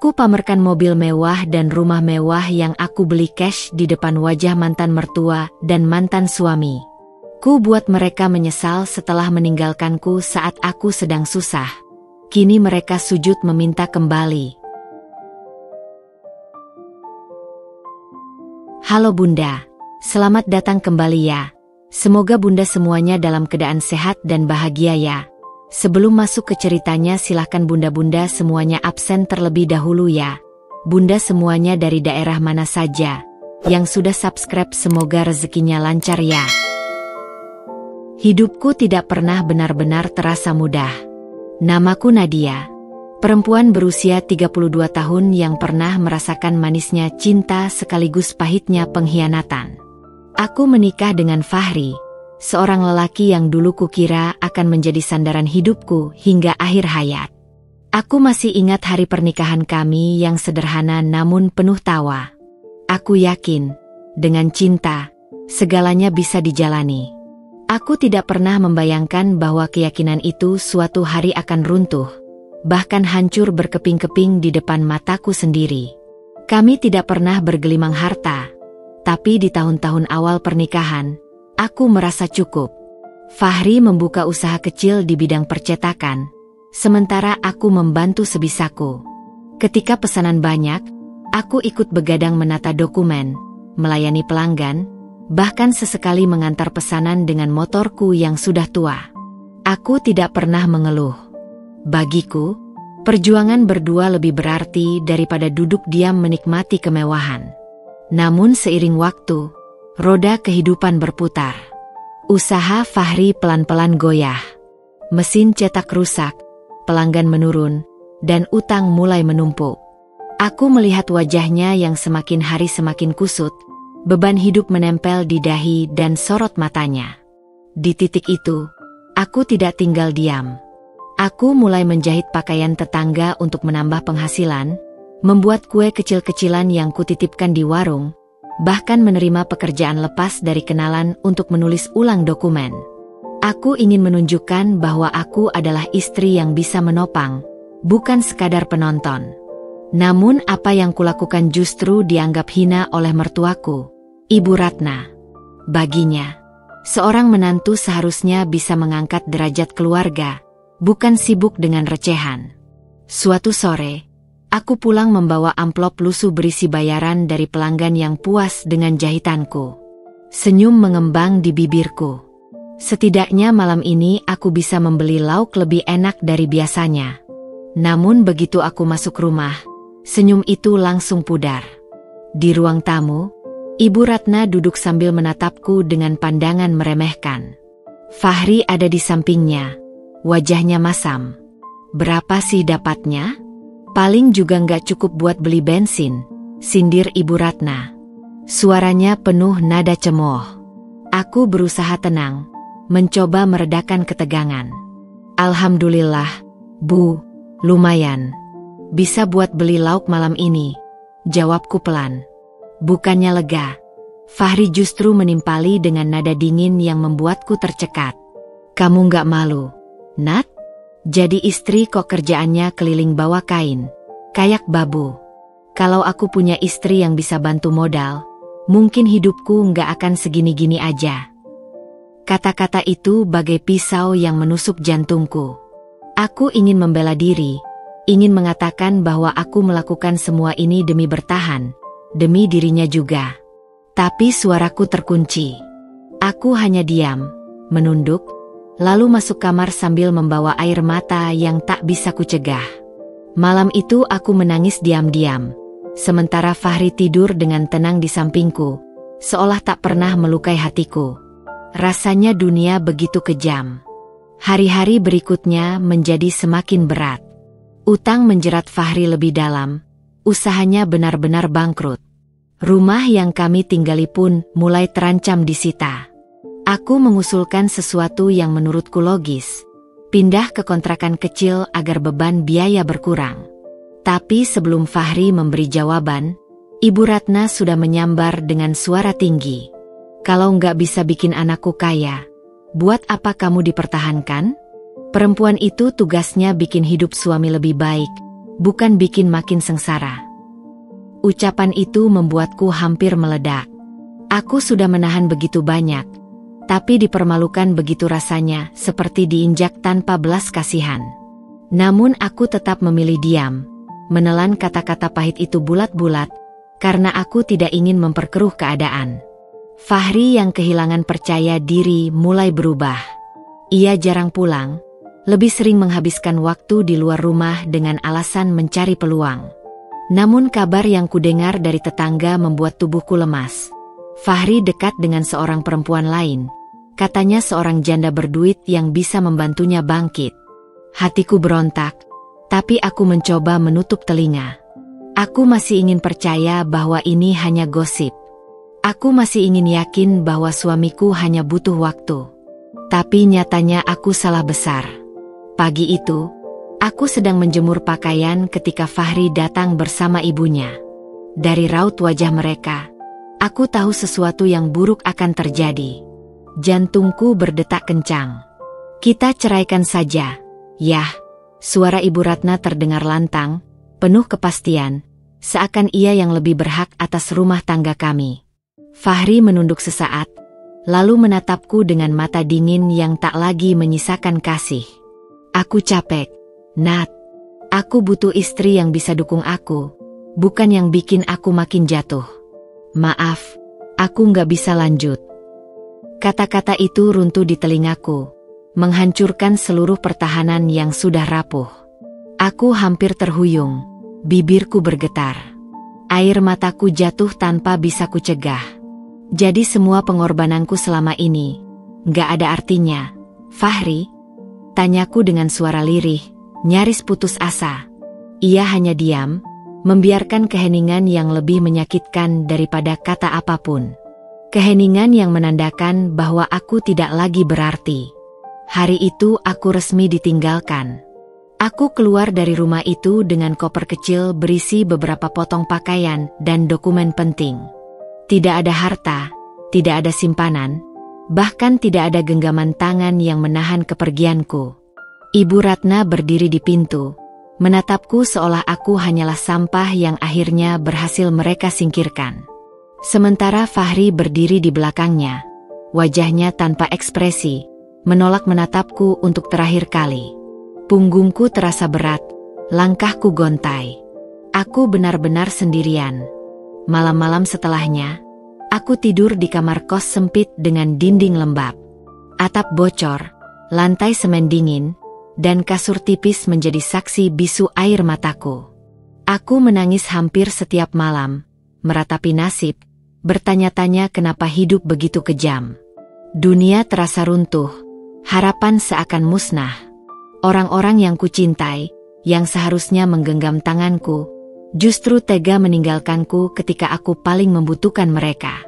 Aku pamerkan mobil mewah dan rumah mewah yang aku beli cash di depan wajah mantan mertua dan mantan suami. Ku buat mereka menyesal setelah meninggalkanku saat aku sedang susah. Kini mereka sujud meminta kembali. Halo Bunda, selamat datang kembali ya. Semoga Bunda semuanya dalam keadaan sehat dan bahagia ya. Sebelum masuk ke ceritanya silahkan Bunda-Bunda semuanya absen terlebih dahulu ya. Bunda semuanya dari daerah mana saja yang sudah subscribe semoga rezekinya lancar ya. Hidupku tidak pernah benar-benar terasa mudah. Namaku Nadia, perempuan berusia 32 tahun yang pernah merasakan manisnya cinta sekaligus pahitnya pengkhianatan. Aku menikah dengan Fahri, seorang lelaki yang dulu kukira akan menjadi sandaran hidupku hingga akhir hayat. Aku masih ingat hari pernikahan kami yang sederhana namun penuh tawa. Aku yakin, dengan cinta, segalanya bisa dijalani. Aku tidak pernah membayangkan bahwa keyakinan itu suatu hari akan runtuh, bahkan hancur berkeping-keping di depan mataku sendiri. Kami tidak pernah bergelimang harta, tapi di tahun-tahun awal pernikahan, aku merasa cukup. Fahri membuka usaha kecil di bidang percetakan, sementara aku membantu sebisaku. Ketika pesanan banyak, aku ikut begadang menata dokumen, melayani pelanggan, bahkan sesekali mengantar pesanan dengan motorku yang sudah tua. Aku tidak pernah mengeluh. Bagiku, perjuangan berdua lebih berarti daripada duduk diam menikmati kemewahan. Namun seiring waktu, roda kehidupan berputar. Usaha Fahri pelan-pelan goyah. Mesin cetak rusak, pelanggan menurun, dan utang mulai menumpuk. Aku melihat wajahnya yang semakin hari semakin kusut, beban hidup menempel di dahi dan sorot matanya. Di titik itu, aku tidak tinggal diam. Aku mulai menjahit pakaian tetangga untuk menambah penghasilan, membuat kue kecil-kecilan yang kutitipkan di warung, bahkan menerima pekerjaan lepas dari kenalan untuk menulis ulang dokumen. Aku ingin menunjukkan bahwa aku adalah istri yang bisa menopang, bukan sekadar penonton. Namun apa yang kulakukan justru dianggap hina oleh mertuaku, Ibu Ratna. Baginya, seorang menantu seharusnya bisa mengangkat derajat keluarga, bukan sibuk dengan recehan. Suatu sore, aku pulang membawa amplop lusuh berisi bayaran dari pelanggan yang puas dengan jahitanku. Senyum mengembang di bibirku. Setidaknya malam ini aku bisa membeli lauk lebih enak dari biasanya. Namun begitu aku masuk rumah, senyum itu langsung pudar. Di ruang tamu, Ibu Ratna duduk sambil menatapku dengan pandangan meremehkan. Fahri ada di sampingnya, wajahnya masam. Berapa sih dapatnya? Paling juga nggak cukup buat beli bensin, sindir Ibu Ratna. Suaranya penuh nada cemooh. Aku berusaha tenang, mencoba meredakan ketegangan. Alhamdulillah, Bu, lumayan. Bisa buat beli lauk malam ini, jawabku pelan. Bukannya lega, Fahri justru menimpali dengan nada dingin yang membuatku tercekat. Kamu nggak malu, Nat? Jadi istri kok kerjaannya keliling bawa kain, kayak babu. Kalau aku punya istri yang bisa bantu modal, mungkin hidupku nggak akan segini-gini aja. Kata-kata itu bagai pisau yang menusuk jantungku. Aku ingin membela diri, ingin mengatakan bahwa aku melakukan semua ini demi bertahan, demi dirinya juga. Tapi suaraku terkunci. Aku hanya diam, menunduk, lalu masuk kamar sambil membawa air mata yang tak bisa kucegah. Malam itu aku menangis diam-diam, sementara Fahri tidur dengan tenang di sampingku, seolah tak pernah melukai hatiku. Rasanya dunia begitu kejam. Hari-hari berikutnya menjadi semakin berat. Utang menjerat Fahri lebih dalam, usahanya benar-benar bangkrut. Rumah yang kami tinggali pun mulai terancam disita. Aku mengusulkan sesuatu yang menurutku logis, pindah ke kontrakan kecil agar beban biaya berkurang. Tapi sebelum Fahri memberi jawaban, Ibu Ratna sudah menyambar dengan suara tinggi. Kalau nggak bisa bikin anakku kaya, buat apa kamu dipertahankan? Perempuan itu tugasnya bikin hidup suami lebih baik, bukan bikin makin sengsara." Ucapan itu membuatku hampir meledak. Aku sudah menahan begitu banyak, tapi dipermalukan begitu rasanya, seperti diinjak tanpa belas kasihan. Namun aku tetap memilih diam, menelan kata-kata pahit itu bulat-bulat, karena aku tidak ingin memperkeruh keadaan. Fahri yang kehilangan percaya diri mulai berubah. Ia jarang pulang, lebih sering menghabiskan waktu di luar rumah dengan alasan mencari peluang. Namun kabar yang kudengar dari tetangga membuat tubuhku lemas. Fahri dekat dengan seorang perempuan lain, katanya seorang janda berduit yang bisa membantunya bangkit. Hatiku berontak, tapi aku mencoba menutup telinga. Aku masih ingin percaya bahwa ini hanya gosip. Aku masih ingin yakin bahwa suamiku hanya butuh waktu. Tapi nyatanya aku salah besar. Pagi itu, aku sedang menjemur pakaian ketika Fahri datang bersama ibunya. Dari raut wajah mereka, aku tahu sesuatu yang buruk akan terjadi. Jantungku berdetak kencang. "Kita ceraikan saja." "Yah," suara Ibu Ratna terdengar lantang, penuh kepastian, seakan ia yang lebih berhak atas rumah tangga kami. Fahri menunduk sesaat, lalu menatapku dengan mata dingin yang tak lagi menyisakan kasih. "Aku capek, Nat. Aku butuh istri yang bisa dukung aku, bukan yang bikin aku makin jatuh. Maaf, aku nggak bisa lanjut." Kata-kata itu runtuh di telingaku, menghancurkan seluruh pertahanan yang sudah rapuh. Aku hampir terhuyung, bibirku bergetar. Air mataku jatuh tanpa bisa kucegah. Jadi semua pengorbananku selama ini nggak ada artinya, Fahri? Tanyaku dengan suara lirih, nyaris putus asa. Ia hanya diam, membiarkan keheningan yang lebih menyakitkan daripada kata apapun. Keheningan yang menandakan bahwa aku tidak lagi berarti. Hari itu aku resmi ditinggalkan. Aku keluar dari rumah itu dengan koper kecil berisi beberapa potong pakaian dan dokumen penting. Tidak ada harta, tidak ada simpanan, bahkan tidak ada genggaman tangan yang menahan kepergianku. Ibu Ratna berdiri di pintu, menatapku seolah aku hanyalah sampah yang akhirnya berhasil mereka singkirkan. Sementara Fahri berdiri di belakangnya, wajahnya tanpa ekspresi, menolak menatapku untuk terakhir kali. Punggungku terasa berat, langkahku gontai. Aku benar-benar sendirian. Malam-malam setelahnya, aku tidur di kamar kos sempit dengan dinding lembab. Atap bocor, lantai semen dingin, dan kasur tipis menjadi saksi bisu air mataku. Aku menangis hampir setiap malam, meratapi nasib, bertanya-tanya kenapa hidup begitu kejam. Dunia terasa runtuh, harapan seakan musnah. Orang-orang yang kucintai, yang seharusnya menggenggam tanganku, justru tega meninggalkanku ketika aku paling membutuhkan mereka.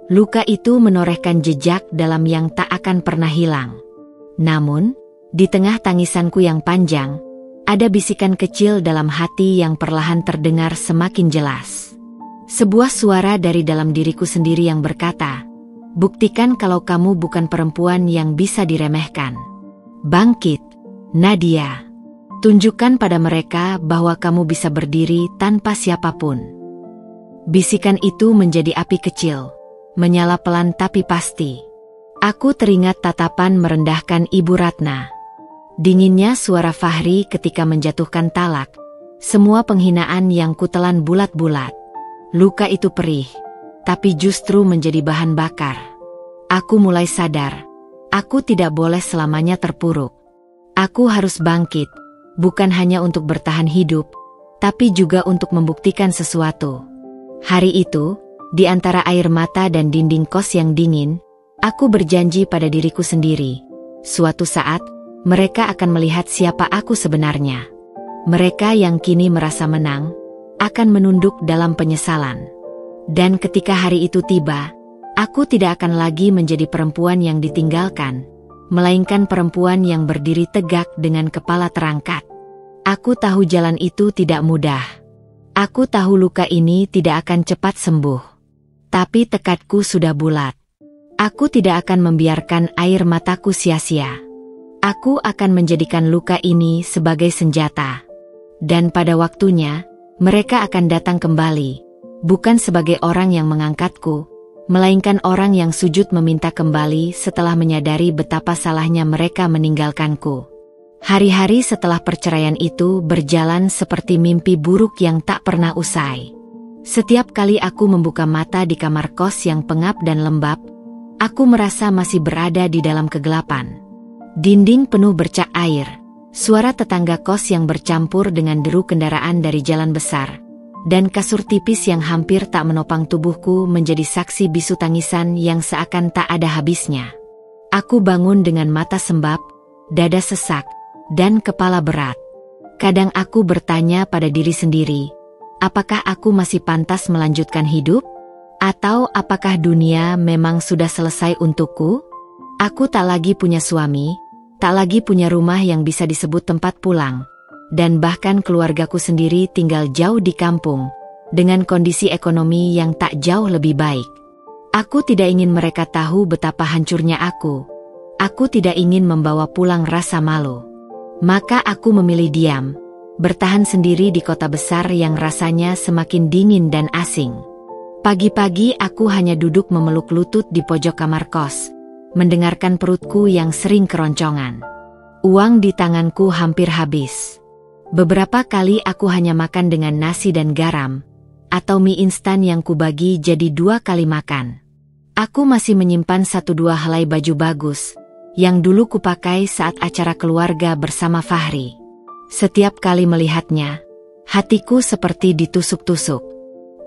Luka itu menorehkan jejak dalam yang tak akan pernah hilang. Namun, di tengah tangisanku yang panjang, ada bisikan kecil dalam hati yang perlahan terdengar semakin jelas. Sebuah suara dari dalam diriku sendiri yang berkata, "Buktikan kalau kamu bukan perempuan yang bisa diremehkan. Bangkit, Nadia. Tunjukkan pada mereka bahwa kamu bisa berdiri tanpa siapapun." Bisikan itu menjadi api kecil, menyala pelan tapi pasti. Aku teringat tatapan merendahkan Ibu Ratna. Dinginnya suara Fahri ketika menjatuhkan talak. Semua penghinaan yang kutelan bulat-bulat. Luka itu perih, tapi justru menjadi bahan bakar. Aku mulai sadar, aku tidak boleh selamanya terpuruk. Aku harus bangkit, bukan hanya untuk bertahan hidup, tapi juga untuk membuktikan sesuatu. Hari itu, di antara air mata dan dinding kos yang dingin, aku berjanji pada diriku sendiri. Suatu saat, mereka akan melihat siapa aku sebenarnya. Mereka yang kini merasa menang, akan menunduk dalam penyesalan. Dan ketika hari itu tiba, aku tidak akan lagi menjadi perempuan yang ditinggalkan, melainkan perempuan yang berdiri tegak dengan kepala terangkat. Aku tahu jalan itu tidak mudah. Aku tahu luka ini tidak akan cepat sembuh. Tapi tekadku sudah bulat. Aku tidak akan membiarkan air mataku sia-sia. Aku akan menjadikan luka ini sebagai senjata. Dan pada waktunya, mereka akan datang kembali, bukan sebagai orang yang mengangkatku, melainkan orang yang sujud meminta kembali setelah menyadari betapa salahnya mereka meninggalkanku. Hari-hari setelah perceraian itu berjalan seperti mimpi buruk yang tak pernah usai. Setiap kali aku membuka mata di kamar kos yang pengap dan lembab, aku merasa masih berada di dalam kegelapan. Dinding penuh bercak air, suara tetangga kos yang bercampur dengan deru kendaraan dari jalan besar, dan kasur tipis yang hampir tak menopang tubuhku menjadi saksi bisu tangisan yang seakan tak ada habisnya. Aku bangun dengan mata sembab, dada sesak, dan kepala berat. Kadang aku bertanya pada diri sendiri, apakah aku masih pantas melanjutkan hidup? Atau apakah dunia memang sudah selesai untukku? Aku tak lagi punya suami, tak lagi punya rumah yang bisa disebut tempat pulang, dan bahkan keluargaku sendiri tinggal jauh di kampung, dengan kondisi ekonomi yang tak jauh lebih baik. Aku tidak ingin mereka tahu betapa hancurnya aku. Aku tidak ingin membawa pulang rasa malu. Maka aku memilih diam, bertahan sendiri di kota besar yang rasanya semakin dingin dan asing. Pagi-pagi aku hanya duduk memeluk lutut di pojok kamar kos, mendengarkan perutku yang sering keroncongan. Uang di tanganku hampir habis. Beberapa kali aku hanya makan dengan nasi dan garam, atau mie instan yang kubagi jadi 2 kali makan. Aku masih menyimpan 1-2 helai baju bagus, yang dulu kupakai saat acara keluarga bersama Fahri. Setiap kali melihatnya, hatiku seperti ditusuk-tusuk.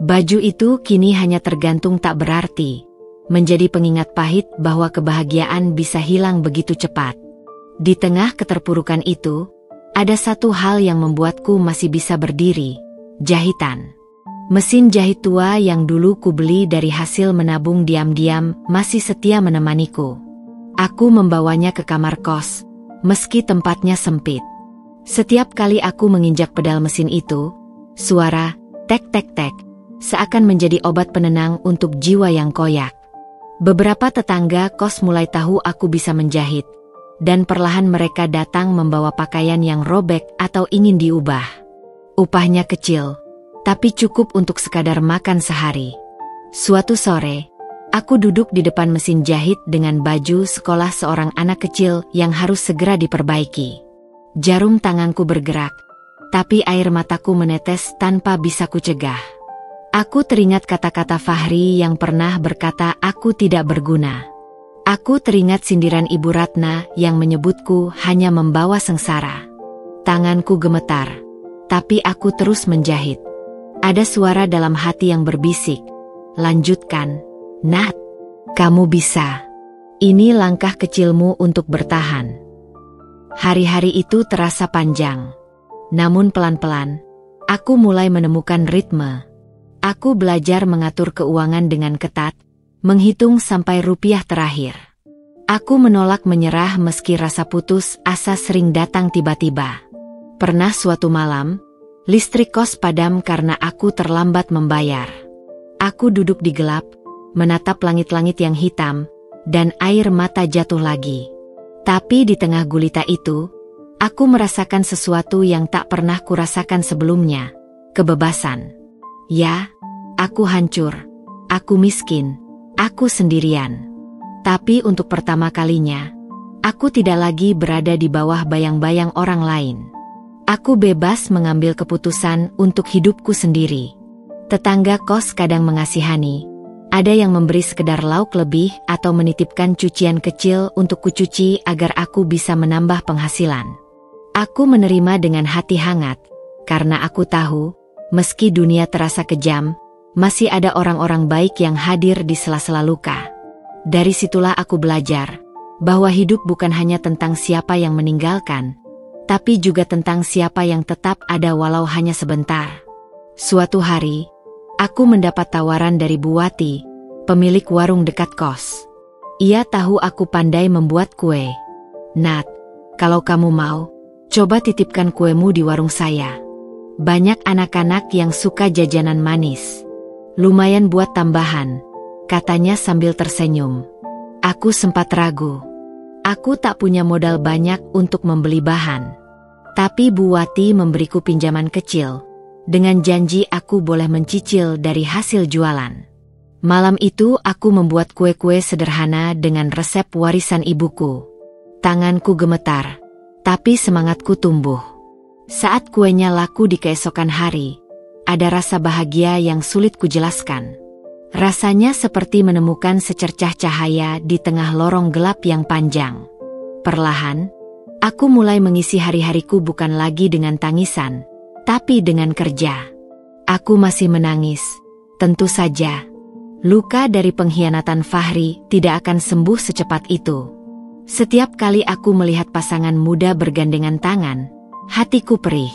Baju itu kini hanya tergantung tak berarti, menjadi pengingat pahit bahwa kebahagiaan bisa hilang begitu cepat. Di tengah keterpurukan itu, ada satu hal yang membuatku masih bisa berdiri, jahitan. Mesin jahit tua yang dulu kubeli dari hasil menabung diam-diam masih setia menemaniku. Aku membawanya ke kamar kos, meski tempatnya sempit. Setiap kali aku menginjak pedal mesin itu, suara tek-tek-tek seakan menjadi obat penenang untuk jiwa yang koyak. Beberapa tetangga kos mulai tahu aku bisa menjahit, dan perlahan mereka datang membawa pakaian yang robek atau ingin diubah. Upahnya kecil, tapi cukup untuk sekadar makan sehari. Suatu sore, aku duduk di depan mesin jahit dengan baju sekolah seorang anak kecil yang harus segera diperbaiki. Jarum tanganku bergerak, tapi air mataku menetes tanpa bisa kucegah. Aku teringat kata-kata Fahri yang pernah berkata aku tidak berguna. Aku teringat sindiran Ibu Ratna yang menyebutku hanya membawa sengsara. Tanganku gemetar, tapi aku terus menjahit. Ada suara dalam hati yang berbisik, lanjutkan, Nat, kamu bisa. Ini langkah kecilmu untuk bertahan. Hari-hari itu terasa panjang. Namun pelan-pelan, aku mulai menemukan ritme. Aku belajar mengatur keuangan dengan ketat, menghitung sampai rupiah terakhir. Aku menolak menyerah meski rasa putus asa sering datang tiba-tiba. Pernah suatu malam, listrik kos padam karena aku terlambat membayar. Aku duduk di gelap, menatap langit-langit yang hitam, dan air mata jatuh lagi. Tapi di tengah gulita itu, aku merasakan sesuatu yang tak pernah kurasakan sebelumnya, kebebasan. Ya, aku hancur, aku miskin, aku sendirian. Tapi untuk pertama kalinya, aku tidak lagi berada di bawah bayang-bayang orang lain. Aku bebas mengambil keputusan untuk hidupku sendiri. Tetangga kos kadang mengasihani, ada yang memberi sekedar lauk lebih atau menitipkan cucian kecil untuk kucuci agar aku bisa menambah penghasilan. Aku menerima dengan hati hangat, karena aku tahu, meski dunia terasa kejam, masih ada orang-orang baik yang hadir di sela-sela luka. Dari situlah aku belajar, bahwa hidup bukan hanya tentang siapa yang meninggalkan, tapi juga tentang siapa yang tetap ada walau hanya sebentar. Suatu hari, aku mendapat tawaran dari Bu Wati, pemilik warung dekat kos. Ia tahu aku pandai membuat kue. Nat, kalau kamu mau, coba titipkan kuemu di warung saya. Banyak anak-anak yang suka jajanan manis. Lumayan buat tambahan, katanya sambil tersenyum. Aku sempat ragu. Aku tak punya modal banyak untuk membeli bahan. Tapi Bu Wati memberiku pinjaman kecil, dengan janji aku boleh mencicil dari hasil jualan. Malam itu aku membuat kue-kue sederhana dengan resep warisan ibuku. Tanganku gemetar, tapi semangatku tumbuh. Saat kuenya laku di keesokan hari, ada rasa bahagia yang sulit kujelaskan. Rasanya seperti menemukan secercah cahaya di tengah lorong gelap yang panjang. Perlahan, aku mulai mengisi hari-hariku bukan lagi dengan tangisan, tapi dengan kerja. Aku masih menangis, tentu saja. Luka dari pengkhianatan Fahri tidak akan sembuh secepat itu. Setiap kali aku melihat pasangan muda bergandengan tangan, hatiku perih.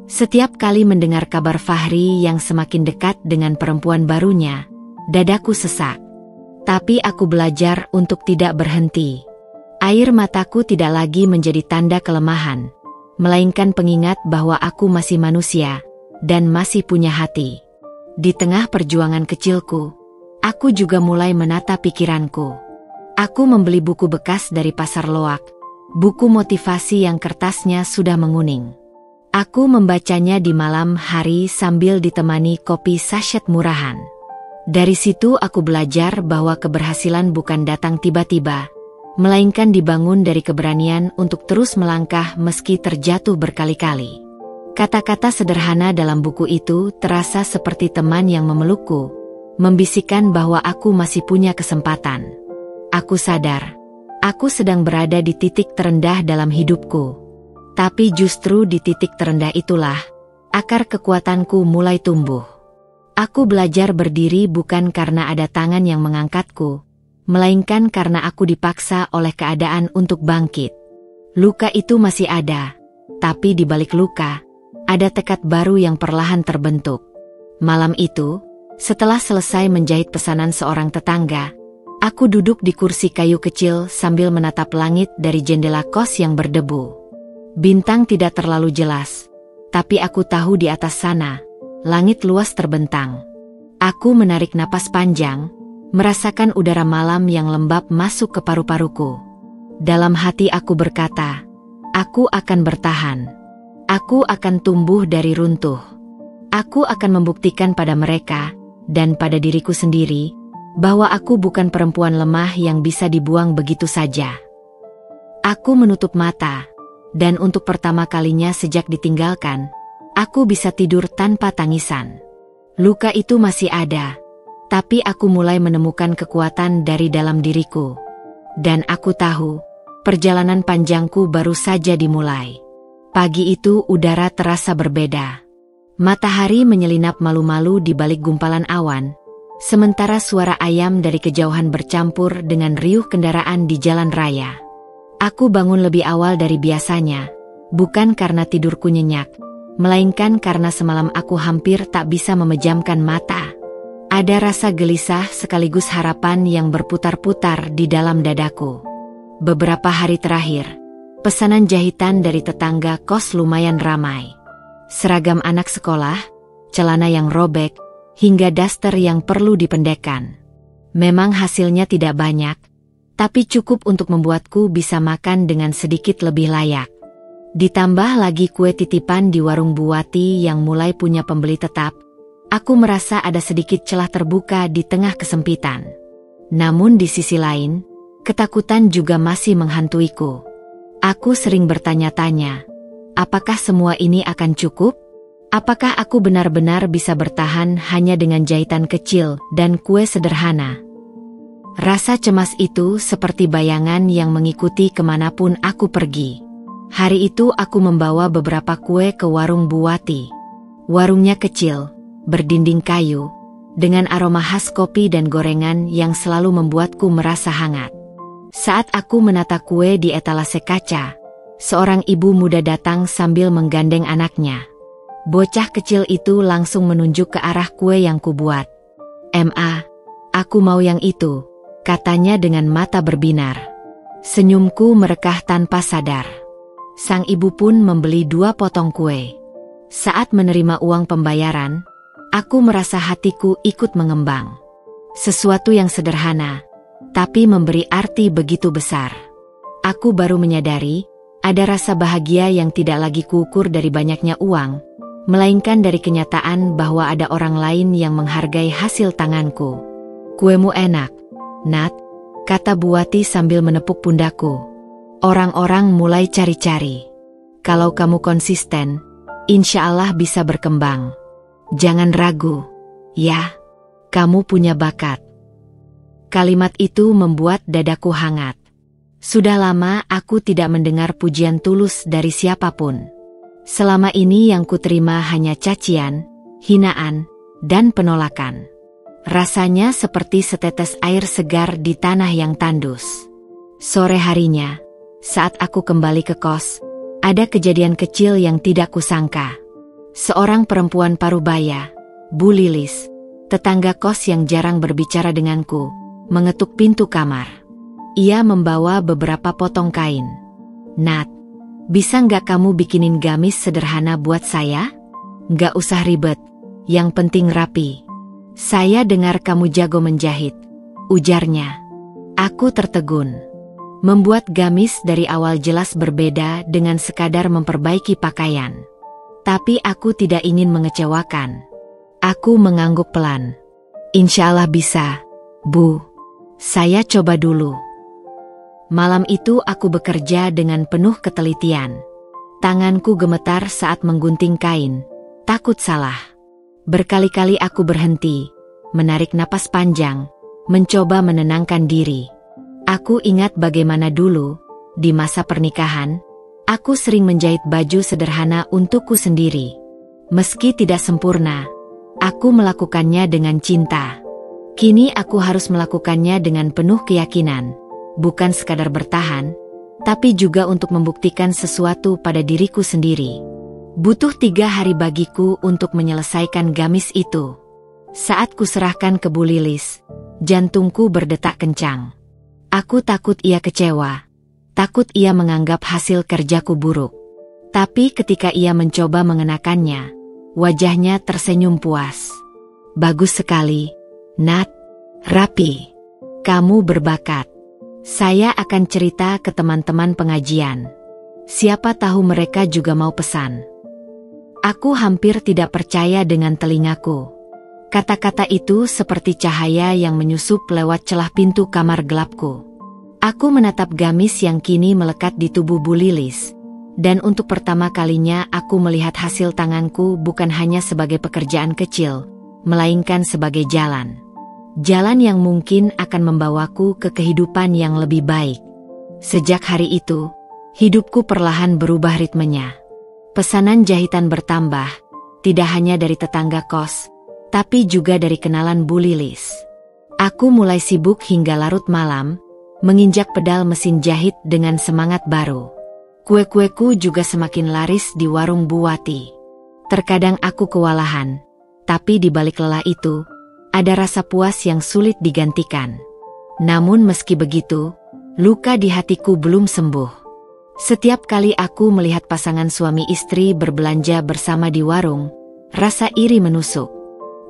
Setiap kali mendengar kabar Fahri yang semakin dekat dengan perempuan barunya, dadaku sesak. Tapi aku belajar untuk tidak berhenti. Air mataku tidak lagi menjadi tanda kelemahan, melainkan pengingat bahwa aku masih manusia dan masih punya hati. Di tengah perjuangan kecilku, aku juga mulai menata pikiranku. Aku membeli buku bekas dari pasar loak, buku motivasi yang kertasnya sudah menguning. Aku membacanya di malam hari sambil ditemani kopi sachet murahan. Dari situ aku belajar bahwa keberhasilan bukan datang tiba-tiba, melainkan dibangun dari keberanian untuk terus melangkah meski terjatuh berkali-kali. Kata-kata sederhana dalam buku itu terasa seperti teman yang memelukku, membisikkan bahwa aku masih punya kesempatan. Aku sadar, aku sedang berada di titik terendah dalam hidupku. Tapi justru di titik terendah itulah, akar kekuatanku mulai tumbuh. Aku belajar berdiri bukan karena ada tangan yang mengangkatku, melainkan karena aku dipaksa oleh keadaan untuk bangkit. Luka itu masih ada, tapi di balik luka, ada tekad baru yang perlahan terbentuk. Malam itu, setelah selesai menjahit pesanan seorang tetangga, aku duduk di kursi kayu kecil sambil menatap langit dari jendela kos yang berdebu. Bintang tidak terlalu jelas, tapi aku tahu di atas sana, langit luas terbentang. Aku menarik napas panjang, merasakan udara malam yang lembab masuk ke paru-paruku. Dalam hati aku berkata, aku akan bertahan. Aku akan tumbuh dari runtuh. Aku akan membuktikan pada mereka, dan pada diriku sendiri, bahwa aku bukan perempuan lemah yang bisa dibuang begitu saja. Aku menutup mata, dan untuk pertama kalinya sejak ditinggalkan, aku bisa tidur tanpa tangisan. Luka itu masih ada, tapi aku mulai menemukan kekuatan dari dalam diriku. Dan aku tahu, perjalanan panjangku baru saja dimulai. Pagi itu udara terasa berbeda. Matahari menyelinap malu-malu di balik gumpalan awan, sementara suara ayam dari kejauhan bercampur dengan riuh kendaraan di jalan raya. Aku bangun lebih awal dari biasanya, bukan karena tidurku nyenyak, melainkan karena semalam aku hampir tak bisa memejamkan mata. Ada rasa gelisah sekaligus harapan yang berputar-putar di dalam dadaku. Beberapa hari terakhir, pesanan jahitan dari tetangga kos lumayan ramai. Seragam anak sekolah, celana yang robek, hingga daster yang perlu dipendekkan. Memang hasilnya tidak banyak, tapi cukup untuk membuatku bisa makan dengan sedikit lebih layak. Ditambah lagi kue titipan di warung Bu Wati yang mulai punya pembeli tetap, aku merasa ada sedikit celah terbuka di tengah kesempitan. Namun di sisi lain, ketakutan juga masih menghantuiku. Aku sering bertanya-tanya, apakah semua ini akan cukup? Apakah aku benar-benar bisa bertahan hanya dengan jahitan kecil dan kue sederhana? Rasa cemas itu seperti bayangan yang mengikuti kemanapun aku pergi. Hari itu aku membawa beberapa kue ke warung Bu Wati. Warungnya kecil, berdinding kayu, dengan aroma khas kopi dan gorengan yang selalu membuatku merasa hangat. Saat aku menata kue di etalase kaca, seorang ibu muda datang sambil menggandeng anaknya. Bocah kecil itu langsung menunjuk ke arah kue yang kubuat. "Ma, aku mau yang itu," katanya dengan mata berbinar. Senyumku merekah tanpa sadar. Sang ibu pun membeli 2 potong kue. Saat menerima uang pembayaran, aku merasa hatiku ikut mengembang. Sesuatu yang sederhana, tapi memberi arti begitu besar. Aku baru menyadari Ada rasa bahagia yang tidak lagi kuukur dari banyaknya uang, melainkan dari kenyataan bahwa ada orang lain yang menghargai hasil tanganku. Kuemu enak, Nat, kata Bu Wati sambil menepuk pundakku. Orang-orang mulai cari-cari. Kalau kamu konsisten, insya Allah bisa berkembang. Jangan ragu, ya, kamu punya bakat. Kalimat itu membuat dadaku hangat. Sudah lama aku tidak mendengar pujian tulus dari siapapun. Selama ini yang kuterima hanya cacian, hinaan, dan penolakan. Rasanya seperti setetes air segar di tanah yang tandus. Sore harinya, saat aku kembali ke kos, ada kejadian kecil yang tidak kusangka. Seorang perempuan parubaya, Bu Lilis, tetangga kos yang jarang berbicara denganku, mengetuk pintu kamar. Ia membawa beberapa potong kain. Nat, bisa nggak kamu bikinin gamis sederhana buat saya? Nggak usah ribet, yang penting rapi. Saya dengar kamu jago menjahit, ujarnya. Aku tertegun. Membuat gamis dari awal jelas berbeda dengan sekadar memperbaiki pakaian. Tapi aku tidak ingin mengecewakan. Aku mengangguk pelan. Insya Allah bisa, Bu. Saya coba dulu. Malam itu aku bekerja dengan penuh ketelitian. Tanganku gemetar saat menggunting kain, takut salah. Berkali-kali aku berhenti, menarik napas panjang, mencoba menenangkan diri. Aku ingat bagaimana dulu, di masa pernikahan, aku sering menjahit baju sederhana untukku sendiri. Meski tidak sempurna, aku melakukannya dengan cinta. Kini aku harus melakukannya dengan penuh keyakinan. Bukan sekadar bertahan, tapi juga untuk membuktikan sesuatu pada diriku sendiri. Butuh 3 hari bagiku untuk menyelesaikan gamis itu. Saat kuserahkan ke Bu Lilis, jantungku berdetak kencang. Aku takut ia kecewa, takut ia menganggap hasil kerjaku buruk. Tapi ketika ia mencoba mengenakannya, wajahnya tersenyum puas. Bagus sekali, Nat, rapi. Kamu berbakat. Saya akan cerita ke teman-teman pengajian. Siapa tahu mereka juga mau pesan. Aku hampir tidak percaya dengan telingaku. Kata-kata itu seperti cahaya yang menyusup lewat celah pintu kamar gelapku. Aku menatap gamis yang kini melekat di tubuh Bu Lilis. Dan untuk pertama kalinya aku melihat hasil tanganku bukan hanya sebagai pekerjaan kecil, melainkan sebagai jalan. Jalan yang mungkin akan membawaku ke kehidupan yang lebih baik. Sejak hari itu, hidupku perlahan berubah ritmenya. Pesanan jahitan bertambah, tidak hanya dari tetangga kos, tapi juga dari kenalan Bu Lilis. Aku mulai sibuk hingga larut malam, menginjak pedal mesin jahit dengan semangat baru. Kue-kueku juga semakin laris di warung Bu Wati. Terkadang aku kewalahan, tapi di balik lelah itu, ada rasa puas yang sulit digantikan. Namun meski begitu, luka di hatiku belum sembuh. Setiap kali aku melihat pasangan suami istri berbelanja bersama di warung, rasa iri menusuk.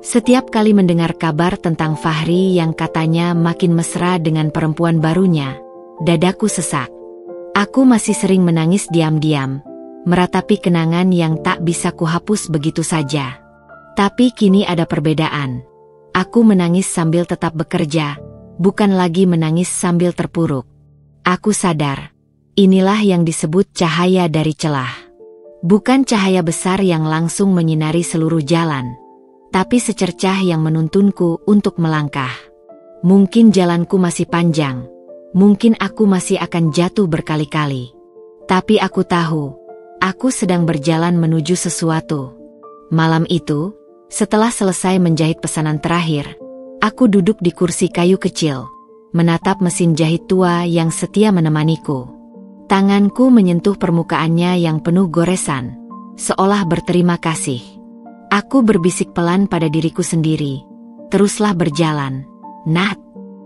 Setiap kali mendengar kabar tentang Fahri yang katanya makin mesra dengan perempuan barunya, dadaku sesak. Aku masih sering menangis diam-diam, meratapi kenangan yang tak bisa kuhapus begitu saja. Tapi kini ada perbedaan. Aku menangis sambil tetap bekerja, bukan lagi menangis sambil terpuruk. Aku sadar, inilah yang disebut cahaya dari celah. Bukan cahaya besar yang langsung menyinari seluruh jalan, tapi secercah yang menuntunku untuk melangkah. Mungkin jalanku masih panjang, mungkin aku masih akan jatuh berkali-kali. Tapi aku tahu, aku sedang berjalan menuju sesuatu. Malam itu, setelah selesai menjahit pesanan terakhir, aku duduk di kursi kayu kecil, menatap mesin jahit tua yang setia menemaniku. Tanganku menyentuh permukaannya yang penuh goresan, seolah berterima kasih. Aku berbisik pelan pada diriku sendiri, teruslah berjalan. Nat,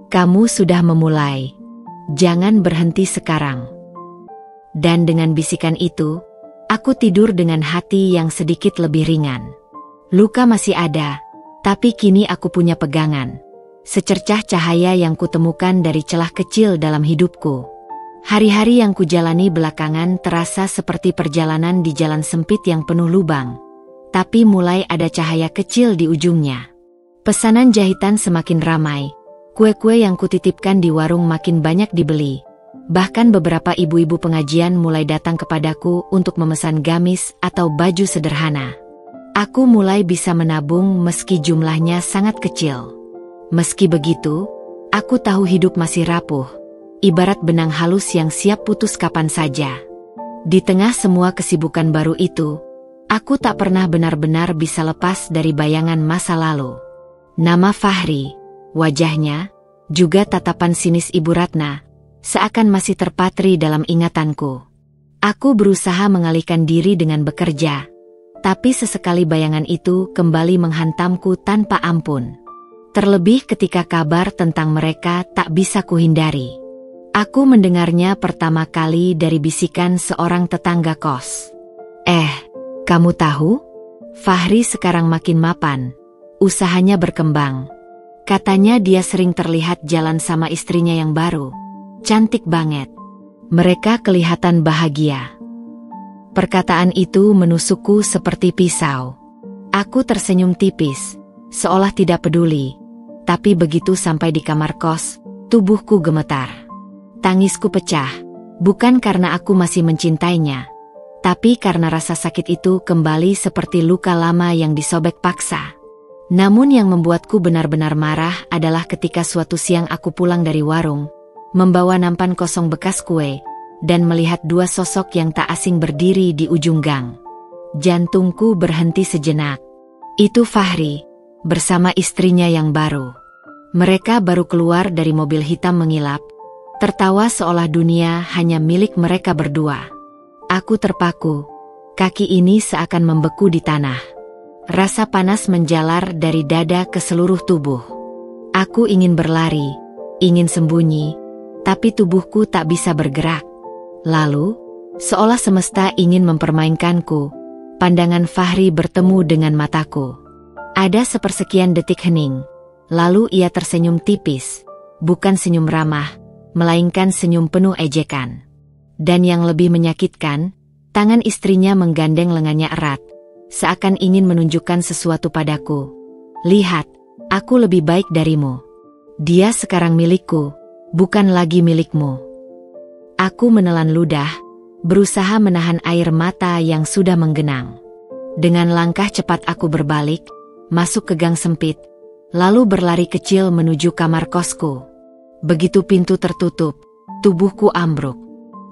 kamu sudah memulai. Jangan berhenti sekarang. Dan dengan bisikan itu, aku tidur dengan hati yang sedikit lebih ringan. Luka masih ada, tapi kini aku punya pegangan. Secercah cahaya yang kutemukan dari celah kecil dalam hidupku. Hari-hari yang kujalani belakangan terasa seperti perjalanan di jalan sempit yang penuh lubang. Tapi mulai ada cahaya kecil di ujungnya. Pesanan jahitan semakin ramai. Kue-kue yang kutitipkan di warung makin banyak dibeli. Bahkan beberapa ibu-ibu pengajian mulai datang kepadaku untuk memesan gamis atau baju sederhana. Aku mulai bisa menabung meski jumlahnya sangat kecil. Meski begitu, aku tahu hidup masih rapuh. Ibarat benang halus yang siap putus kapan saja. Di tengah semua kesibukan baru itu, aku tak pernah benar-benar bisa lepas dari bayangan masa lalu. Nama Fahri, wajahnya, juga tatapan sinis Ibu Ratna, seakan masih terpatri dalam ingatanku. Aku berusaha mengalihkan diri dengan bekerja, tapi sesekali bayangan itu kembali menghantamku tanpa ampun. Terlebih ketika kabar tentang mereka tak bisa kuhindari. Aku mendengarnya pertama kali dari bisikan seorang tetangga kos. Kamu tahu? Fahri sekarang makin mapan. Usahanya berkembang. Katanya dia sering terlihat jalan sama istrinya yang baru. Cantik banget. Mereka kelihatan bahagia. Perkataan itu menusukku seperti pisau. Aku tersenyum tipis, seolah tidak peduli. Tapi begitu sampai di kamar kos, tubuhku gemetar. Tangisku pecah, bukan karena aku masih mencintainya, tapi karena rasa sakit itu kembali seperti luka lama yang disobek paksa. Namun yang membuatku benar-benar marah adalah ketika suatu siang aku pulang dari warung, membawa nampan kosong bekas kue, dan melihat dua sosok yang tak asing berdiri di ujung gang. Jantungku berhenti sejenak. Itu Fahri, bersama istrinya yang baru. Mereka baru keluar dari mobil hitam mengilap, tertawa seolah dunia hanya milik mereka berdua. Aku terpaku, kaki ini seakan membeku di tanah. Rasa panas menjalar dari dada ke seluruh tubuh. Aku ingin berlari, ingin sembunyi, tapi tubuhku tak bisa bergerak. Lalu, seolah semesta ingin mempermainkanku, pandangan Fahri bertemu dengan mataku. Ada sepersekian detik hening, lalu ia tersenyum tipis, bukan senyum ramah, melainkan senyum penuh ejekan. Dan yang lebih menyakitkan, tangan istrinya menggandeng lengannya erat, seakan ingin menunjukkan sesuatu padaku. Lihat, aku lebih baik darimu. Dia sekarang milikku, bukan lagi milikmu. Aku menelan ludah, berusaha menahan air mata yang sudah menggenang. Dengan langkah cepat aku berbalik, masuk ke gang sempit, lalu berlari kecil menuju kamar kosku. Begitu pintu tertutup, tubuhku ambruk.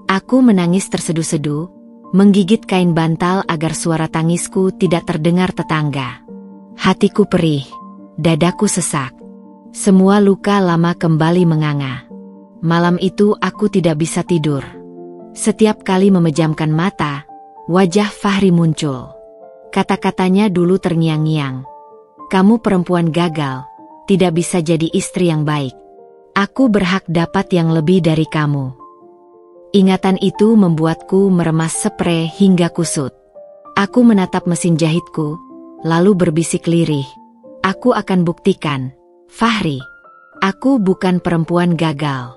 Aku menangis terseduh-seduh, menggigit kain bantal agar suara tangisku tidak terdengar tetangga. Hatiku perih, dadaku sesak. Semua luka lama kembali menganga. Malam itu aku tidak bisa tidur. Setiap kali memejamkan mata, wajah Fahri muncul. Kata-katanya dulu terngiang-ngiang. Kamu perempuan gagal, tidak bisa jadi istri yang baik. Aku berhak dapat yang lebih dari kamu. Ingatan itu membuatku meremas sprei hingga kusut. Aku menatap mesin jahitku, lalu berbisik lirih. Aku akan buktikan, Fahri. Aku bukan perempuan gagal.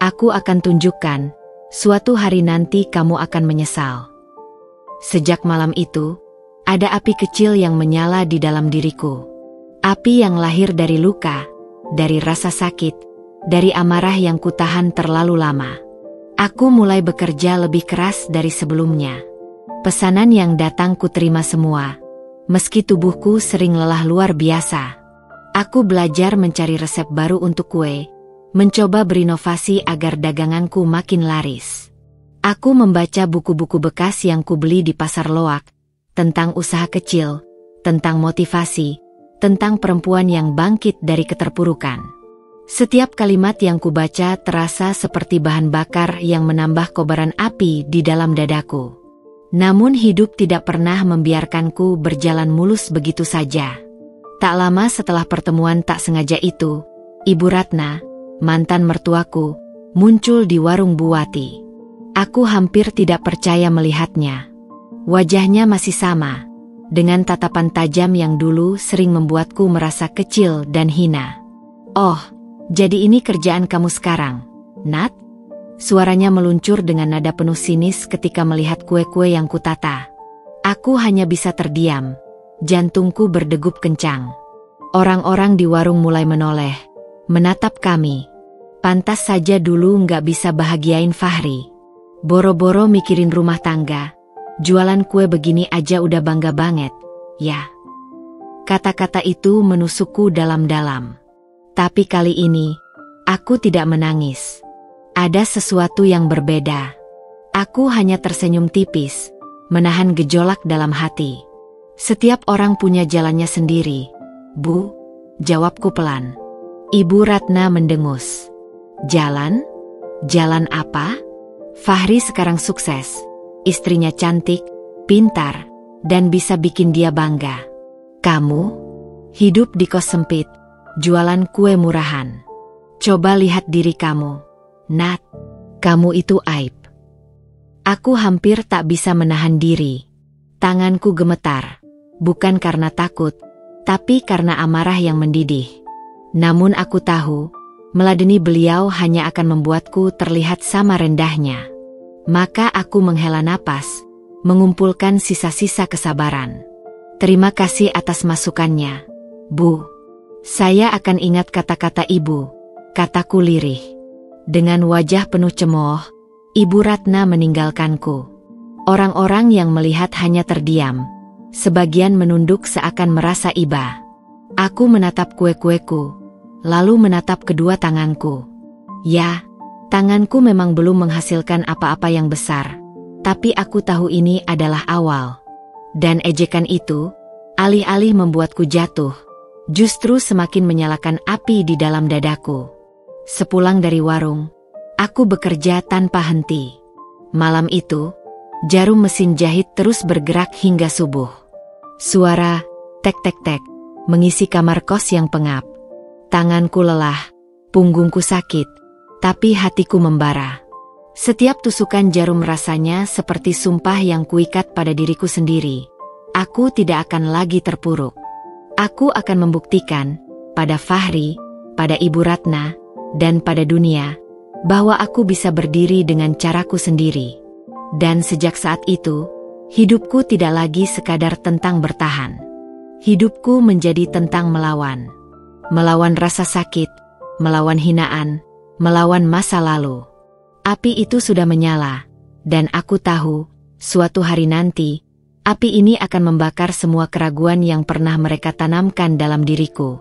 Aku akan tunjukkan, suatu hari nanti kamu akan menyesal. Sejak malam itu, ada api kecil yang menyala di dalam diriku. Api yang lahir dari luka, dari rasa sakit, dari amarah yang kutahan terlalu lama. Aku mulai bekerja lebih keras dari sebelumnya. Pesanan yang datang kuterima semua, meski tubuhku sering lelah luar biasa. Aku belajar mencari resep baru untuk kue, mencoba berinovasi agar daganganku makin laris. Aku membaca buku-buku bekas yang kubeli di pasar loak, tentang usaha kecil, tentang motivasi, tentang perempuan yang bangkit dari keterpurukan. Setiap kalimat yang kubaca terasa seperti bahan bakar yang menambah kobaran api di dalam dadaku. Namun hidup tidak pernah membiarkanku berjalan mulus begitu saja. Tak lama setelah pertemuan tak sengaja itu, Ibu Ratna, mantan mertuaku, muncul di warung Bu Wati. Aku hampir tidak percaya melihatnya. Wajahnya masih sama, dengan tatapan tajam yang dulu sering membuatku merasa kecil dan hina. "Oh, jadi ini kerjaan kamu sekarang, Nat?" Suaranya meluncur dengan nada penuh sinis ketika melihat kue-kue yang kutata. Aku hanya bisa terdiam. Jantungku berdegup kencang. Orang-orang di warung mulai menoleh, menatap kami. Pantas saja dulu nggak bisa bahagiain Fahri. Boro-boro mikirin rumah tangga. Jualan kue begini aja udah bangga banget, ya. Kata-kata itu menusukku dalam-dalam. Tapi kali ini, aku tidak menangis. Ada sesuatu yang berbeda. Aku hanya tersenyum tipis, menahan gejolak dalam hati. Setiap orang punya jalannya sendiri. Bu, jawabku pelan. Ibu Ratna mendengus. Jalan? Jalan apa? Fahri sekarang sukses. Istrinya cantik, pintar, dan bisa bikin dia bangga. Kamu? Hidup di kos sempit, jualan kue murahan. Coba lihat diri kamu. Nat, kamu itu aib. Aku hampir tak bisa menahan diri. Tanganku gemetar, bukan karena takut, tapi karena amarah yang mendidih. Namun aku tahu, meladeni beliau hanya akan membuatku terlihat sama rendahnya. Maka aku menghela napas, mengumpulkan sisa-sisa kesabaran. Terima kasih atas masukannya, Bu. Saya akan ingat kata-kata Ibu, kataku lirih. Dengan wajah penuh cemooh, Ibu Ratna meninggalkanku. Orang-orang yang melihat hanya terdiam. Sebagian menunduk seakan merasa iba. Aku menatap kue-kueku, lalu menatap kedua tanganku. Ya, tanganku memang belum menghasilkan apa-apa yang besar, tapi aku tahu ini adalah awal. Dan ejekan itu, alih-alih membuatku jatuh, justru semakin menyalakan api di dalam dadaku. Sepulang dari warung, aku bekerja tanpa henti. Malam itu, jarum mesin jahit terus bergerak hingga subuh. Suara tek-tek-tek mengisi kamar kos yang pengap. Tanganku lelah, punggungku sakit, tapi hatiku membara. Setiap tusukan jarum rasanya seperti sumpah yang kuikat pada diriku sendiri. Aku tidak akan lagi terpuruk. Aku akan membuktikan pada Fahri, pada Ibu Ratna, dan pada dunia, bahwa aku bisa berdiri dengan caraku sendiri. Dan sejak saat itu, hidupku tidak lagi sekadar tentang bertahan. Hidupku menjadi tentang melawan. Melawan rasa sakit, melawan hinaan, melawan masa lalu. Api itu sudah menyala, dan aku tahu, suatu hari nanti, api ini akan membakar semua keraguan yang pernah mereka tanamkan dalam diriku.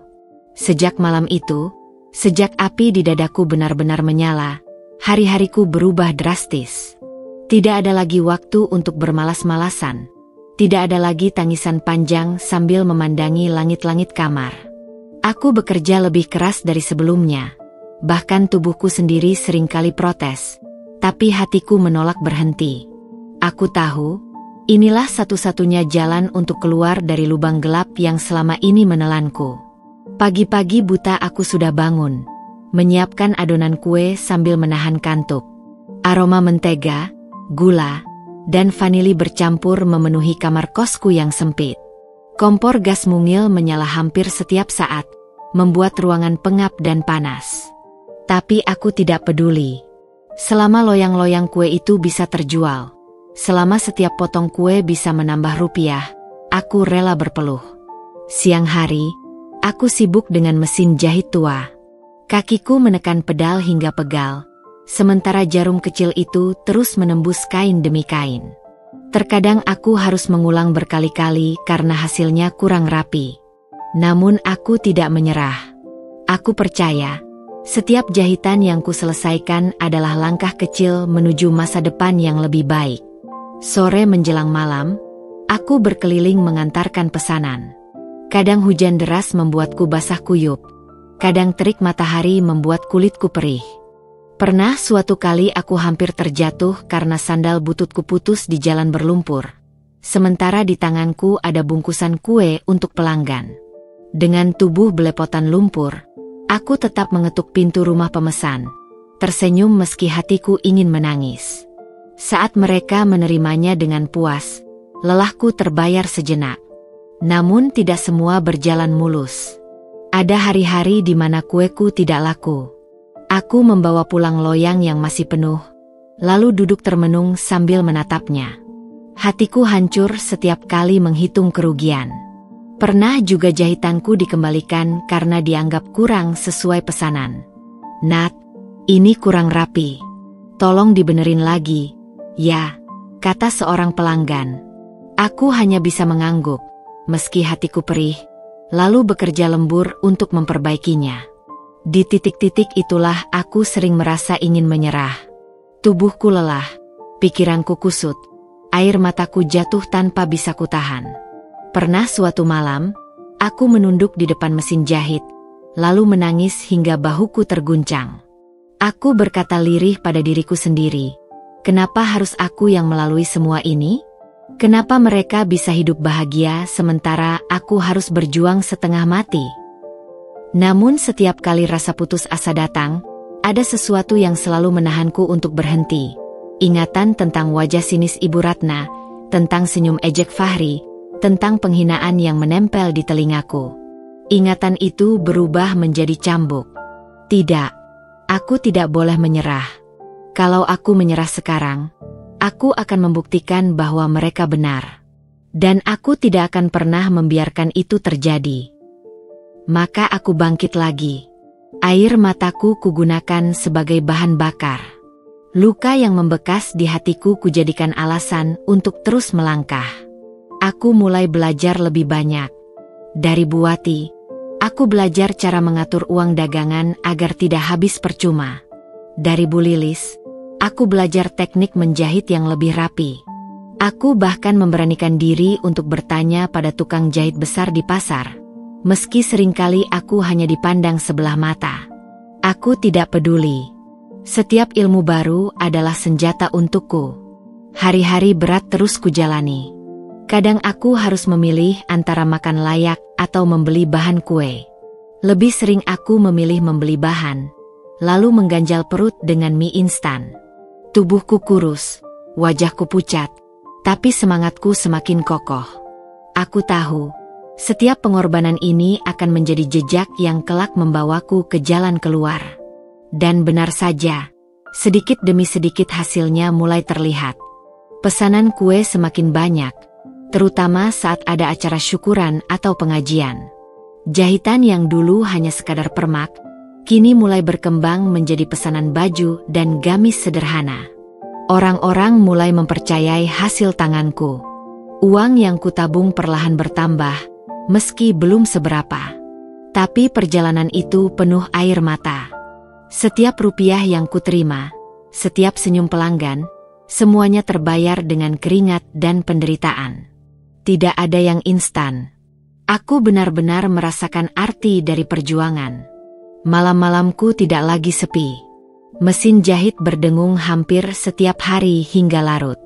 Sejak malam itu, sejak api di dadaku benar-benar menyala, hari-hariku berubah drastis. Tidak ada lagi waktu untuk bermalas-malasan. Tidak ada lagi tangisan panjang sambil memandangi langit-langit kamar. Aku bekerja lebih keras dari sebelumnya. Bahkan tubuhku sendiri seringkali protes. Tapi hatiku menolak berhenti. Aku tahu, inilah satu-satunya jalan untuk keluar dari lubang gelap yang selama ini menelanku. Pagi-pagi buta aku sudah bangun, menyiapkan adonan kue sambil menahan kantuk. Aroma mentega, gula, dan vanili bercampur memenuhi kamar kosku yang sempit. Kompor gas mungil menyala hampir setiap saat, membuat ruangan pengap dan panas. Tapi aku tidak peduli. Selama loyang-loyang kue itu bisa terjual, selama setiap potong kue bisa menambah rupiah, aku rela berpeluh. Siang hari, aku sibuk dengan mesin jahit tua. Kakiku menekan pedal hingga pegal, sementara jarum kecil itu terus menembus kain demi kain. Terkadang aku harus mengulang berkali-kali karena hasilnya kurang rapi. Namun aku tidak menyerah. Aku percaya, setiap jahitan yang kuselesaikan adalah langkah kecil menuju masa depan yang lebih baik. Sore menjelang malam, aku berkeliling mengantarkan pesanan. Kadang hujan deras membuatku basah kuyup. Kadang terik matahari membuat kulitku perih. Pernah suatu kali aku hampir terjatuh karena sandal bututku putus di jalan berlumpur. Sementara di tanganku ada bungkusan kue untuk pelanggan. Dengan tubuh belepotan lumpur, aku tetap mengetuk pintu rumah pemesan. Tersenyum meski hatiku ingin menangis. Saat mereka menerimanya dengan puas, lelahku terbayar sejenak. Namun tidak semua berjalan mulus. Ada hari-hari di mana kueku tidak laku. Aku membawa pulang loyang yang masih penuh, lalu duduk termenung sambil menatapnya. Hatiku hancur setiap kali menghitung kerugian. Pernah juga jahitanku dikembalikan karena dianggap kurang sesuai pesanan. "Nat, ini kurang rapi. Tolong dibenerin lagi." "Ya," kata seorang pelanggan. Aku hanya bisa mengangguk, meski hatiku perih, lalu bekerja lembur untuk memperbaikinya. Di titik-titik itulah aku sering merasa ingin menyerah. Tubuhku lelah, pikiranku kusut, air mataku jatuh tanpa bisa kutahan. Pernah suatu malam, aku menunduk di depan mesin jahit, lalu menangis hingga bahuku terguncang. Aku berkata lirih pada diriku sendiri, kenapa harus aku yang melalui semua ini? Kenapa mereka bisa hidup bahagia sementara aku harus berjuang setengah mati? Namun setiap kali rasa putus asa datang, ada sesuatu yang selalu menahanku untuk berhenti. Ingatan tentang wajah sinis Ibu Ratna, tentang senyum ejek Fahri, tentang penghinaan yang menempel di telingaku. Ingatan itu berubah menjadi cambuk. Tidak, aku tidak boleh menyerah. Kalau aku menyerah sekarang, aku akan membuktikan bahwa mereka benar. Dan aku tidak akan pernah membiarkan itu terjadi. Maka aku bangkit lagi. Air mataku kugunakan sebagai bahan bakar. Luka yang membekas di hatiku kujadikan alasan untuk terus melangkah. Aku mulai belajar lebih banyak. Dari Bu Wati, aku belajar cara mengatur uang dagangan agar tidak habis percuma. Dari Bu Lilis, aku belajar teknik menjahit yang lebih rapi. Aku bahkan memberanikan diri untuk bertanya pada tukang jahit besar di pasar. Meski seringkali aku hanya dipandang sebelah mata. Aku tidak peduli. Setiap ilmu baru adalah senjata untukku. Hari-hari berat terus kujalani. Kadang aku harus memilih antara makan layak atau membeli bahan kue. Lebih sering aku memilih membeli bahan, lalu mengganjal perut dengan mie instan. Tubuhku kurus, wajahku pucat, tapi semangatku semakin kokoh. Aku tahu, setiap pengorbanan ini akan menjadi jejak yang kelak membawaku ke jalan keluar. Dan benar saja, sedikit demi sedikit hasilnya mulai terlihat. Pesanan kue semakin banyak, terutama saat ada acara syukuran atau pengajian. Jahitan yang dulu hanya sekadar permak, kini mulai berkembang menjadi pesanan baju dan gamis sederhana. Orang-orang mulai mempercayai hasil tanganku. Uang yang kutabung perlahan bertambah, meski belum seberapa. Tapi perjalanan itu penuh air mata. Setiap rupiah yang kuterima, setiap senyum pelanggan, semuanya terbayar dengan keringat dan penderitaan. Tidak ada yang instan. Aku benar-benar merasakan arti dari perjuangan. Malam-malamku tidak lagi sepi. Mesin jahit berdengung hampir setiap hari hingga larut.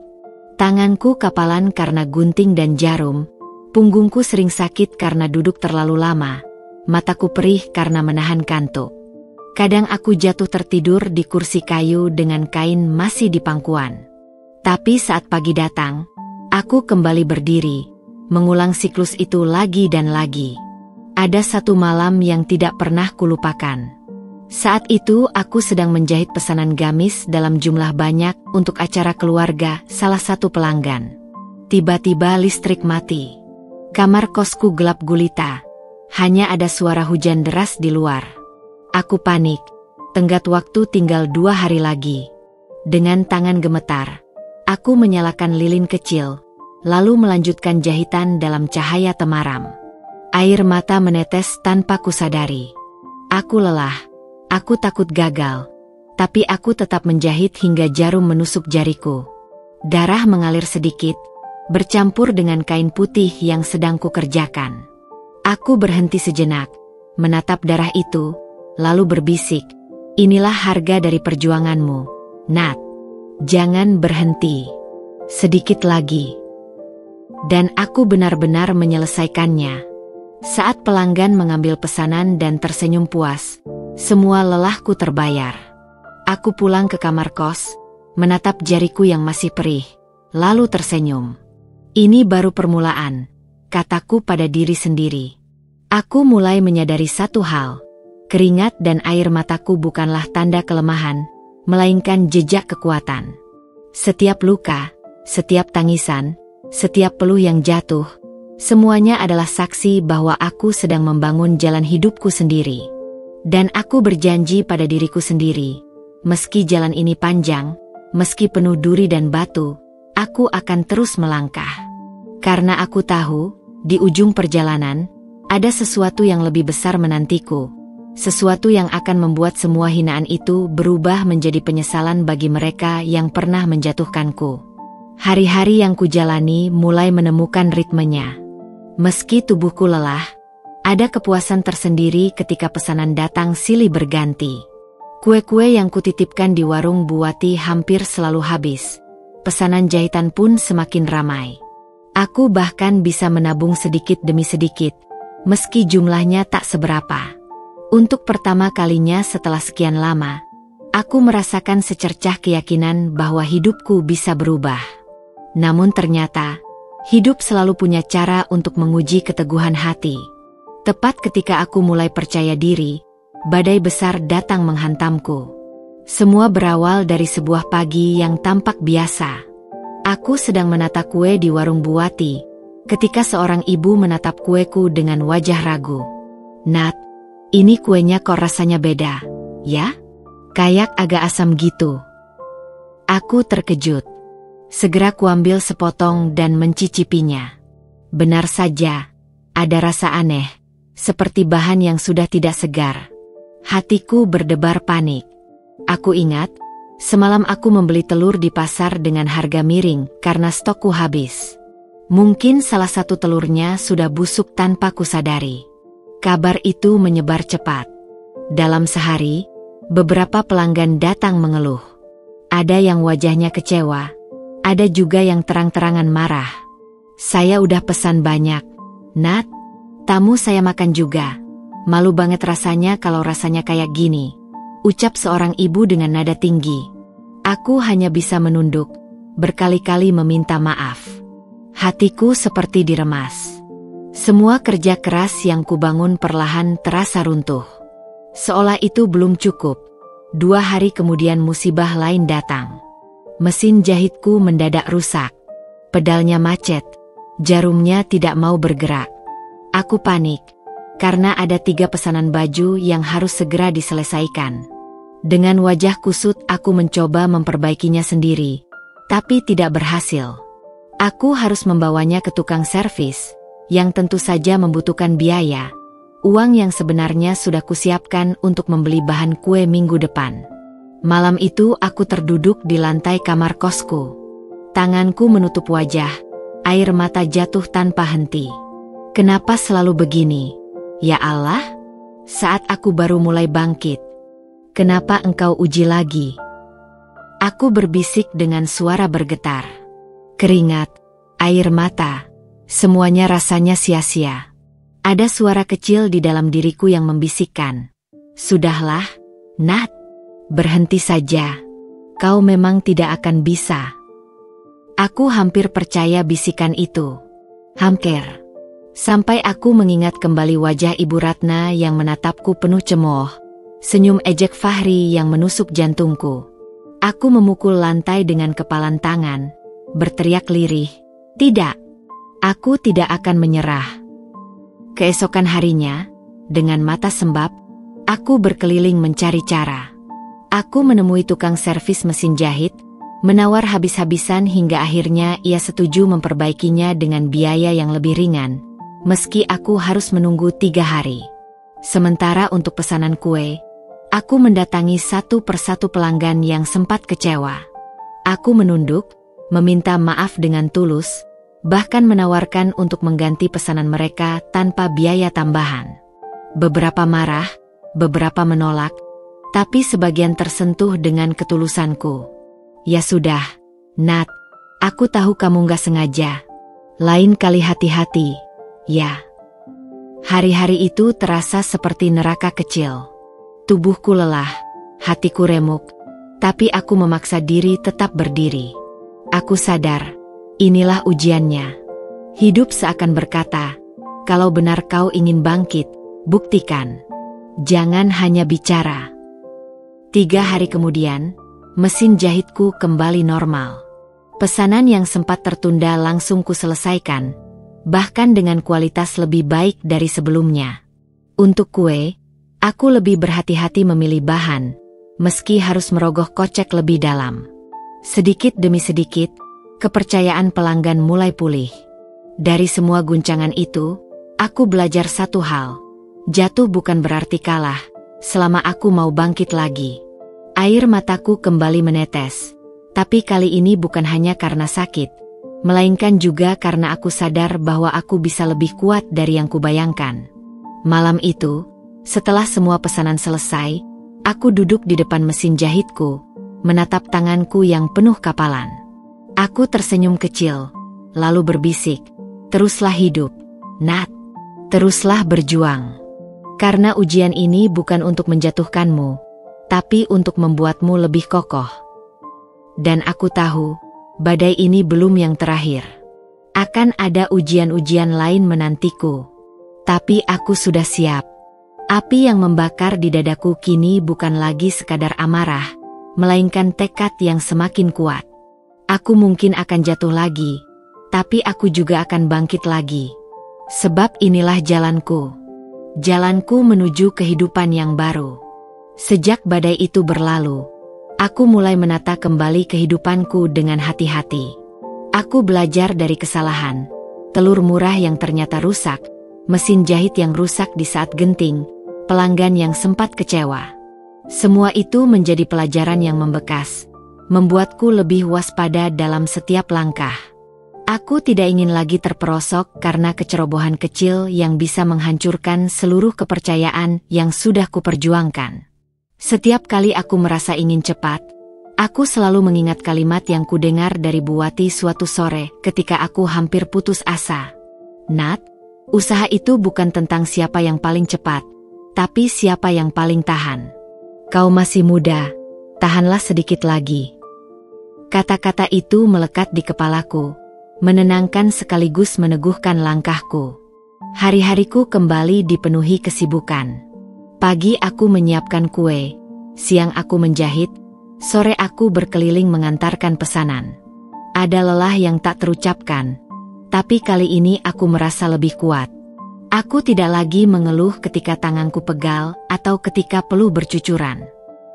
Tanganku kapalan karena gunting dan jarum, punggungku sering sakit karena duduk terlalu lama, mataku perih karena menahan kantuk. Kadang aku jatuh tertidur di kursi kayu dengan kain masih di pangkuan. Tapi saat pagi datang, aku kembali berdiri, mengulang siklus itu lagi dan lagi. Ada satu malam yang tidak pernah kulupakan. Saat itu aku sedang menjahit pesanan gamis dalam jumlah banyak untuk acara keluarga salah satu pelanggan. Tiba-tiba listrik mati. Kamar kosku gelap gulita. Hanya ada suara hujan deras di luar. Aku panik. Tenggat waktu tinggal 2 hari lagi. Dengan tangan gemetar, aku menyalakan lilin kecil, lalu melanjutkan jahitan dalam cahaya temaram. Air mata menetes tanpa kusadari. Aku lelah. Aku takut gagal, tapi aku tetap menjahit hingga jarum menusuk jariku. Darah mengalir sedikit, bercampur dengan kain putih yang sedang kukerjakan. Aku berhenti sejenak, menatap darah itu, lalu berbisik, inilah harga dari perjuanganmu, Nat. Jangan berhenti. Sedikit lagi. Dan aku benar-benar menyelesaikannya. Saat pelanggan mengambil pesanan dan tersenyum puas, semua lelahku terbayar. Aku pulang ke kamar kos, menatap jariku yang masih perih, lalu tersenyum. Ini baru permulaan, kataku pada diri sendiri. Aku mulai menyadari satu hal. Keringat dan air mataku bukanlah tanda kelemahan, melainkan jejak kekuatan. Setiap luka, setiap tangisan, setiap peluh yang jatuh, semuanya adalah saksi bahwa aku sedang membangun jalan hidupku sendiri. Dan aku berjanji pada diriku sendiri, meski jalan ini panjang, meski penuh duri dan batu, aku akan terus melangkah. Karena aku tahu, di ujung perjalanan, ada sesuatu yang lebih besar menantiku. Sesuatu yang akan membuat semua hinaan itu berubah menjadi penyesalan bagi mereka yang pernah menjatuhkanku. Hari-hari yang kujalani mulai menemukan ritmenya. Meski tubuhku lelah, ada kepuasan tersendiri ketika pesanan datang silih berganti. Kue-kue yang kutitipkan di warung Bu Wati hampir selalu habis. Pesanan jahitan pun semakin ramai. Aku bahkan bisa menabung sedikit demi sedikit, meski jumlahnya tak seberapa. Untuk pertama kalinya setelah sekian lama, aku merasakan secercah keyakinan bahwa hidupku bisa berubah. Namun ternyata, hidup selalu punya cara untuk menguji keteguhan hati. Tepat ketika aku mulai percaya diri, badai besar datang menghantamku. Semua berawal dari sebuah pagi yang tampak biasa. Aku sedang menata kue di warung Bu Wati, ketika seorang ibu menatap kueku dengan wajah ragu. "Nat, ini kuenya kok rasanya beda, ya? Kayak agak asam gitu." Aku terkejut. Segera kuambil sepotong dan mencicipinya. Benar saja, ada rasa aneh, seperti bahan yang sudah tidak segar. Hatiku berdebar panik. Aku ingat, semalam aku membeli telur di pasar dengan harga miring karena stokku habis. Mungkin salah satu telurnya sudah busuk tanpa kusadari. Kabar itu menyebar cepat. Dalam sehari, beberapa pelanggan datang mengeluh. Ada yang wajahnya kecewa, ada juga yang terang-terangan marah. "Saya udah pesan banyak, Nat. Tamu saya makan juga. Malu banget rasanya kalau rasanya kayak gini," ucap seorang ibu dengan nada tinggi. Aku hanya bisa menunduk, berkali-kali meminta maaf. Hatiku seperti diremas. Semua kerja keras yang kubangun perlahan terasa runtuh. Seolah itu belum cukup. 2 hari kemudian musibah lain datang. Mesin jahitku mendadak rusak. Pedalnya macet. Jarumnya tidak mau bergerak. Aku panik, karena ada 3 pesanan baju yang harus segera diselesaikan. Dengan wajah kusut aku mencoba memperbaikinya sendiri, tapi tidak berhasil. Aku harus membawanya ke tukang servis, yang tentu saja membutuhkan biaya, uang yang sebenarnya sudah kusiapkan untuk membeli bahan kue minggu depan. Malam itu aku terduduk di lantai kamar kosku. Tanganku menutup wajah, air mata jatuh tanpa henti. Kenapa selalu begini? Ya Allah, saat aku baru mulai bangkit. Kenapa engkau uji lagi? Aku berbisik dengan suara bergetar. Keringat, air mata, semuanya rasanya sia-sia. Ada suara kecil di dalam diriku yang membisikkan, "Sudahlah, Nat, berhenti saja. Kau memang tidak akan bisa." Aku hampir percaya bisikan itu. Hampir. Sampai aku mengingat kembali wajah Ibu Ratna yang menatapku penuh cemooh, senyum ejek Fahri yang menusuk jantungku. Aku memukul lantai dengan kepalan tangan, berteriak lirih, "Tidak! Aku tidak akan menyerah." Keesokan harinya, dengan mata sembab, aku berkeliling mencari cara. Aku menemui tukang servis mesin jahit, menawar habis-habisan hingga akhirnya ia setuju memperbaikinya dengan biaya yang lebih ringan, meski aku harus menunggu 3 hari. Sementara untuk pesanan kue, aku mendatangi satu persatu pelanggan yang sempat kecewa. Aku menunduk, meminta maaf dengan tulus, bahkan menawarkan untuk mengganti pesanan mereka tanpa biaya tambahan. Beberapa marah, beberapa menolak, tapi sebagian tersentuh dengan ketulusanku. "Ya sudah, Nat, aku tahu kamu gak sengaja. Lain kali hati-hati, ya." Hari-hari itu terasa seperti neraka kecil. Tubuhku lelah, hatiku remuk, tapi aku memaksa diri tetap berdiri. Aku sadar, inilah ujiannya. Hidup seakan berkata, kalau benar kau ingin bangkit, buktikan. Jangan hanya bicara. 3 hari kemudian, mesin jahitku kembali normal. Pesanan yang sempat tertunda langsung kuselesaikan, bahkan dengan kualitas lebih baik dari sebelumnya. Untuk kue, aku lebih berhati-hati memilih bahan, meski harus merogoh kocek lebih dalam. Sedikit demi sedikit, kepercayaan pelanggan mulai pulih. Dari semua guncangan itu, aku belajar satu hal. Jatuh bukan berarti kalah, selama aku mau bangkit lagi. Air mataku kembali menetes, tapi kali ini bukan hanya karena sakit, melainkan juga karena aku sadar bahwa aku bisa lebih kuat dari yang kubayangkan. Malam itu, setelah semua pesanan selesai, aku duduk di depan mesin jahitku, menatap tanganku yang penuh kapalan. Aku tersenyum kecil, lalu berbisik, "Teruslah hidup, Nat. Teruslah berjuang. Karena ujian ini bukan untuk menjatuhkanmu, tapi untuk membuatmu lebih kokoh. Dan aku tahu, badai ini belum yang terakhir. Akan ada ujian-ujian lain menantiku. Tapi aku sudah siap." Api yang membakar di dadaku kini bukan lagi sekadar amarah, melainkan tekad yang semakin kuat. Aku mungkin akan jatuh lagi, tapi aku juga akan bangkit lagi. Sebab inilah jalanku. Jalanku menuju kehidupan yang baru. Sejak badai itu berlalu, aku mulai menata kembali kehidupanku dengan hati-hati. Aku belajar dari kesalahan, telur murah yang ternyata rusak, mesin jahit yang rusak di saat genting, pelanggan yang sempat kecewa. Semua itu menjadi pelajaran yang membekas, membuatku lebih waspada dalam setiap langkah. Aku tidak ingin lagi terperosok karena kecerobohan kecil yang bisa menghancurkan seluruh kepercayaan yang sudah kuperjuangkan. Setiap kali aku merasa ingin cepat, aku selalu mengingat kalimat yang kudengar dari Bu Wati suatu sore ketika aku hampir putus asa. "Nat, usaha itu bukan tentang siapa yang paling cepat, tapi siapa yang paling tahan. Kau masih muda, tahanlah sedikit lagi." Kata-kata itu melekat di kepalaku, menenangkan sekaligus meneguhkan langkahku. Hari-hariku kembali dipenuhi kesibukan. Pagi aku menyiapkan kue, siang aku menjahit, sore aku berkeliling mengantarkan pesanan. Ada lelah yang tak terucapkan, tapi kali ini aku merasa lebih kuat. Aku tidak lagi mengeluh ketika tanganku pegal atau ketika peluh bercucuran.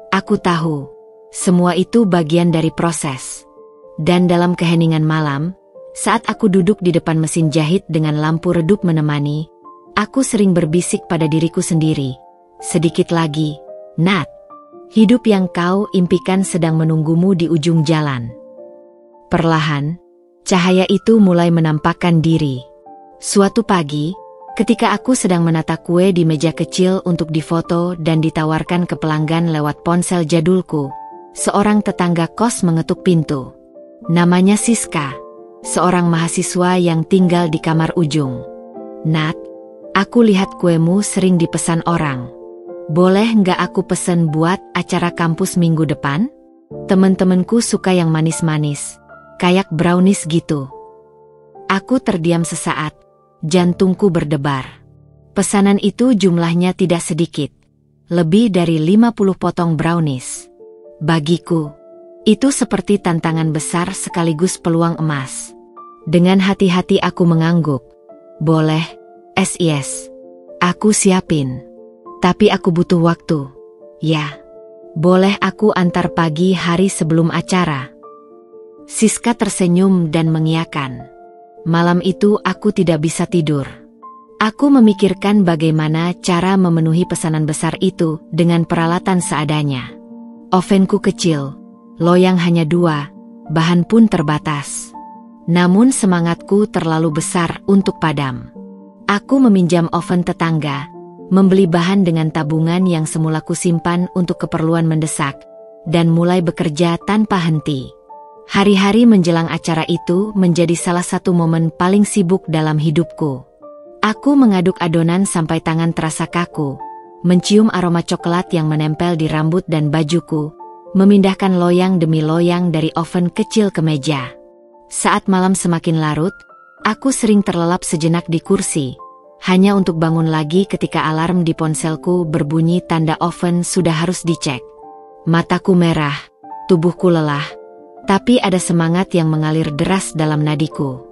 Aku tahu, semua itu bagian dari proses. Dan dalam keheningan malam, saat aku duduk di depan mesin jahit dengan lampu redup menemani, aku sering berbisik pada diriku sendiri. "Sedikit lagi, Nat. Hidup yang kau impikan sedang menunggumu di ujung jalan." Perlahan, cahaya itu mulai menampakkan diri. Suatu pagi, ketika aku sedang menata kue di meja kecil untuk difoto dan ditawarkan ke pelanggan lewat ponsel jadulku, seorang tetangga kos mengetuk pintu. Namanya Siska, seorang mahasiswa yang tinggal di kamar ujung. "Nat, aku lihat kuemu sering dipesan orang. Boleh nggak aku pesen buat acara kampus minggu depan? Temen-temenku suka yang manis-manis, kayak brownies gitu." Aku terdiam sesaat, jantungku berdebar. Pesanan itu jumlahnya tidak sedikit, lebih dari 50 potong brownies. Bagiku, itu seperti tantangan besar sekaligus peluang emas. Dengan hati-hati aku mengangguk. "Boleh, yes. Aku siapin. Tapi aku butuh waktu." "Ya, boleh aku antar pagi hari sebelum acara?" Siska tersenyum dan mengiyakan. Malam itu aku tidak bisa tidur. Aku memikirkan bagaimana cara memenuhi pesanan besar itu dengan peralatan seadanya. Ovenku kecil, loyang hanya 2, bahan pun terbatas. Namun semangatku terlalu besar untuk padam. Aku meminjam oven tetangga, membeli bahan dengan tabungan yang semula kusimpan untuk keperluan mendesak, dan mulai bekerja tanpa henti. Hari-hari menjelang acara itu menjadi salah satu momen paling sibuk dalam hidupku. Aku mengaduk adonan sampai tangan terasa kaku, mencium aroma coklat yang menempel di rambut dan bajuku, memindahkan loyang demi loyang dari oven kecil ke meja. Saat malam semakin larut, aku sering terlelap sejenak di kursi, hanya untuk bangun lagi ketika alarm di ponselku berbunyi tanda oven sudah harus dicek. Mataku merah, tubuhku lelah, tapi ada semangat yang mengalir deras dalam nadiku.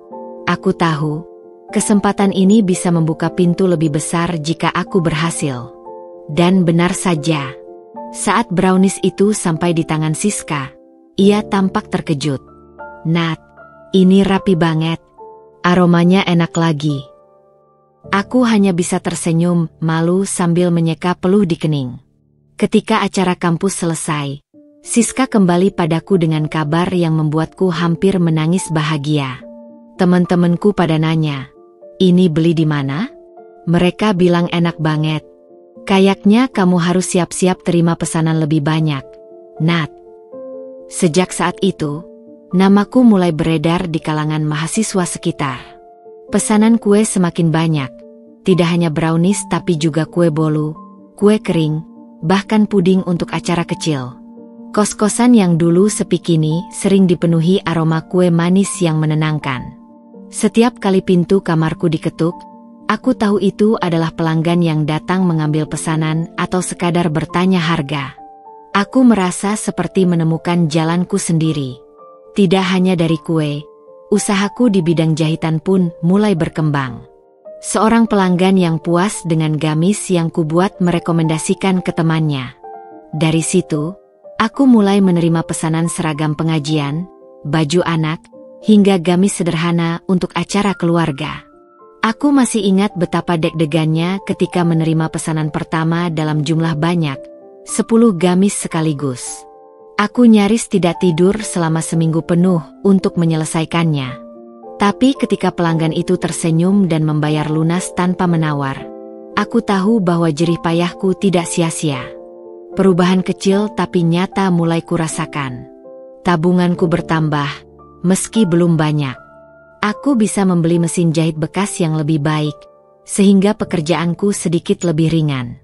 Aku tahu, kesempatan ini bisa membuka pintu lebih besar jika aku berhasil. Dan benar saja, saat brownies itu sampai di tangan Siska, ia tampak terkejut. "Nat, ini rapi banget. Aromanya enak lagi." Aku hanya bisa tersenyum, malu sambil menyeka peluh di kening. Ketika acara kampus selesai, Siska kembali padaku dengan kabar yang membuatku hampir menangis bahagia. Teman-temanku pada nanya, "Ini beli di mana?" Mereka bilang enak banget. "Kayaknya kamu harus siap-siap terima pesanan lebih banyak, Nat." Sejak saat itu, namaku mulai beredar di kalangan mahasiswa sekitar. Pesanan kue semakin banyak, tidak hanya brownies tapi juga kue bolu, kue kering, bahkan puding untuk acara kecil. Kos-kosan yang dulu sepi kini sering dipenuhi aroma kue manis yang menenangkan. Setiap kali pintu kamarku diketuk, aku tahu itu adalah pelanggan yang datang mengambil pesanan atau sekadar bertanya harga. Aku merasa seperti menemukan jalanku sendiri. Tidak hanya dari kue, usahaku di bidang jahitan pun mulai berkembang. Seorang pelanggan yang puas dengan gamis yang kubuat merekomendasikan ke temannya. Dari situ, aku mulai menerima pesanan seragam pengajian, baju anak, hingga gamis sederhana untuk acara keluarga. Aku masih ingat betapa deg-degannya ketika menerima pesanan pertama dalam jumlah banyak, 10 gamis sekaligus. Aku nyaris tidak tidur selama seminggu penuh untuk menyelesaikannya. Tapi ketika pelanggan itu tersenyum dan membayar lunas tanpa menawar, aku tahu bahwa jerih payahku tidak sia-sia. Perubahan kecil tapi nyata mulai kurasakan. Tabunganku bertambah, meski belum banyak. Aku bisa membeli mesin jahit bekas yang lebih baik, sehingga pekerjaanku sedikit lebih ringan.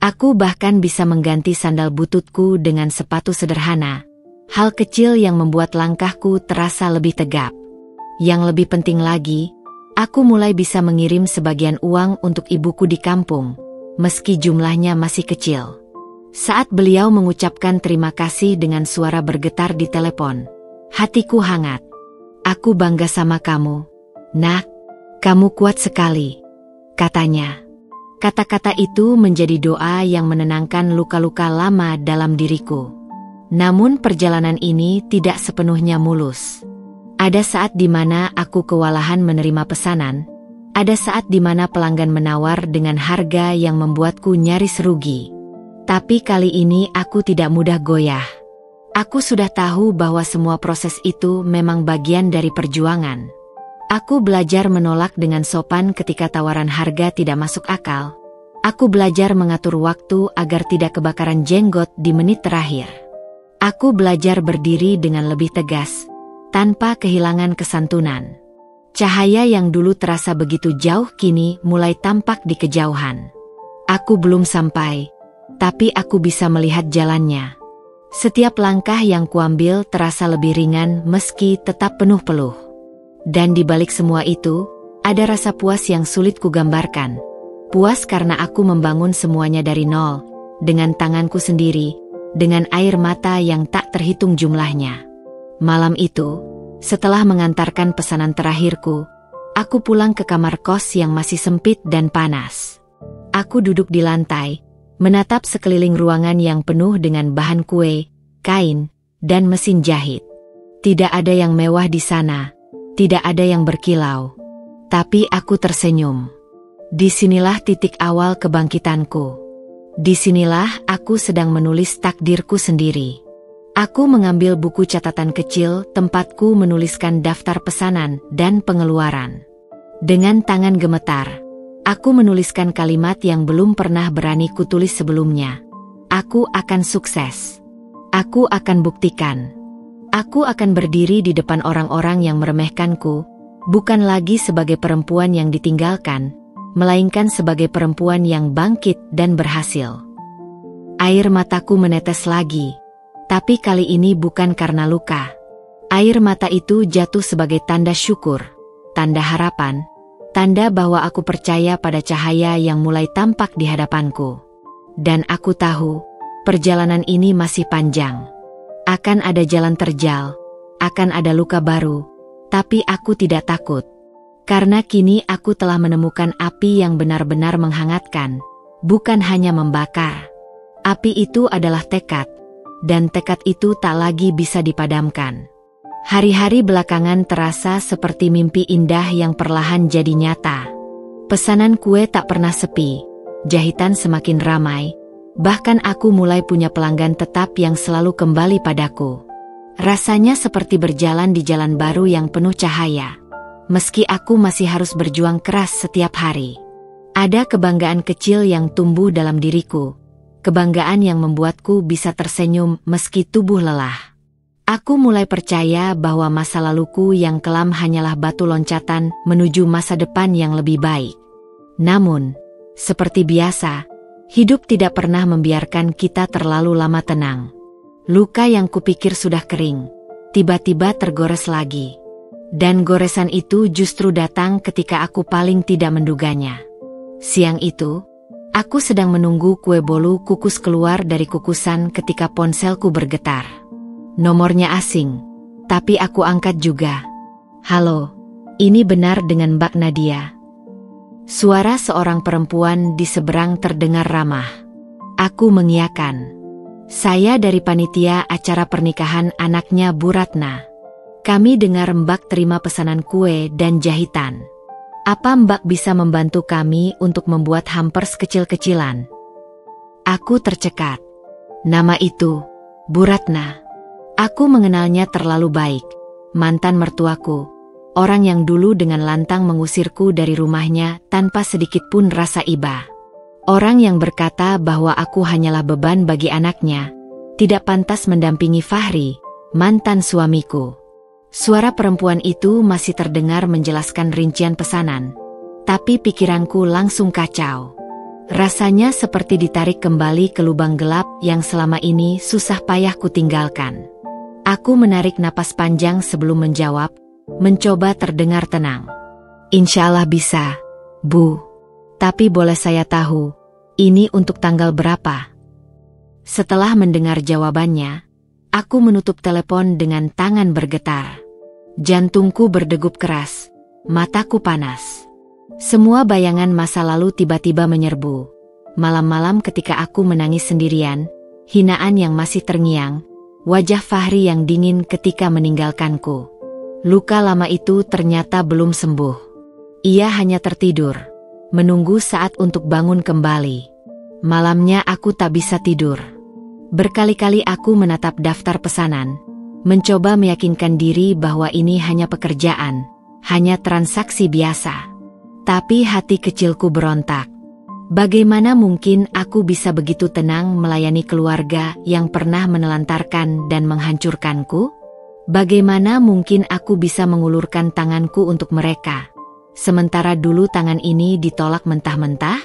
Aku bahkan bisa mengganti sandal bututku dengan sepatu sederhana, hal kecil yang membuat langkahku terasa lebih tegap. Yang lebih penting lagi, aku mulai bisa mengirim sebagian uang untuk ibuku di kampung, meski jumlahnya masih kecil. Saat beliau mengucapkan terima kasih dengan suara bergetar di telepon, hatiku hangat. "Aku bangga sama kamu, Nak. Kamu kuat sekali," katanya. Kata-kata itu menjadi doa yang menenangkan luka-luka lama dalam diriku. Namun perjalanan ini tidak sepenuhnya mulus. Ada saat di mana aku kewalahan menerima pesanan, ada saat di mana pelanggan menawar dengan harga yang membuatku nyaris rugi. Tapi kali ini aku tidak mudah goyah. Aku sudah tahu bahwa semua proses itu memang bagian dari perjuangan. Aku belajar menolak dengan sopan ketika tawaran harga tidak masuk akal. Aku belajar mengatur waktu agar tidak kebakaran jenggot di menit terakhir. Aku belajar berdiri dengan lebih tegas, tanpa kehilangan kesantunan. Cahaya yang dulu terasa begitu jauh kini mulai tampak di kejauhan. Aku belum sampai, tapi aku bisa melihat jalannya. Setiap langkah yang kuambil terasa lebih ringan meski tetap penuh peluh. Dan di balik semua itu, ada rasa puas yang sulit kugambarkan. Puas karena aku membangun semuanya dari nol, dengan tanganku sendiri, dengan air mata yang tak terhitung jumlahnya. Malam itu, setelah mengantarkan pesanan terakhirku, aku pulang ke kamar kos yang masih sempit dan panas. Aku duduk di lantai, menatap sekeliling ruangan yang penuh dengan bahan kue, kain, dan mesin jahit. Tidak ada yang mewah di sana, tidak ada yang berkilau. Tapi aku tersenyum. Disinilah titik awal kebangkitanku. Disinilah aku sedang menulis takdirku sendiri. Aku mengambil buku catatan kecil tempatku menuliskan daftar pesanan dan pengeluaran. Dengan tangan gemetar, aku menuliskan kalimat yang belum pernah berani kutulis sebelumnya. Aku akan sukses. Aku akan buktikan. Aku akan berdiri di depan orang-orang yang meremehkanku, bukan lagi sebagai perempuan yang ditinggalkan, melainkan sebagai perempuan yang bangkit dan berhasil. Air mataku menetes lagi. Tapi kali ini bukan karena luka. Air mata itu jatuh sebagai tanda syukur, tanda harapan, Tanda bahwa aku percaya pada cahaya yang mulai tampak di hadapanku. Dan aku tahu, perjalanan ini masih panjang. Akan ada jalan terjal, akan ada luka baru, tapi aku tidak takut. Karena kini aku telah menemukan api yang benar-benar menghangatkan, bukan hanya membakar. Api itu adalah tekad, dan tekad itu tak lagi bisa dipadamkan. Hari-hari belakangan terasa seperti mimpi indah yang perlahan jadi nyata. Pesanan kue tak pernah sepi, jahitan semakin ramai, bahkan aku mulai punya pelanggan tetap yang selalu kembali padaku. Rasanya seperti berjalan di jalan baru yang penuh cahaya. Meski aku masih harus berjuang keras setiap hari. Ada kebanggaan kecil yang tumbuh dalam diriku, kebanggaan yang membuatku bisa tersenyum meski tubuh lelah. Aku mulai percaya bahwa masa laluku yang kelam hanyalah batu loncatan menuju masa depan yang lebih baik. Namun, seperti biasa, hidup tidak pernah membiarkan kita terlalu lama tenang. Luka yang kupikir sudah kering, tiba-tiba tergores lagi. Dan goresan itu justru datang ketika aku paling tidak menduganya. Siang itu, aku sedang menunggu kue bolu kukus keluar dari kukusan ketika ponselku bergetar. Nomornya asing, tapi aku angkat juga. Halo, ini benar dengan Mbak Nadia. Suara seorang perempuan di seberang terdengar ramah. Aku mengiyakan. Saya dari panitia acara pernikahan anaknya Bu Ratna. Kami dengar Mbak terima pesanan kue dan jahitan. Apa Mbak bisa membantu kami untuk membuat hampers kecil-kecilan? Aku tercekat. Nama itu, Bu Ratna. Aku mengenalnya terlalu baik. Mantan mertuaku, orang yang dulu dengan lantang mengusirku dari rumahnya tanpa sedikit pun rasa iba. Orang yang berkata bahwa aku hanyalah beban bagi anaknya, tidak pantas mendampingi Fahri, mantan suamiku. Suara perempuan itu masih terdengar menjelaskan rincian pesanan, tapi pikiranku langsung kacau. Rasanya seperti ditarik kembali ke lubang gelap yang selama ini susah payah kutinggalkan. Aku menarik napas panjang sebelum menjawab, mencoba terdengar tenang. Insya Allah bisa, Bu. Tapi boleh saya tahu, ini untuk tanggal berapa? Setelah mendengar jawabannya, aku menutup telepon dengan tangan bergetar. Jantungku berdegup keras, mataku panas. Semua bayangan masa lalu tiba-tiba menyerbu. Malam-malam ketika aku menangis sendirian, hinaan yang masih terngiang, wajah Fahri yang dingin ketika meninggalkanku. Luka lama itu ternyata belum sembuh. Ia hanya tertidur, menunggu saat untuk bangun kembali. Malamnya aku tak bisa tidur. Berkali-kali aku menatap daftar pesanan, mencoba meyakinkan diri bahwa ini hanya pekerjaan, hanya transaksi biasa. Tapi hati kecilku berontak. Bagaimana mungkin aku bisa begitu tenang melayani keluarga yang pernah menelantarkan dan menghancurkanku? Bagaimana mungkin aku bisa mengulurkan tanganku untuk mereka, sementara dulu tangan ini ditolak mentah-mentah?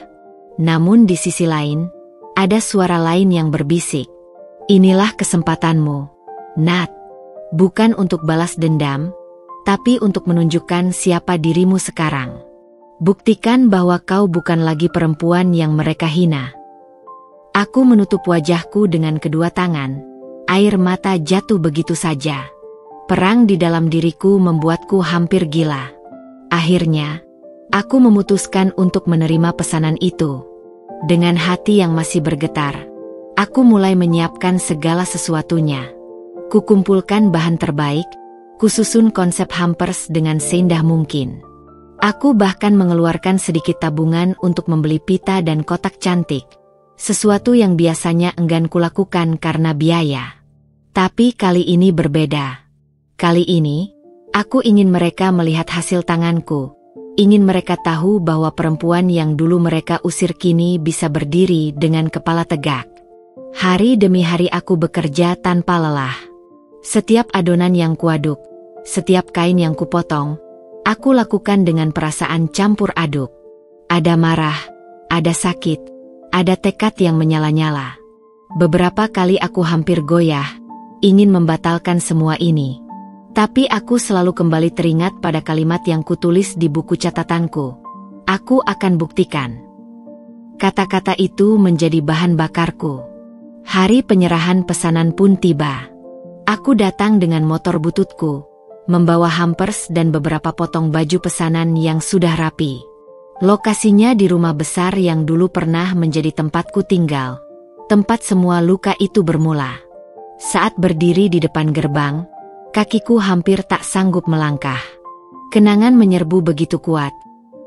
Namun di sisi lain, ada suara lain yang berbisik. Inilah kesempatanmu, Nat. Bukan untuk balas dendam, tapi untuk menunjukkan siapa dirimu sekarang. Buktikan bahwa kau bukan lagi perempuan yang mereka hina. Aku menutup wajahku dengan kedua tangan. Air mata jatuh begitu saja. Perang di dalam diriku membuatku hampir gila. Akhirnya, aku memutuskan untuk menerima pesanan itu. Dengan hati yang masih bergetar, aku mulai menyiapkan segala sesuatunya. Kukumpulkan bahan terbaik, kususun konsep hampers dengan seindah mungkin. Aku bahkan mengeluarkan sedikit tabungan untuk membeli pita dan kotak cantik, sesuatu yang biasanya enggan kulakukan karena biaya. Tapi kali ini berbeda. Kali ini, aku ingin mereka melihat hasil tanganku, ingin mereka tahu bahwa perempuan yang dulu mereka usir kini bisa berdiri dengan kepala tegak. Hari demi hari aku bekerja tanpa lelah. Setiap adonan yang kuaduk, setiap kain yang kupotong, aku lakukan dengan perasaan campur aduk. Ada marah, ada sakit, ada tekad yang menyala-nyala. Beberapa kali aku hampir goyah, ingin membatalkan semua ini. Tapi aku selalu kembali teringat pada kalimat yang kutulis di buku catatanku. Aku akan buktikan. Kata-kata itu menjadi bahan bakarku. Hari penyerahan pesanan pun tiba. Aku datang dengan motor bututku, membawa hampers dan beberapa potong baju pesanan yang sudah rapi. Lokasinya di rumah besar yang dulu pernah menjadi tempatku tinggal. Tempat semua luka itu bermula. Saat berdiri di depan gerbang, kakiku hampir tak sanggup melangkah. Kenangan menyerbu begitu kuat.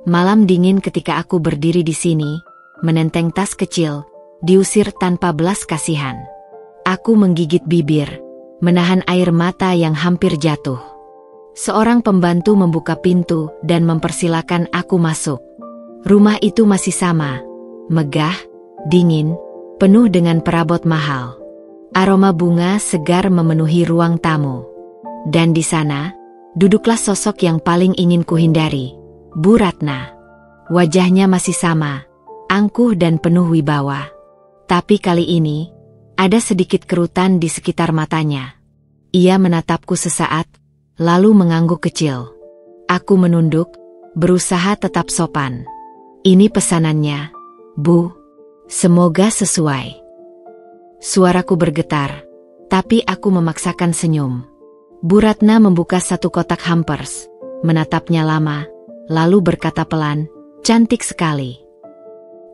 Malam dingin ketika aku berdiri di sini, menenteng tas kecil, diusir tanpa belas kasihan. Aku menggigit bibir, menahan air mata yang hampir jatuh. Seorang pembantu membuka pintu dan mempersilakan aku masuk. Rumah itu masih sama, megah, dingin, penuh dengan perabot mahal. Aroma bunga segar memenuhi ruang tamu. Dan di sana, duduklah sosok yang paling ingin kuhindari, Bu Ratna. Wajahnya masih sama, angkuh dan penuh wibawa. Tapi kali ini, ada sedikit kerutan di sekitar matanya. Ia menatapku sesaat, lalu mengangguk kecil. Aku menunduk, berusaha tetap sopan. Ini pesanannya, Bu. Semoga sesuai. Suaraku bergetar, tapi aku memaksakan senyum. Bu Ratna membuka satu kotak hampers, menatapnya lama, lalu berkata pelan, "Cantik sekali."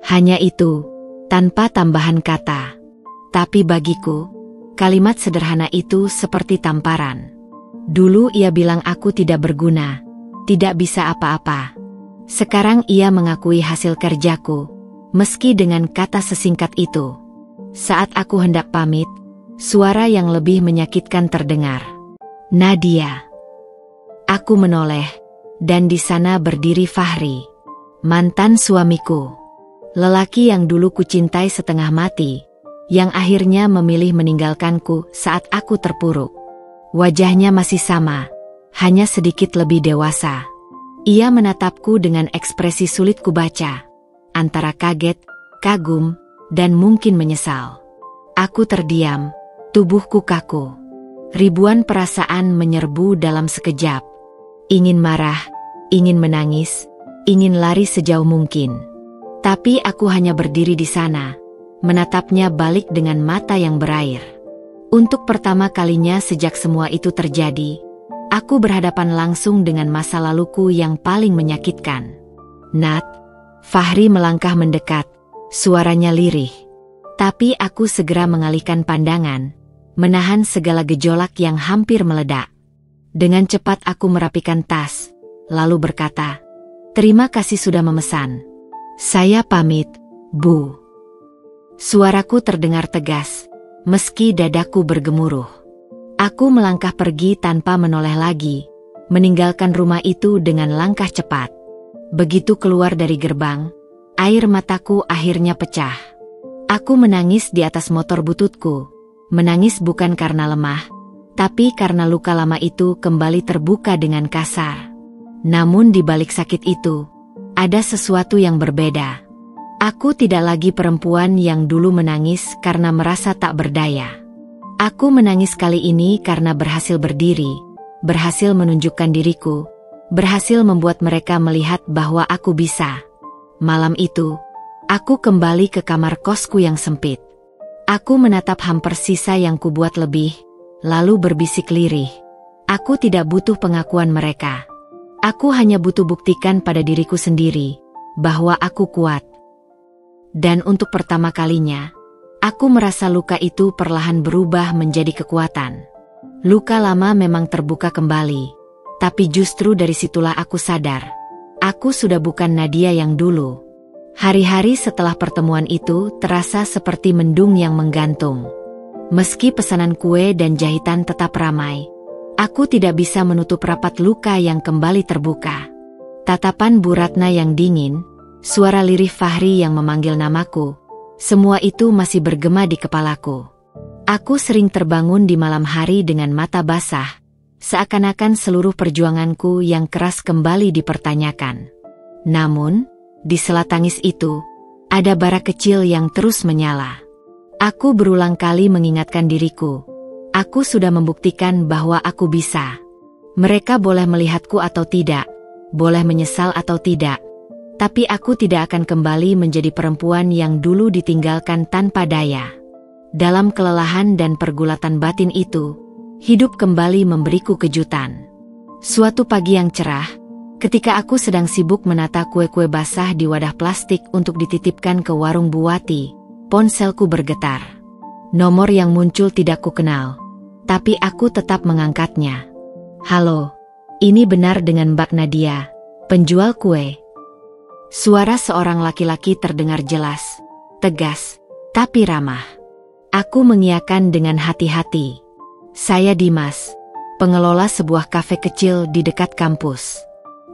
Hanya itu, tanpa tambahan kata. Tapi bagiku, kalimat sederhana itu seperti tamparan. Dulu ia bilang aku tidak berguna, tidak bisa apa-apa. Sekarang ia mengakui hasil kerjaku, meski dengan kata sesingkat itu. Saat aku hendak pamit, suara yang lebih menyakitkan terdengar. "Nadia." Aku menoleh, dan di sana berdiri Fahri, mantan suamiku. Lelaki yang dulu kucintai setengah mati, yang akhirnya memilih meninggalkanku saat aku terpuruk. Wajahnya masih sama, hanya sedikit lebih dewasa. Ia menatapku dengan ekspresi sulit kubaca, antara kaget, kagum, dan mungkin menyesal. Aku terdiam, tubuhku kaku. Ribuan perasaan menyerbu dalam sekejap. Ingin marah, ingin menangis, ingin lari sejauh mungkin. Tapi aku hanya berdiri di sana, menatapnya balik dengan mata yang berair. Untuk pertama kalinya sejak semua itu terjadi, aku berhadapan langsung dengan masa laluku yang paling menyakitkan. "Nat." Fahri melangkah mendekat, suaranya lirih. Tapi aku segera mengalihkan pandangan, menahan segala gejolak yang hampir meledak. Dengan cepat aku merapikan tas, lalu berkata, "Terima kasih sudah memesan. Saya pamit, Bu." Suaraku terdengar tegas, meski dadaku bergemuruh. Aku melangkah pergi tanpa menoleh lagi, meninggalkan rumah itu dengan langkah cepat. Begitu keluar dari gerbang, air mataku akhirnya pecah. Aku menangis di atas motor bututku. Menangis bukan karena lemah, tapi karena luka lama itu kembali terbuka dengan kasar. Namun di balik sakit itu, ada sesuatu yang berbeda. Aku tidak lagi perempuan yang dulu menangis karena merasa tak berdaya. Aku menangis kali ini karena berhasil berdiri, berhasil menunjukkan diriku, berhasil membuat mereka melihat bahwa aku bisa. Malam itu, aku kembali ke kamar kosku yang sempit. Aku menatap hampers sisa yang kubuat lebih, lalu berbisik lirih. Aku tidak butuh pengakuan mereka. Aku hanya butuh buktikan pada diriku sendiri, bahwa aku kuat. Dan untuk pertama kalinya, aku merasa luka itu perlahan berubah menjadi kekuatan. Luka lama memang terbuka kembali, tapi justru dari situlah aku sadar, aku sudah bukan Nadia yang dulu. Hari-hari setelah pertemuan itu terasa seperti mendung yang menggantung. Meski pesanan kue dan jahitan tetap ramai, aku tidak bisa menutup rapat luka yang kembali terbuka. Tatapan Bu Ratna yang dingin, suara lirih Fahri yang memanggil namaku, semua itu masih bergema di kepalaku. Aku sering terbangun di malam hari dengan mata basah, seakan-akan seluruh perjuanganku yang keras kembali dipertanyakan. Namun, di sela tangis itu, ada bara kecil yang terus menyala. Aku berulang kali mengingatkan diriku, aku sudah membuktikan bahwa aku bisa. Mereka boleh melihatku atau tidak, boleh menyesal atau tidak, tapi aku tidak akan kembali menjadi perempuan yang dulu ditinggalkan tanpa daya. Dalam kelelahan dan pergulatan batin itu, hidup kembali memberiku kejutan. Suatu pagi yang cerah, ketika aku sedang sibuk menata kue-kue basah di wadah plastik untuk dititipkan ke warung Bu Wati, ponselku bergetar. Nomor yang muncul tidak kukenal, tapi aku tetap mengangkatnya. Halo, ini benar dengan Mbak Nadia, penjual kue. Suara seorang laki-laki terdengar jelas, tegas, tapi ramah. Aku mengiyakan dengan hati-hati. Saya Dimas, pengelola sebuah kafe kecil di dekat kampus.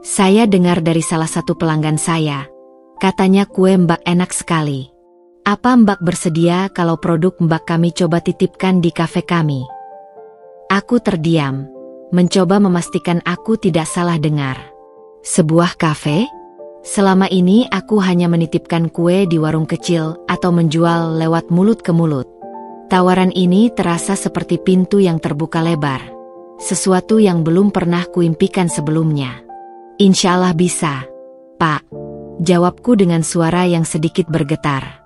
Saya dengar dari salah satu pelanggan saya, katanya kue Mbak enak sekali. Apa Mbak bersedia kalau produk Mbak kami coba titipkan di kafe kami? Aku terdiam, mencoba memastikan aku tidak salah dengar. Sebuah kafe? Selama ini aku hanya menitipkan kue di warung kecil atau menjual lewat mulut ke mulut. Tawaran ini terasa seperti pintu yang terbuka lebar. Sesuatu yang belum pernah kuimpikan sebelumnya. Insya Allah bisa, Pak. Jawabku dengan suara yang sedikit bergetar.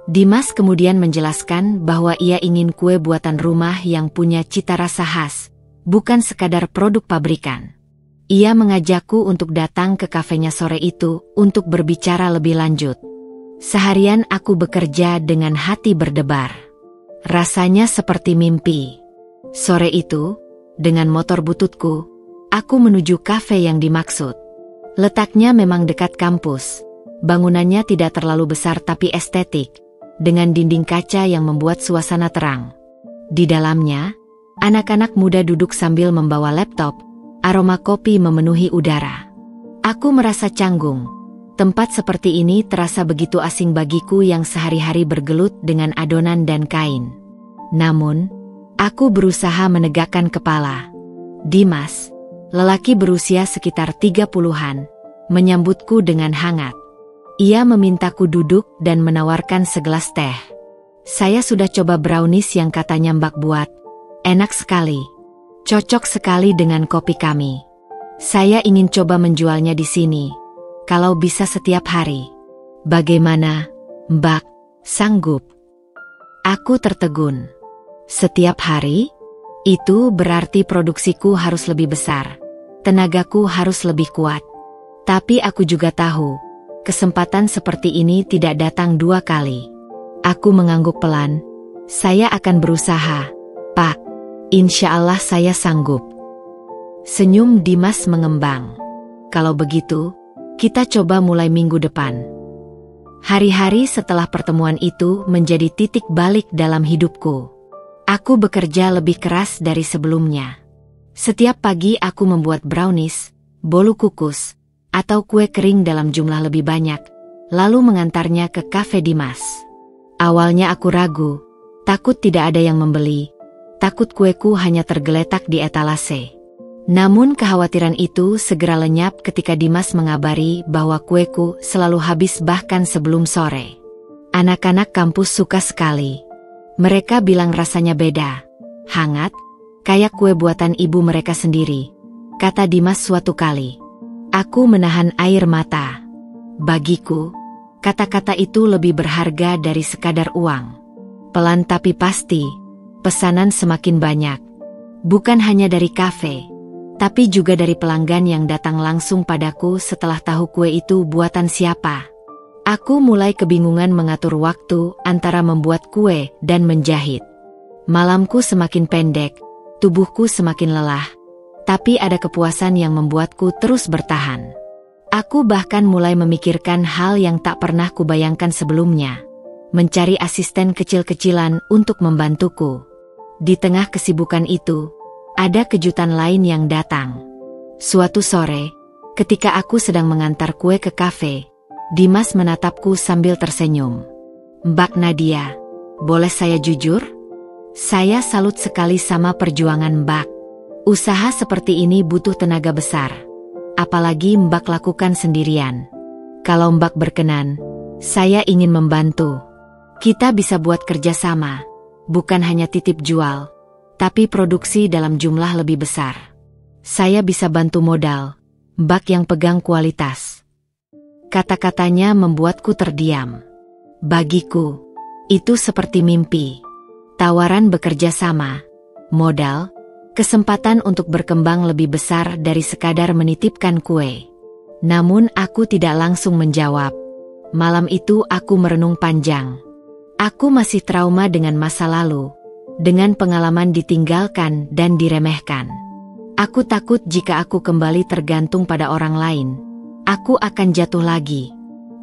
Dimas kemudian menjelaskan bahwa ia ingin kue buatan rumah yang punya cita rasa khas, bukan sekadar produk pabrikan. Ia mengajakku untuk datang ke kafenya sore itu untuk berbicara lebih lanjut. Seharian aku bekerja dengan hati berdebar. Rasanya seperti mimpi. Sore itu, dengan motor bututku, aku menuju kafe yang dimaksud. Letaknya memang dekat kampus. Bangunannya tidak terlalu besar tapi estetik, dengan dinding kaca yang membuat suasana terang. Di dalamnya, anak-anak muda duduk sambil membawa laptop, aroma kopi memenuhi udara. Aku merasa canggung. Tempat seperti ini terasa begitu asing bagiku yang sehari-hari bergelut dengan adonan dan kain. Namun, aku berusaha menegakkan kepala. Dimas, lelaki berusia sekitar 30-an, menyambutku dengan hangat. Ia memintaku duduk dan menawarkan segelas teh. Saya sudah coba brownies yang katanya Mbak buat. Enak sekali. Cocok sekali dengan kopi kami. Saya ingin coba menjualnya di sini. Kalau bisa setiap hari. Bagaimana, Mbak? Sanggup? Aku tertegun. Setiap hari? Itu berarti produksiku harus lebih besar. Tenagaku harus lebih kuat. Tapi aku juga tahu, kesempatan seperti ini tidak datang dua kali. Aku mengangguk pelan. Saya akan berusaha, Pak. Insya Allah saya sanggup. Senyum Dimas mengembang. Kalau begitu, kita coba mulai minggu depan. Hari-hari setelah pertemuan itu menjadi titik balik dalam hidupku. Aku bekerja lebih keras dari sebelumnya. Setiap pagi aku membuat brownies, bolu kukus, atau kue kering dalam jumlah lebih banyak, lalu mengantarnya ke kafe Dimas. Awalnya aku ragu, takut tidak ada yang membeli. Takut kueku hanya tergeletak di etalase. Namun kekhawatiran itu segera lenyap ketika Dimas mengabari bahwa kueku selalu habis bahkan sebelum sore. Anak-anak kampus suka sekali. Mereka bilang rasanya beda, hangat, kayak kue buatan ibu mereka sendiri, kata Dimas suatu kali. Aku menahan air mata. Bagiku, kata-kata itu lebih berharga dari sekadar uang. Pelan tapi pasti, pesanan semakin banyak. Bukan hanya dari kafe, tapi juga dari pelanggan yang datang langsung padaku setelah tahu kue itu buatan siapa. Aku mulai kebingungan mengatur waktu antara membuat kue dan menjahit. Malamku semakin pendek, tubuhku semakin lelah, tapi ada kepuasan yang membuatku terus bertahan. Aku bahkan mulai memikirkan hal yang tak pernah kubayangkan sebelumnya, mencari asisten kecil-kecilan untuk membantuku. Di tengah kesibukan itu, ada kejutan lain yang datang. Suatu sore, ketika aku sedang mengantar kue ke kafe, Dimas menatapku sambil tersenyum. Mbak Nadia, boleh saya jujur? Saya salut sekali sama perjuangan Mbak. Usaha seperti ini butuh tenaga besar. Apalagi Mbak lakukan sendirian. Kalau Mbak berkenan, saya ingin membantu. Kita bisa buat kerjasama. Bukan hanya titip jual, tapi produksi dalam jumlah lebih besar. Saya bisa bantu modal, Mbak yang pegang kualitas. Kata-katanya membuatku terdiam. Bagiku, itu seperti mimpi. Tawaran bekerja sama, modal, kesempatan untuk berkembang lebih besar dari sekadar menitipkan kue. Namun aku tidak langsung menjawab. Malam itu aku merenung panjang. Aku masih trauma dengan masa lalu, dengan pengalaman ditinggalkan dan diremehkan. Aku takut jika aku kembali tergantung pada orang lain, aku akan jatuh lagi.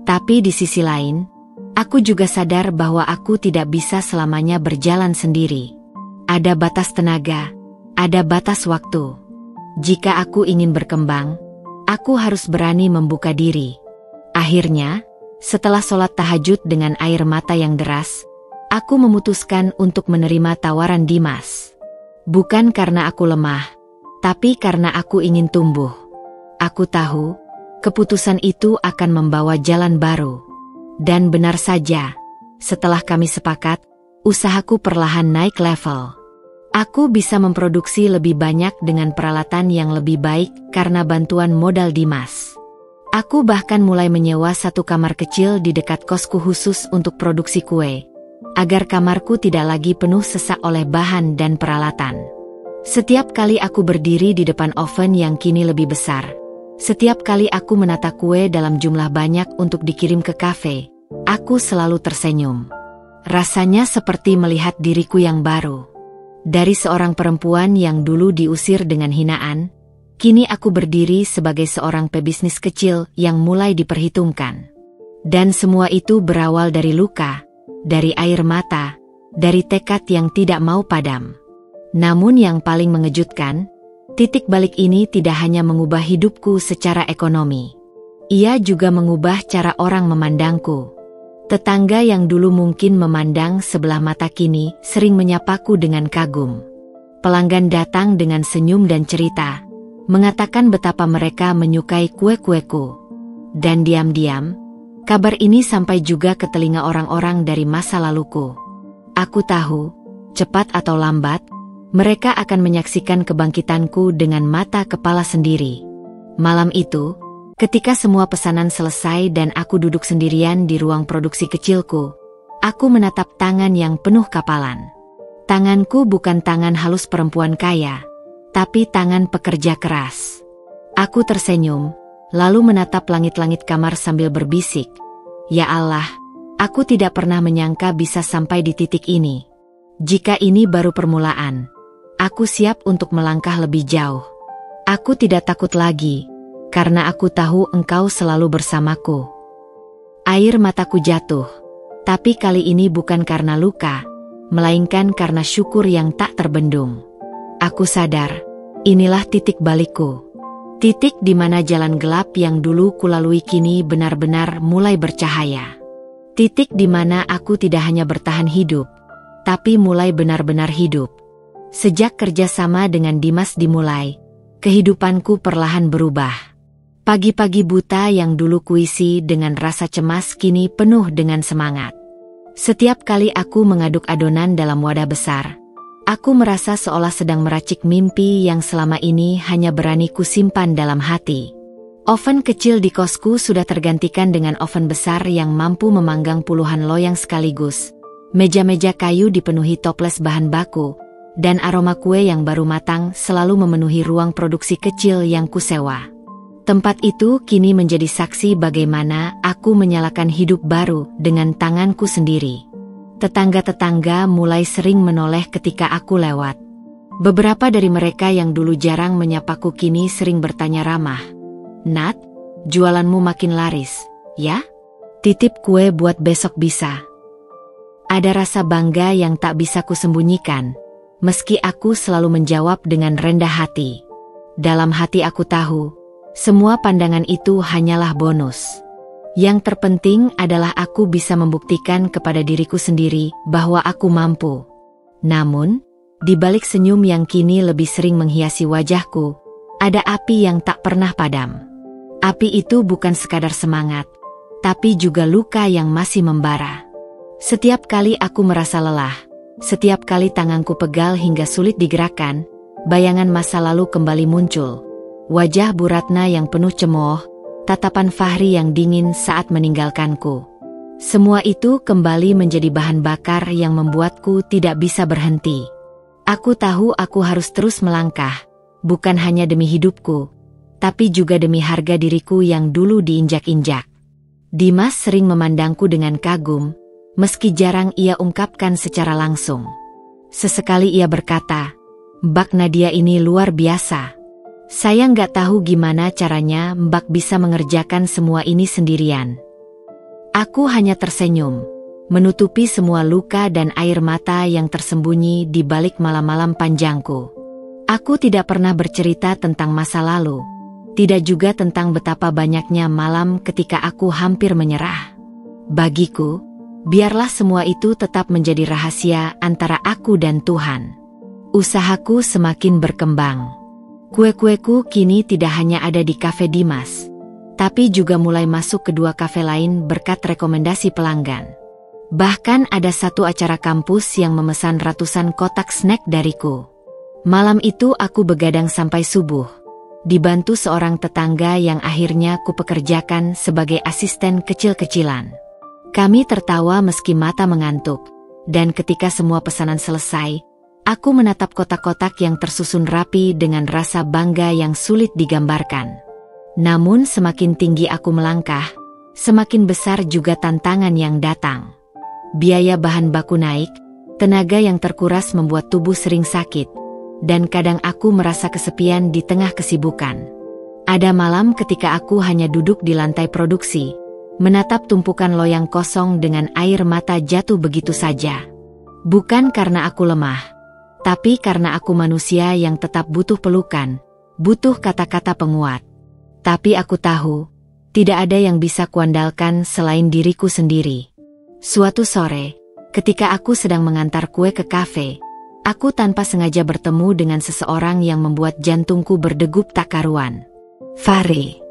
Tapi di sisi lain, aku juga sadar bahwa aku tidak bisa selamanya berjalan sendiri. Ada batas tenaga, ada batas waktu. Jika aku ingin berkembang, aku harus berani membuka diri. Akhirnya, setelah sholat tahajud dengan air mata yang deras, aku memutuskan untuk menerima tawaran Dimas. Bukan karena aku lemah, tapi karena aku ingin tumbuh. Aku tahu, keputusan itu akan membawa jalan baru. Dan benar saja, setelah kami sepakat, usahaku perlahan naik level. Aku bisa memproduksi lebih banyak dengan peralatan yang lebih baik karena bantuan modal Dimas. Aku bahkan mulai menyewa satu kamar kecil di dekat kosku khusus untuk produksi kue, agar kamarku tidak lagi penuh sesak oleh bahan dan peralatan. Setiap kali aku berdiri di depan oven yang kini lebih besar, setiap kali aku menata kue dalam jumlah banyak untuk dikirim ke kafe, aku selalu tersenyum. Rasanya seperti melihat diriku yang baru. Dari seorang perempuan yang dulu diusir dengan hinaan, kini aku berdiri sebagai seorang pebisnis kecil yang mulai diperhitungkan. Dan semua itu berawal dari luka, dari air mata, dari tekad yang tidak mau padam. Namun yang paling mengejutkan, titik balik ini tidak hanya mengubah hidupku secara ekonomi. Ia juga mengubah cara orang memandangku. Tetangga yang dulu mungkin memandang sebelah mata kini sering menyapaku dengan kagum. Pelanggan datang dengan senyum dan cerita, mengatakan betapa mereka menyukai kue-kueku. Dan diam-diam, kabar ini sampai juga ke telinga orang-orang dari masa laluku. Aku tahu, cepat atau lambat, mereka akan menyaksikan kebangkitanku dengan mata kepala sendiri. Malam itu, ketika semua pesanan selesai dan aku duduk sendirian di ruang produksi kecilku, aku menatap tangan yang penuh kapalan. Tanganku bukan tangan halus perempuan kaya, tapi tangan pekerja keras. Aku tersenyum, lalu menatap langit-langit kamar sambil berbisik, "Ya Allah, aku tidak pernah menyangka bisa sampai di titik ini. Jika ini baru permulaan, aku siap untuk melangkah lebih jauh. Aku tidak takut lagi, karena aku tahu Engkau selalu bersamaku." Air mataku jatuh, tapi kali ini bukan karena luka, melainkan karena syukur yang tak terbendung. Aku sadar, inilah titik balikku. Titik di mana jalan gelap yang dulu kulalui kini benar-benar mulai bercahaya. Titik di mana aku tidak hanya bertahan hidup, tapi mulai benar-benar hidup. Sejak kerjasama dengan Dimas dimulai, kehidupanku perlahan berubah. Pagi-pagi buta yang dulu kuisi dengan rasa cemas kini penuh dengan semangat. Setiap kali aku mengaduk adonan dalam wadah besar, aku merasa seolah sedang meracik mimpi yang selama ini hanya berani kusimpan dalam hati. Oven kecil di kosku sudah tergantikan dengan oven besar yang mampu memanggang puluhan loyang sekaligus. Meja-meja kayu dipenuhi toples bahan baku, dan aroma kue yang baru matang selalu memenuhi ruang produksi kecil yang kusewa. Tempat itu kini menjadi saksi bagaimana aku menyalakan hidup baru dengan tanganku sendiri. Tetangga-tetangga mulai sering menoleh ketika aku lewat. Beberapa dari mereka yang dulu jarang menyapaku kini sering bertanya ramah, "Nat, jualanmu makin laris, ya? Titip kue buat besok bisa." Ada rasa bangga yang tak bisa kusembunyikan, meski aku selalu menjawab dengan rendah hati. Dalam hati aku tahu, semua pandangan itu hanyalah bonus. Yang terpenting adalah aku bisa membuktikan kepada diriku sendiri bahwa aku mampu. Namun, di balik senyum yang kini lebih sering menghiasi wajahku, ada api yang tak pernah padam. Api itu bukan sekadar semangat, tapi juga luka yang masih membara. Setiap kali aku merasa lelah, setiap kali tanganku pegal hingga sulit digerakkan, bayangan masa lalu kembali muncul. Wajah Bu Ratna yang penuh cemooh, tatapan Fahri yang dingin saat meninggalkanku. Semua itu kembali menjadi bahan bakar yang membuatku tidak bisa berhenti. Aku tahu aku harus terus melangkah, bukan hanya demi hidupku, tapi juga demi harga diriku yang dulu diinjak-injak. Dimas sering memandangku dengan kagum, meski jarang ia ungkapkan secara langsung. Sesekali ia berkata, "Mbak Nadia ini luar biasa. Saya nggak tahu gimana caranya Mbak bisa mengerjakan semua ini sendirian." Aku hanya tersenyum, menutupi semua luka dan air mata yang tersembunyi di balik malam-malam panjangku. Aku tidak pernah bercerita tentang masa lalu. Tidak juga tentang betapa banyaknya malam ketika aku hampir menyerah. Bagiku, biarlah semua itu tetap menjadi rahasia antara aku dan Tuhan. Usahaku semakin berkembang. Kue-kueku kini tidak hanya ada di Cafe Dimas, tapi juga mulai masuk ke 2 kafe lain berkat rekomendasi pelanggan. Bahkan ada satu acara kampus yang memesan ratusan kotak snack dariku. Malam itu aku begadang sampai subuh, dibantu seorang tetangga yang akhirnya kupekerjakan sebagai asisten kecil-kecilan. Kami tertawa meski mata mengantuk, dan ketika semua pesanan selesai, aku menatap kotak-kotak yang tersusun rapi dengan rasa bangga yang sulit digambarkan. Namun semakin tinggi aku melangkah, semakin besar juga tantangan yang datang. Biaya bahan baku naik, tenaga yang terkuras membuat tubuh sering sakit, dan kadang aku merasa kesepian di tengah kesibukan. Ada malam ketika aku hanya duduk di lantai produksi, menatap tumpukan loyang kosong dengan air mata jatuh begitu saja. Bukan karena aku lemah, tapi karena aku manusia yang tetap butuh pelukan, butuh kata-kata penguat. Tapi aku tahu, tidak ada yang bisa kuandalkan selain diriku sendiri. Suatu sore, ketika aku sedang mengantar kue ke kafe, aku tanpa sengaja bertemu dengan seseorang yang membuat jantungku berdegup tak karuan. Fahri.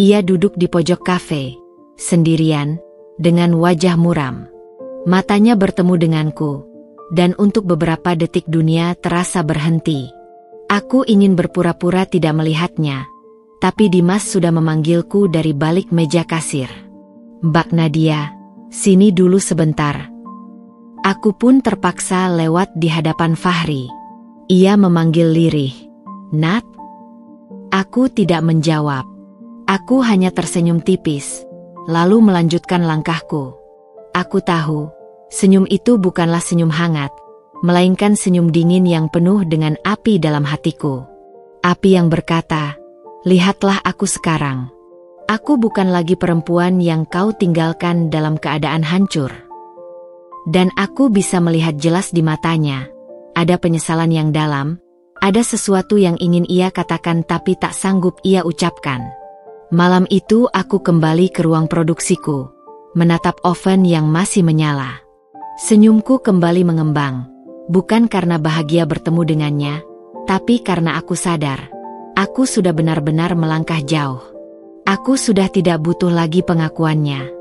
Ia duduk di pojok kafe, sendirian, dengan wajah muram. Matanya bertemu denganku, dan untuk beberapa detik dunia terasa berhenti. Aku ingin berpura-pura tidak melihatnya, tapi Dimas sudah memanggilku dari balik meja kasir. "Mbak Nadia, sini dulu sebentar." Aku pun terpaksa lewat di hadapan Fahri. Ia memanggil lirih, "Nat?" Aku tidak menjawab. Aku hanya tersenyum tipis, lalu melanjutkan langkahku. Aku tahu, senyum itu bukanlah senyum hangat, melainkan senyum dingin yang penuh dengan api dalam hatiku. Api yang berkata, "Lihatlah aku sekarang. Aku bukan lagi perempuan yang kau tinggalkan dalam keadaan hancur." Dan aku bisa melihat jelas di matanya, ada penyesalan yang dalam, ada sesuatu yang ingin ia katakan tapi tak sanggup ia ucapkan. Malam itu aku kembali ke ruang produksiku, menatap oven yang masih menyala. Senyumku kembali mengembang, bukan karena bahagia bertemu dengannya, tapi karena aku sadar, aku sudah benar-benar melangkah jauh. Aku sudah tidak butuh lagi pengakuannya.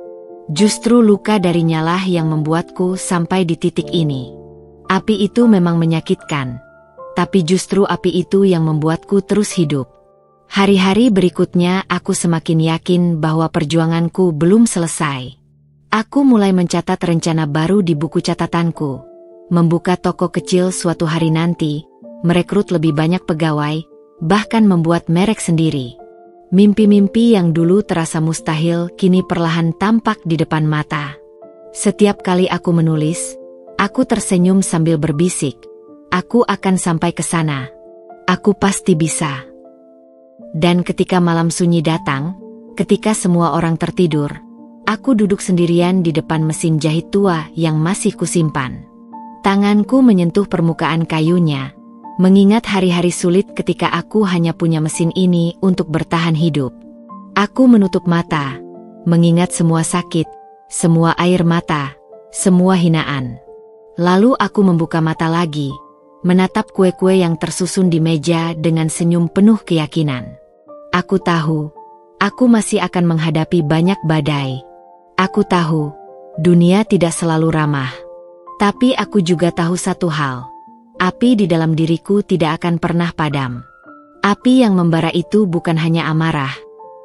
Justru luka darinya lah yang membuatku sampai di titik ini. Api itu memang menyakitkan, tapi justru api itu yang membuatku terus hidup. Hari-hari berikutnya aku semakin yakin bahwa perjuanganku belum selesai. Aku mulai mencatat rencana baru di buku catatanku, membuka toko kecil suatu hari nanti, merekrut lebih banyak pegawai, bahkan membuat merek sendiri. Mimpi-mimpi yang dulu terasa mustahil kini perlahan tampak di depan mata. Setiap kali aku menulis, aku tersenyum sambil berbisik, "Aku akan sampai ke sana. Aku pasti bisa." Dan ketika malam sunyi datang, ketika semua orang tertidur, aku duduk sendirian di depan mesin jahit tua yang masih kusimpan. Tanganku menyentuh permukaan kayunya, mengingat hari-hari sulit ketika aku hanya punya mesin ini untuk bertahan hidup. Aku menutup mata, mengingat semua sakit, semua air mata, semua hinaan. Lalu aku membuka mata lagi, menatap kue-kue yang tersusun di meja dengan senyum penuh keyakinan. Aku tahu, aku masih akan menghadapi banyak badai. Aku tahu, dunia tidak selalu ramah. Tapi aku juga tahu satu hal. api di dalam diriku tidak akan pernah padam. Api yang membara itu bukan hanya amarah,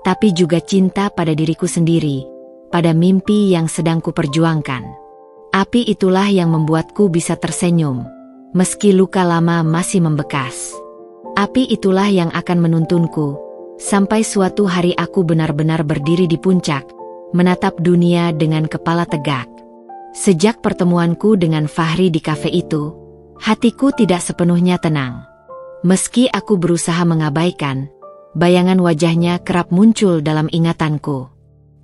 tapi juga cinta pada diriku sendiri, pada mimpi yang sedang kuperjuangkan. Api itulah yang membuatku bisa tersenyum, meski luka lama masih membekas. Api itulah yang akan menuntunku, sampai suatu hari aku benar-benar berdiri di puncak, menatap dunia dengan kepala tegak. Sejak pertemuanku dengan Fahri di kafe itu, hatiku tidak sepenuhnya tenang. Meski aku berusaha mengabaikan, bayangan wajahnya kerap muncul dalam ingatanku.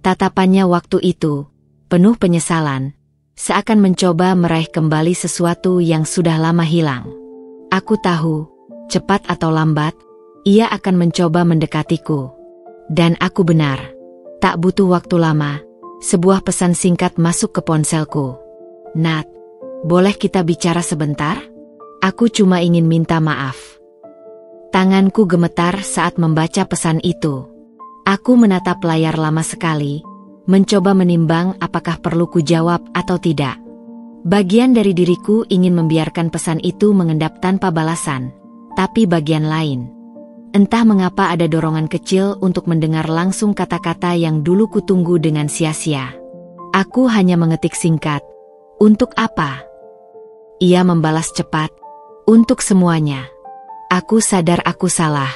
Tatapannya waktu itu, penuh penyesalan, seakan mencoba meraih kembali sesuatu yang sudah lama hilang. Aku tahu, cepat atau lambat, ia akan mencoba mendekatiku. Dan aku benar. Tak butuh waktu lama, sebuah pesan singkat masuk ke ponselku. "Nat, boleh kita bicara sebentar? Aku cuma ingin minta maaf." Tanganku gemetar saat membaca pesan itu. Aku menatap layar lama sekali, mencoba menimbang apakah perlu kujawab atau tidak. Bagian dari diriku ingin membiarkan pesan itu mengendap tanpa balasan, tapi bagian lain, entah mengapa ada dorongan kecil untuk mendengar langsung kata-kata yang dulu kutunggu dengan sia-sia. Aku hanya mengetik singkat, "Untuk apa?" Ia membalas cepat, "Untuk semuanya. Aku sadar aku salah.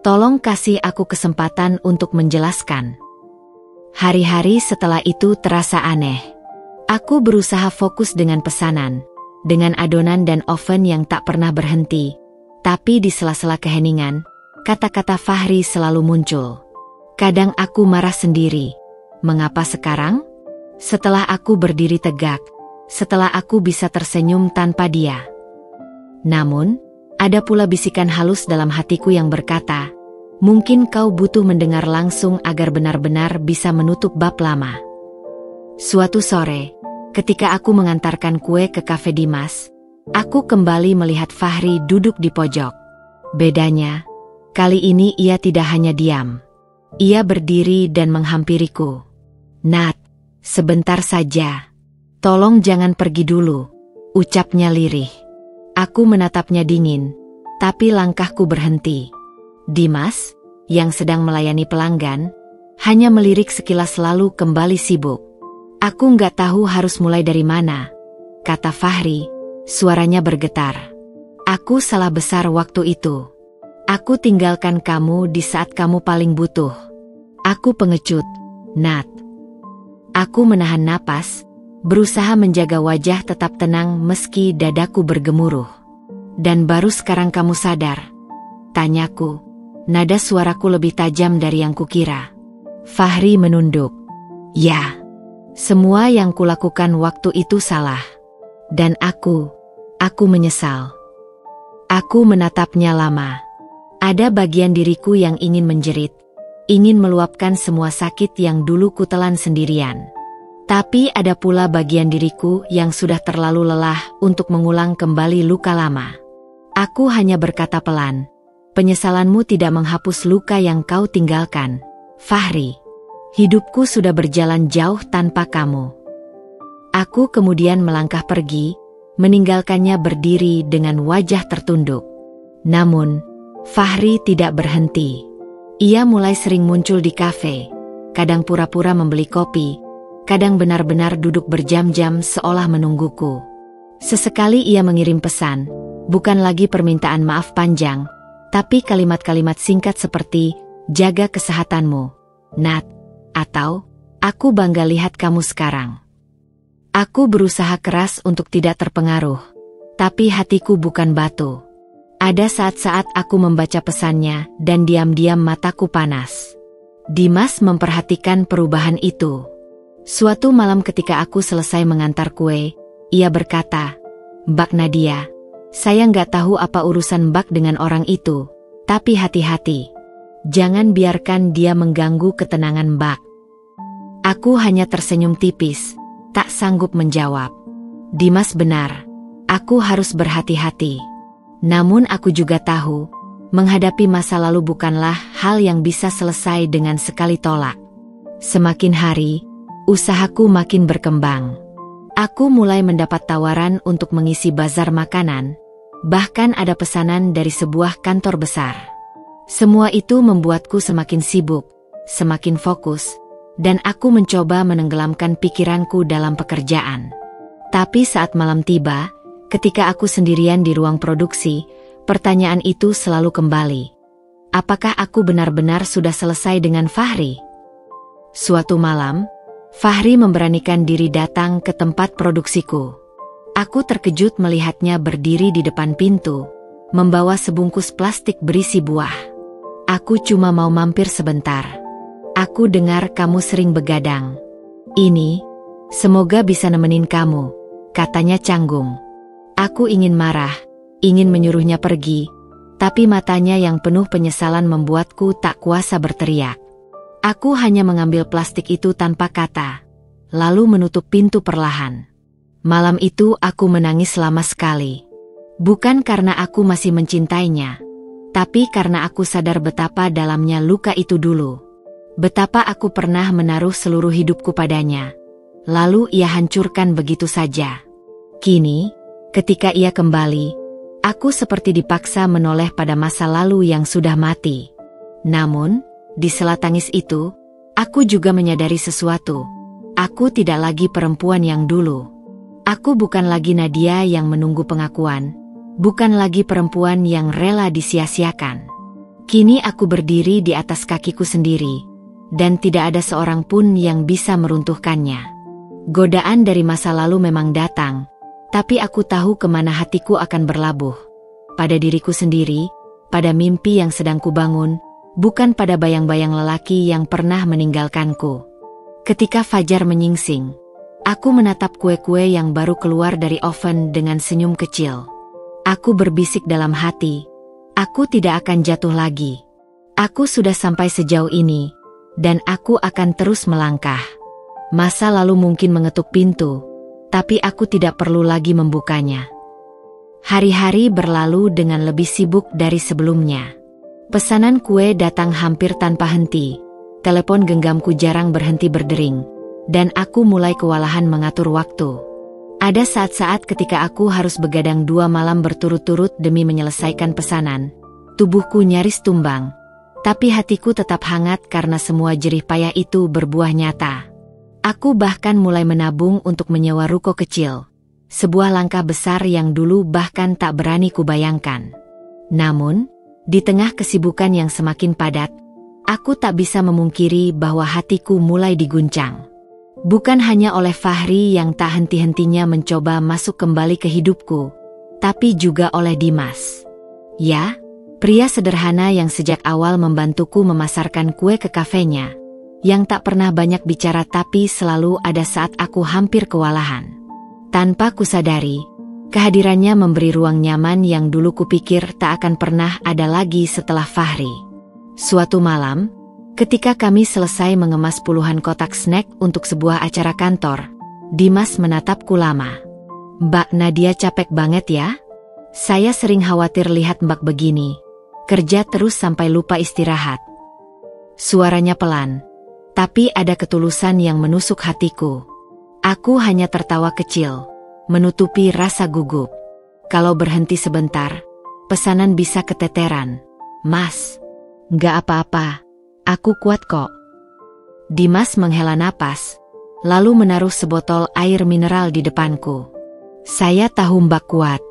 Tolong kasih aku kesempatan untuk menjelaskan." Hari-hari setelah itu terasa aneh. Aku berusaha fokus dengan pesanan, dengan adonan dan oven yang tak pernah berhenti. Tapi di sela-sela keheningan, kata-kata Fahri selalu muncul. Kadang aku marah sendiri. Mengapa sekarang? Setelah aku berdiri tegak, setelah aku bisa tersenyum tanpa dia. Namun, ada pula bisikan halus dalam hatiku yang berkata, "Mungkin kau butuh mendengar langsung agar benar-benar bisa menutup bab lama." Suatu sore, ketika aku mengantarkan kue ke kafe Dimas, aku kembali melihat Fahri duduk di pojok. Bedanya, kali ini ia tidak hanya diam. Ia berdiri dan menghampiriku. "Nat, sebentar saja. Tolong jangan pergi dulu," ucapnya lirih. Aku menatapnya dingin, tapi langkahku berhenti. Dimas, yang sedang melayani pelanggan, hanya melirik sekilas lalu kembali sibuk. "Aku nggak tahu harus mulai dari mana," kata Fahri, suaranya bergetar. "Aku salah besar waktu itu. Aku tinggalkan kamu di saat kamu paling butuh. Aku pengecut, Nat." Aku menahan napas, berusaha menjaga wajah tetap tenang meski dadaku bergemuruh. "Dan baru sekarang kamu sadar?" tanyaku. Nada suaraku lebih tajam dari yang kukira. Fahri menunduk. "Ya, semua yang kulakukan waktu itu salah. Dan aku menyesal." Aku menatapnya lama. Ada bagian diriku yang ingin menjerit, ingin meluapkan semua sakit yang dulu kutelan sendirian. Tapi ada pula bagian diriku yang sudah terlalu lelah untuk mengulang kembali luka lama. Aku hanya berkata pelan, "Penyesalanmu tidak menghapus luka yang kau tinggalkan, Fahri. Hidupku sudah berjalan jauh tanpa kamu." Aku kemudian melangkah pergi, meninggalkannya berdiri dengan wajah tertunduk. Namun, Fahri tidak berhenti. Ia mulai sering muncul di kafe, kadang pura-pura membeli kopi, kadang benar-benar duduk berjam-jam seolah menungguku. Sesekali ia mengirim pesan, bukan lagi permintaan maaf panjang, tapi kalimat-kalimat singkat seperti, "Jaga kesehatanmu, Nat," atau, "Aku bangga lihat kamu sekarang." Aku berusaha keras untuk tidak terpengaruh, tapi hatiku bukan batu. Ada saat-saat aku membaca pesannya dan diam-diam mataku panas. Dimas memperhatikan perubahan itu. Suatu malam ketika aku selesai mengantar kue, ia berkata, "Mbak Nadia, saya nggak tahu apa urusan Mbak dengan orang itu, tapi hati-hati. Jangan biarkan dia mengganggu ketenangan Mbak." Aku hanya tersenyum tipis, tak sanggup menjawab. Dimas benar, aku harus berhati-hati. Namun aku juga tahu, menghadapi masa lalu bukanlah hal yang bisa selesai dengan sekali tolak. Semakin hari, usahaku makin berkembang. Aku mulai mendapat tawaran untuk mengisi bazar makanan, Bahkan ada pesanan dari sebuah kantor besar. Semua itu membuatku semakin sibuk, semakin fokus, dan aku mencoba menenggelamkan pikiranku dalam pekerjaan. Tapi saat malam tiba, ketika aku sendirian di ruang produksi, pertanyaan itu selalu kembali. Apakah aku benar-benar sudah selesai dengan Fahri? Suatu malam, Fahri memberanikan diri datang ke tempat produksiku. Aku terkejut melihatnya berdiri di depan pintu, membawa sebungkus plastik berisi buah. Aku cuma mau mampir sebentar. Aku dengar kamu sering begadang. Ini, semoga bisa nemenin kamu, katanya canggung. Aku ingin marah, ingin menyuruhnya pergi, tapi matanya yang penuh penyesalan membuatku tak kuasa berteriak. Aku hanya mengambil plastik itu tanpa kata, lalu menutup pintu perlahan. Malam itu aku menangis lama sekali. Bukan karena aku masih mencintainya, tapi karena aku sadar betapa dalamnya luka itu dulu. Betapa aku pernah menaruh seluruh hidupku padanya, lalu ia hancurkan begitu saja. Kini, ketika ia kembali, aku seperti dipaksa menoleh pada masa lalu yang sudah mati. Namun, di sela tangis itu, aku juga menyadari sesuatu. Aku tidak lagi perempuan yang dulu. Aku bukan lagi Nadia yang menunggu pengakuan, bukan lagi perempuan yang rela disia-siakan. Kini aku berdiri di atas kakiku sendiri, dan tidak ada seorang pun yang bisa meruntuhkannya. Godaan dari masa lalu memang datang, tapi aku tahu kemana hatiku akan berlabuh. Pada diriku sendiri, pada mimpi yang sedang kubangun, bukan pada bayang-bayang lelaki yang pernah meninggalkanku. Ketika fajar menyingsing, aku menatap kue-kue yang baru keluar dari oven dengan senyum kecil. Aku berbisik dalam hati, aku tidak akan jatuh lagi. Aku sudah sampai sejauh ini, dan aku akan terus melangkah. Masa lalu mungkin mengetuk pintu, tapi aku tidak perlu lagi membukanya. Hari-hari berlalu dengan lebih sibuk dari sebelumnya. Pesanan kue datang hampir tanpa henti, telepon genggamku jarang berhenti berdering, dan aku mulai kewalahan mengatur waktu. Ada saat-saat ketika aku harus begadang 2 malam berturut-turut demi menyelesaikan pesanan. Tubuhku nyaris tumbang, tapi hatiku tetap hangat karena semua jerih payah itu berbuah nyata. Aku bahkan mulai menabung untuk menyewa ruko kecil, sebuah langkah besar yang dulu bahkan tak berani kubayangkan. Namun, di tengah kesibukan yang semakin padat, aku tak bisa memungkiri bahwa hatiku mulai diguncang. Bukan hanya oleh Fahri yang tak henti-hentinya mencoba masuk kembali ke hidupku, tapi juga oleh Dimas. Ya, pria sederhana yang sejak awal membantuku memasarkan kue ke kafenya, yang tak pernah banyak bicara tapi selalu ada saat aku hampir kewalahan. Tanpa kusadari, kehadirannya memberi ruang nyaman yang dulu kupikir tak akan pernah ada lagi setelah Fahri. Suatu malam, ketika kami selesai mengemas puluhan kotak snack untuk sebuah acara kantor, Dimas menatapku lama. "Mbak Nadia capek banget ya? Saya sering khawatir lihat Mbak begini, kerja terus sampai lupa istirahat." Suaranya pelan, tapi ada ketulusan yang menusuk hatiku. Aku hanya tertawa kecil, menutupi rasa gugup. Kalau berhenti sebentar, pesanan bisa keteteran. "Mas, nggak apa-apa, aku kuat kok." Dimas menghela napas, lalu menaruh sebotol air mineral di depanku. "Saya tahu Mbak kuat,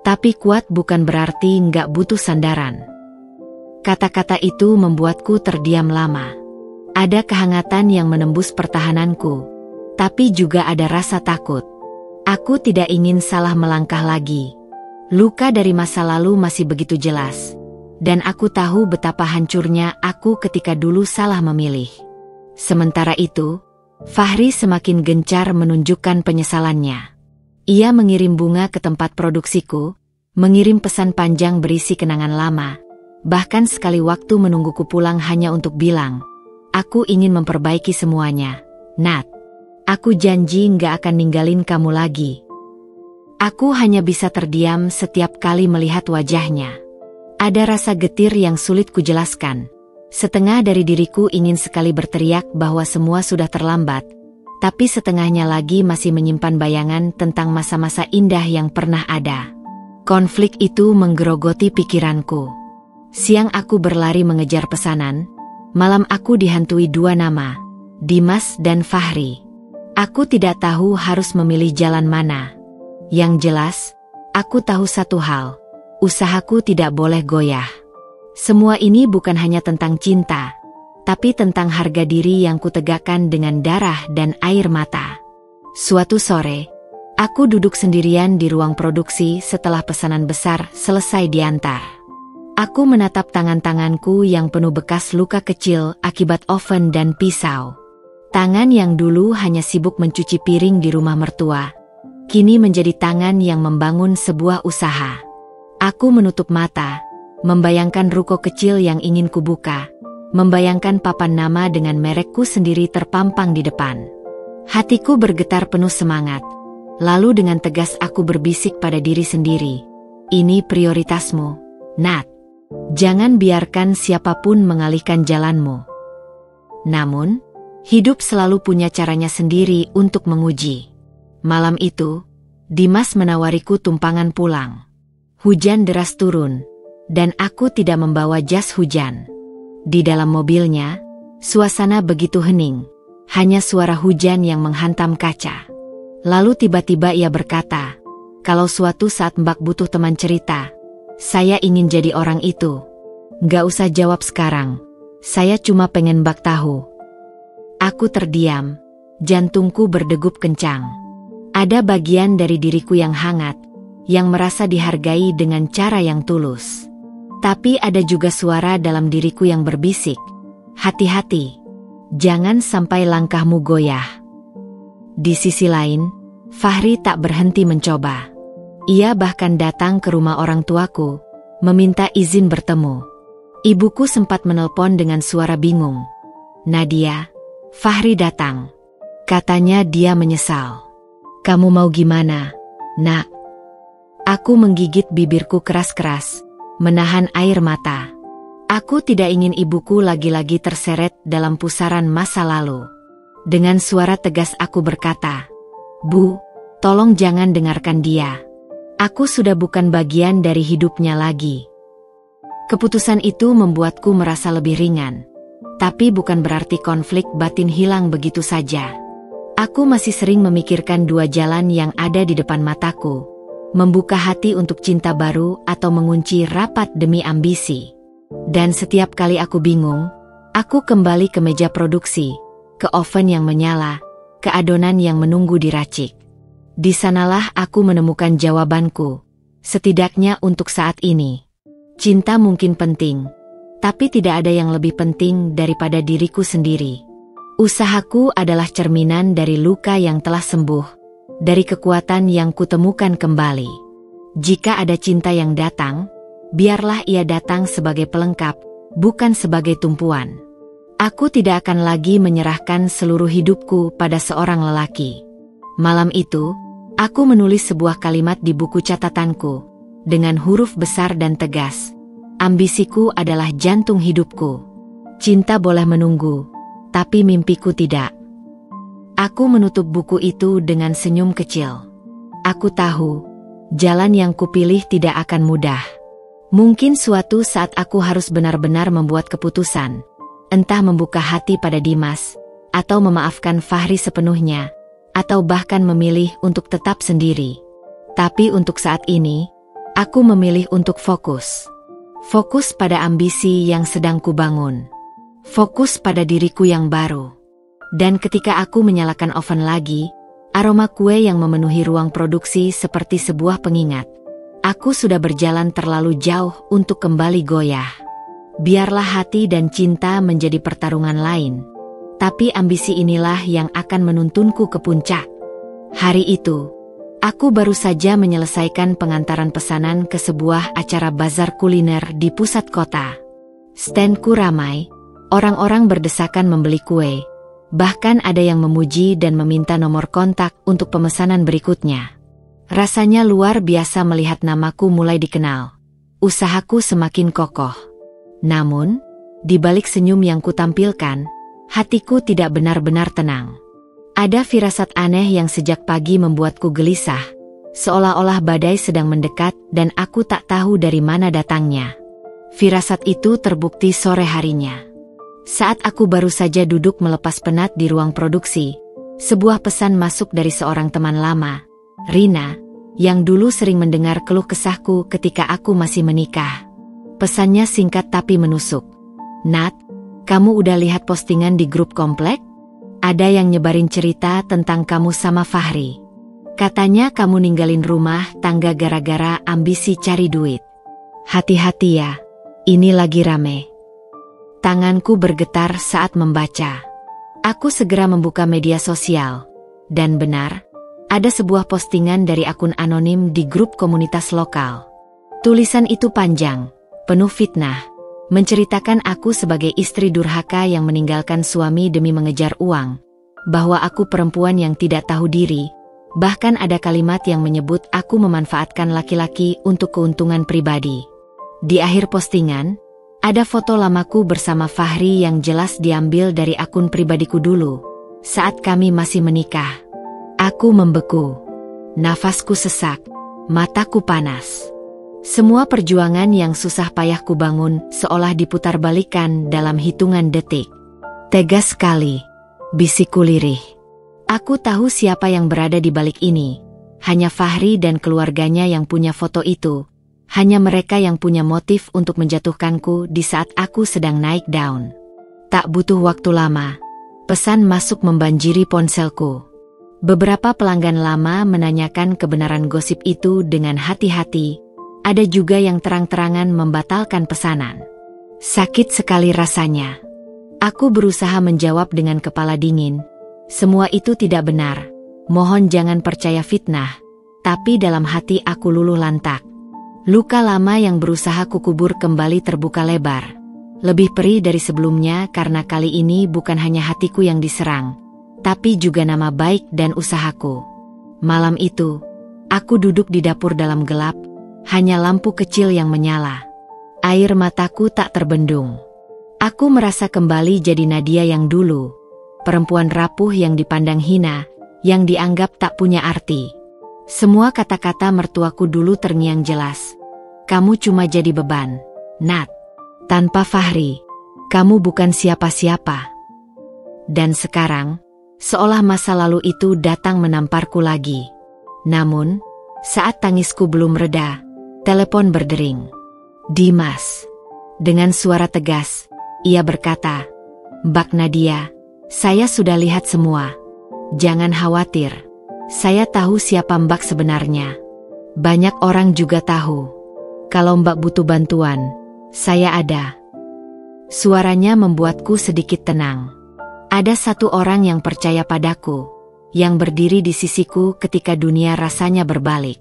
tapi kuat bukan berarti nggak butuh sandaran." Kata-kata itu membuatku terdiam lama. Ada kehangatan yang menembus pertahananku, tapi juga ada rasa takut. Aku tidak ingin salah melangkah lagi. Luka dari masa lalu masih begitu jelas, dan aku tahu betapa hancurnya aku ketika dulu salah memilih. Sementara itu, Fahri semakin gencar menunjukkan penyesalannya. Ia mengirim bunga ke tempat produksiku, mengirim pesan panjang berisi kenangan lama, bahkan sekali waktu menungguku pulang hanya untuk bilang, "Aku ingin memperbaiki semuanya, Nat. Aku janji nggak akan ninggalin kamu lagi." Aku hanya bisa terdiam setiap kali melihat wajahnya. Ada rasa getir yang sulit kujelaskan. Setengah dari diriku ingin sekali berteriak bahwa semua sudah terlambat, tapi setengahnya lagi masih menyimpan bayangan tentang masa-masa indah yang pernah ada. Konflik itu menggerogoti pikiranku. Siang aku berlari mengejar pesanan, malam aku dihantui dua nama, Dimas dan Fahri. Aku tidak tahu harus memilih jalan mana. Yang jelas, aku tahu satu hal, usahaku tidak boleh goyah. Semua ini bukan hanya tentang cinta, tapi tentang harga diri yang kutegakkan dengan darah dan air mata. Suatu sore, aku duduk sendirian di ruang produksi setelah pesanan besar selesai diantar. Aku menatap tangan-tanganku yang penuh bekas luka kecil akibat oven dan pisau. Tangan yang dulu hanya sibuk mencuci piring di rumah mertua, kini menjadi tangan yang membangun sebuah usaha. Aku menutup mata, membayangkan ruko kecil yang ingin kubuka, membayangkan papan nama dengan merekku sendiri terpampang di depan. Hatiku bergetar penuh semangat. Lalu dengan tegas aku berbisik pada diri sendiri, ini prioritasmu, Nat. Jangan biarkan siapapun mengalihkan jalanmu. Namun, hidup selalu punya caranya sendiri untuk menguji. Malam itu, Dimas menawariku tumpangan pulang. Hujan deras turun, dan aku tidak membawa jas hujan. Di dalam mobilnya, suasana begitu hening, hanya suara hujan yang menghantam kaca. Lalu tiba-tiba ia berkata, kalau suatu saat Mbak butuh teman cerita, saya ingin jadi orang itu. Gak usah jawab sekarang, saya cuma pengen Mbak tahu. Aku terdiam, jantungku berdegup kencang. Ada bagian dari diriku yang hangat, yang merasa dihargai dengan cara yang tulus. Tapi ada juga suara dalam diriku yang berbisik, hati-hati, jangan sampai langkahmu goyah. Di sisi lain, Fahri tak berhenti mencoba. Ia bahkan datang ke rumah orang tuaku, meminta izin bertemu. Ibuku sempat menelpon dengan suara bingung. Nadia, Fahri datang. Katanya dia menyesal. Kamu mau gimana, Nak? Aku menggigit bibirku keras-keras, menahan air mata. Aku tidak ingin ibuku lagi-lagi terseret dalam pusaran masa lalu. Dengan suara tegas aku berkata, Bu, tolong jangan dengarkan dia. Aku sudah bukan bagian dari hidupnya lagi. Keputusan itu membuatku merasa lebih ringan. Tapi bukan berarti konflik batin hilang begitu saja. Aku masih sering memikirkan dua jalan yang ada di depan mataku. Membuka hati untuk cinta baru atau mengunci rapat demi ambisi. Dan setiap kali aku bingung, aku kembali ke meja produksi, ke oven yang menyala, ke adonan yang menunggu diracik. Di sanalah aku menemukan jawabanku, setidaknya untuk saat ini. Cinta mungkin penting, tapi tidak ada yang lebih penting daripada diriku sendiri. Usahaku adalah cerminan dari luka yang telah sembuh, dari kekuatan yang kutemukan kembali. Jika ada cinta yang datang, biarlah ia datang sebagai pelengkap, bukan sebagai tumpuan. Aku tidak akan lagi menyerahkan seluruh hidupku pada seorang lelaki. Malam itu, aku menulis sebuah kalimat di buku catatanku, dengan huruf besar dan tegas. Ambisiku adalah jantung hidupku. Cinta boleh menunggu, tapi mimpiku tidak. Aku menutup buku itu dengan senyum kecil. Aku tahu, jalan yang kupilih tidak akan mudah. Mungkin suatu saat aku harus benar-benar membuat keputusan. Entah membuka hati pada Dimas, atau memaafkan Fahri sepenuhnya, atau bahkan memilih untuk tetap sendiri. Tapi untuk saat ini, aku memilih untuk fokus. Fokus pada ambisi yang sedang kubangun. Fokus pada diriku yang baru. Dan ketika aku menyalakan oven lagi, aroma kue yang memenuhi ruang produksi seperti sebuah pengingat. Aku sudah berjalan terlalu jauh untuk kembali goyah. Biarlah hati dan cinta menjadi pertarungan lain. Tapi ambisi inilah yang akan menuntunku ke puncak. Hari itu, aku baru saja menyelesaikan pengantaran pesanan ke sebuah acara bazar kuliner di pusat kota. Standku ramai, orang-orang berdesakan membeli kue. Bahkan ada yang memuji dan meminta nomor kontak untuk pemesanan berikutnya. Rasanya luar biasa melihat namaku mulai dikenal. Usahaku semakin kokoh. Namun, di balik senyum yang kutampilkan, hatiku tidak benar-benar tenang. Ada firasat aneh yang sejak pagi membuatku gelisah, seolah-olah badai sedang mendekat dan aku tak tahu dari mana datangnya. Firasat itu terbukti sore harinya. Saat aku baru saja duduk melepas penat di ruang produksi, sebuah pesan masuk dari seorang teman lama, Rina, yang dulu sering mendengar keluh kesahku ketika aku masih menikah. Pesannya singkat tapi menusuk. "Nat, kamu udah lihat postingan di grup komplek? Ada yang nyebarin cerita tentang kamu sama Fahri. Katanya kamu ninggalin rumah tangga gara-gara ambisi cari duit. Hati-hati ya, ini lagi rame." Tanganku bergetar saat membaca. Aku segera membuka media sosial. Dan benar, ada sebuah postingan dari akun anonim di grup komunitas lokal. Tulisan itu panjang, penuh fitnah, menceritakan aku sebagai istri durhaka yang meninggalkan suami demi mengejar uang, bahwa aku perempuan yang tidak tahu diri, bahkan ada kalimat yang menyebut aku memanfaatkan laki-laki untuk keuntungan pribadi. Di akhir postingan, ada foto lamaku bersama Fahri yang jelas diambil dari akun pribadiku dulu, saat kami masih menikah. Aku membeku, nafasku sesak, mataku panas. Semua perjuangan yang susah payah ku bangun seolah diputarbalikkan dalam hitungan detik. Tegas sekali, bisikku lirih. Aku tahu siapa yang berada di balik ini. Hanya Fahri dan keluarganya yang punya foto itu. Hanya mereka yang punya motif untuk menjatuhkanku di saat aku sedang naik daun. Tak butuh waktu lama, pesan masuk membanjiri ponselku. Beberapa pelanggan lama menanyakan kebenaran gosip itu dengan hati-hati. Ada juga yang terang-terangan membatalkan pesanan. Sakit sekali rasanya. Aku berusaha menjawab dengan kepala dingin. Semua itu tidak benar. Mohon jangan percaya fitnah. Tapi dalam hati aku luluh lantak. Luka lama yang berusaha kukubur kembali terbuka lebar. Lebih perih dari sebelumnya karena kali ini bukan hanya hatiku yang diserang, tapi juga nama baik dan usahaku. Malam itu, aku duduk di dapur dalam gelap, hanya lampu kecil yang menyala. Air mataku tak terbendung. Aku merasa kembali jadi Nadia yang dulu, perempuan rapuh yang dipandang hina, yang dianggap tak punya arti. Semua kata-kata mertuaku dulu terngiang jelas. Kamu cuma jadi beban, Nat. Tanpa Fahri, kamu bukan siapa-siapa. Dan sekarang, seolah masa lalu itu datang menamparku lagi. Namun, saat tangisku belum reda, telepon berdering. "Dimas." Dengan suara tegas, ia berkata, "Mbak Nadia, saya sudah lihat semua. Jangan khawatir. Saya tahu siapa Mbak sebenarnya. Banyak orang juga tahu. Kalau Mbak butuh bantuan, saya ada." Suaranya membuatku sedikit tenang. Ada satu orang yang percaya padaku, yang berdiri di sisiku ketika dunia rasanya berbalik.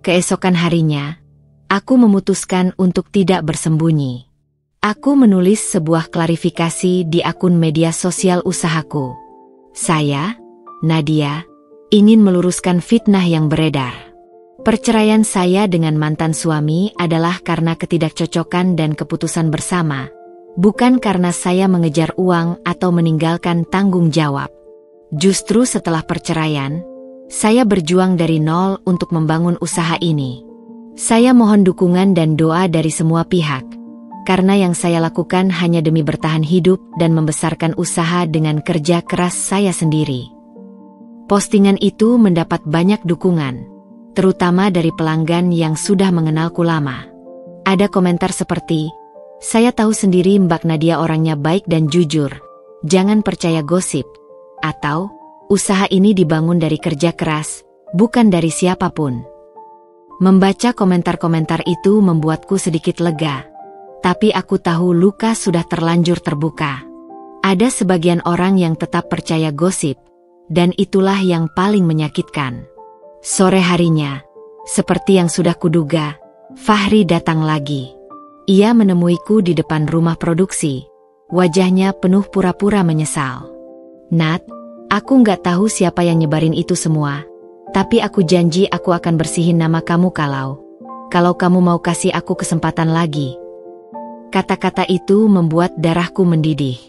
Keesokan harinya, aku memutuskan untuk tidak bersembunyi. Aku menulis sebuah klarifikasi di akun media sosial usahaku. Saya, Nadia, ingin meluruskan fitnah yang beredar. Perceraian saya dengan mantan suami adalah karena ketidakcocokan dan keputusan bersama, bukan karena saya mengejar uang atau meninggalkan tanggung jawab. Justru setelah perceraian, saya berjuang dari nol untuk membangun usaha ini. Saya mohon dukungan dan doa dari semua pihak, karena yang saya lakukan hanya demi bertahan hidup dan membesarkan usaha dengan kerja keras saya sendiri. Postingan itu mendapat banyak dukungan, terutama dari pelanggan yang sudah mengenalku lama. Ada komentar seperti, "Saya tahu sendiri Mbak Nadia orangnya baik dan jujur, jangan percaya gosip." Atau, "Usaha ini dibangun dari kerja keras, bukan dari siapapun." Membaca komentar-komentar itu membuatku sedikit lega. Tapi aku tahu luka sudah terlanjur terbuka. Ada sebagian orang yang tetap percaya gosip, dan itulah yang paling menyakitkan. Sore harinya, seperti yang sudah kuduga, Fahri datang lagi. Ia menemuiku di depan rumah produksi. Wajahnya penuh pura-pura menyesal. "Nat, aku nggak tahu siapa yang nyebarin itu semua. Tapi aku janji aku akan bersihin nama kamu kalau kamu mau kasih aku kesempatan lagi." Kata-kata itu membuat darahku mendidih.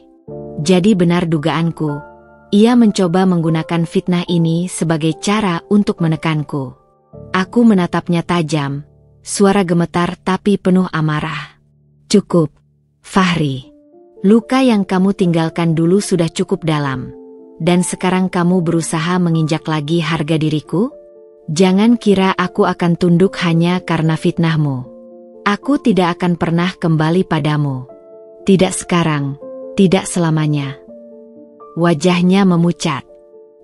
Jadi benar dugaanku. Ia mencoba menggunakan fitnah ini sebagai cara untuk menekanku. Aku menatapnya tajam, suara gemetar tapi penuh amarah. Cukup, Fahri. Luka yang kamu tinggalkan dulu sudah cukup dalam. Dan sekarang kamu berusaha menginjak lagi harga diriku? Jangan kira aku akan tunduk hanya karena fitnahmu. Aku tidak akan pernah kembali padamu. Tidak sekarang, tidak selamanya. Wajahnya memucat.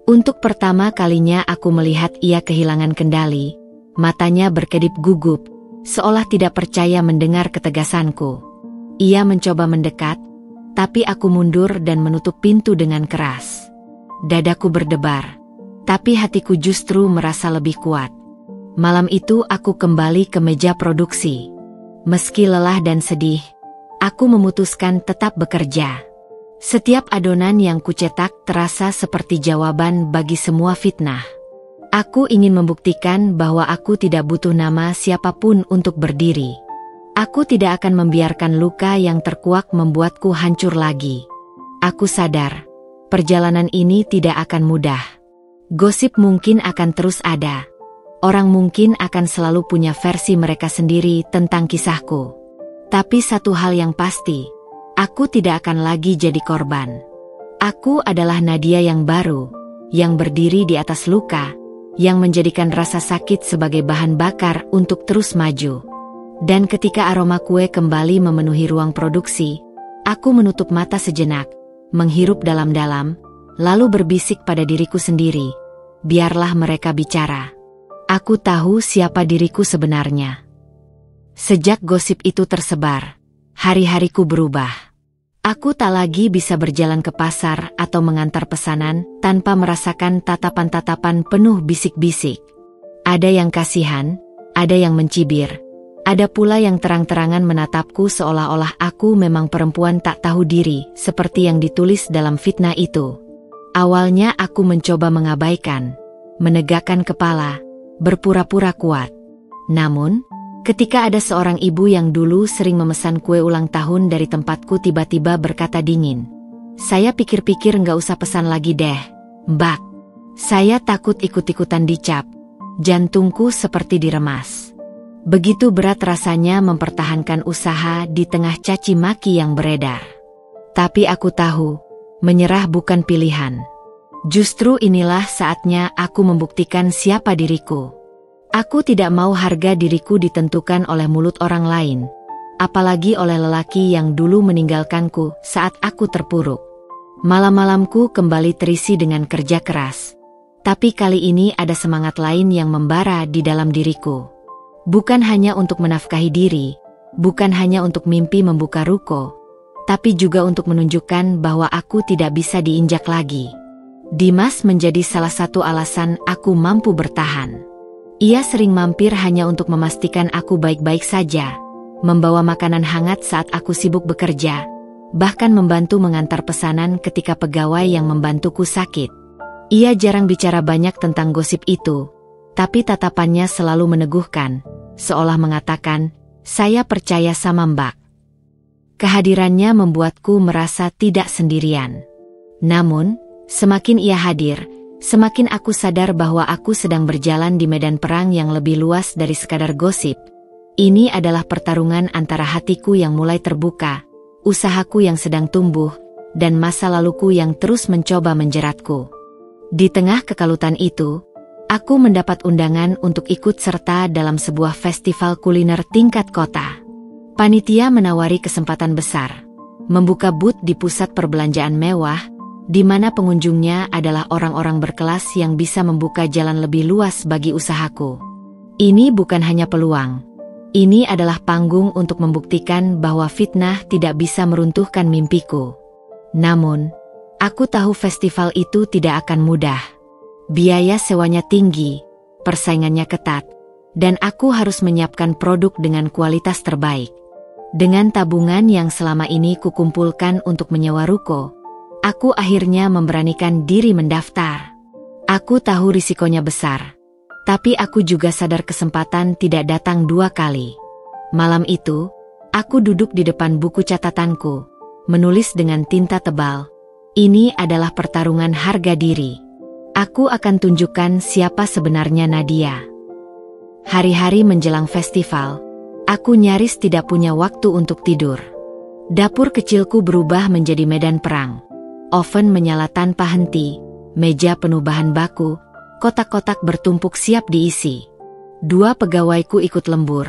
Untuk pertama kalinya aku melihat ia kehilangan kendali. Matanya berkedip gugup, seolah tidak percaya mendengar ketegasanku. Ia mencoba mendekat, tapi aku mundur dan menutup pintu dengan keras. Dadaku berdebar, tapi hatiku justru merasa lebih kuat. Malam itu aku kembali ke meja produksi. Meski lelah dan sedih, aku memutuskan tetap bekerja. Setiap adonan yang kucetak terasa seperti jawaban bagi semua fitnah. Aku ingin membuktikan bahwa aku tidak butuh nama siapapun untuk berdiri. Aku tidak akan membiarkan luka yang terkuak membuatku hancur lagi. Aku sadar, perjalanan ini tidak akan mudah. Gosip mungkin akan terus ada. Orang mungkin akan selalu punya versi mereka sendiri tentang kisahku. Tapi satu hal yang pasti, aku tidak akan lagi jadi korban. Aku adalah Nadia yang baru, yang berdiri di atas luka, yang menjadikan rasa sakit sebagai bahan bakar untuk terus maju. Dan ketika aroma kue kembali memenuhi ruang produksi, aku menutup mata sejenak, menghirup dalam-dalam, lalu berbisik pada diriku sendiri, biarlah mereka bicara. Aku tahu siapa diriku sebenarnya. Sejak gosip itu tersebar, hari-hariku berubah. Aku tak lagi bisa berjalan ke pasar atau mengantar pesanan tanpa merasakan tatapan-tatapan penuh bisik-bisik. Ada yang kasihan, ada yang mencibir. Ada pula yang terang-terangan menatapku seolah-olah aku memang perempuan tak tahu diri, seperti yang ditulis dalam fitnah itu. Awalnya aku mencoba mengabaikan, menegakkan kepala, berpura-pura kuat. Namun, ketika ada seorang ibu yang dulu sering memesan kue ulang tahun dari tempatku tiba-tiba berkata dingin, "Saya pikir-pikir nggak usah pesan lagi deh, Mbak." Saya takut ikut-ikutan dicap, jantungku seperti diremas. Begitu berat rasanya mempertahankan usaha di tengah caci maki yang beredar. Tapi aku tahu, menyerah bukan pilihan. Justru inilah saatnya aku membuktikan siapa diriku. Aku tidak mau harga diriku ditentukan oleh mulut orang lain, apalagi oleh lelaki yang dulu meninggalkanku saat aku terpuruk. Malam-malamku kembali terisi dengan kerja keras. Tapi kali ini ada semangat lain yang membara di dalam diriku. Bukan hanya untuk menafkahi diri, bukan hanya untuk mimpi membuka ruko, tapi juga untuk menunjukkan bahwa aku tidak bisa diinjak lagi. Dimas menjadi salah satu alasan aku mampu bertahan. Ia sering mampir hanya untuk memastikan aku baik-baik saja, membawa makanan hangat saat aku sibuk bekerja, bahkan membantu mengantar pesanan ketika pegawai yang membantuku sakit. Ia jarang bicara banyak tentang gosip itu, tapi tatapannya selalu meneguhkan, seolah mengatakan, "Saya percaya sama Mbak." Kehadirannya membuatku merasa tidak sendirian. Namun, semakin ia hadir, semakin aku sadar bahwa aku sedang berjalan di medan perang yang lebih luas dari sekadar gosip. Ini adalah pertarungan antara hatiku yang mulai terbuka, usahaku yang sedang tumbuh, dan masa laluku yang terus mencoba menjeratku. Di tengah kekalutan itu, aku mendapat undangan untuk ikut serta dalam sebuah festival kuliner tingkat kota. Panitia menawari kesempatan besar, membuka booth di pusat perbelanjaan mewah, di mana pengunjungnya adalah orang-orang berkelas yang bisa membuka jalan lebih luas bagi usahaku. Ini bukan hanya peluang. Ini adalah panggung untuk membuktikan bahwa fitnah tidak bisa meruntuhkan mimpiku. Namun, aku tahu festival itu tidak akan mudah. Biaya sewanya tinggi, persaingannya ketat, dan aku harus menyiapkan produk dengan kualitas terbaik. Dengan tabungan yang selama ini kukumpulkan untuk menyewa ruko, aku akhirnya memberanikan diri mendaftar. Aku tahu risikonya besar, tapi aku juga sadar kesempatan tidak datang dua kali. Malam itu, aku duduk di depan buku catatanku, menulis dengan tinta tebal, "Ini adalah pertarungan harga diri. Aku akan tunjukkan siapa sebenarnya Nadia." Hari-hari menjelang festival, aku nyaris tidak punya waktu untuk tidur. Dapur kecilku berubah menjadi medan perang. Oven menyala tanpa henti, meja penuh bahan baku, kotak-kotak bertumpuk siap diisi. 2 pegawaiku ikut lembur.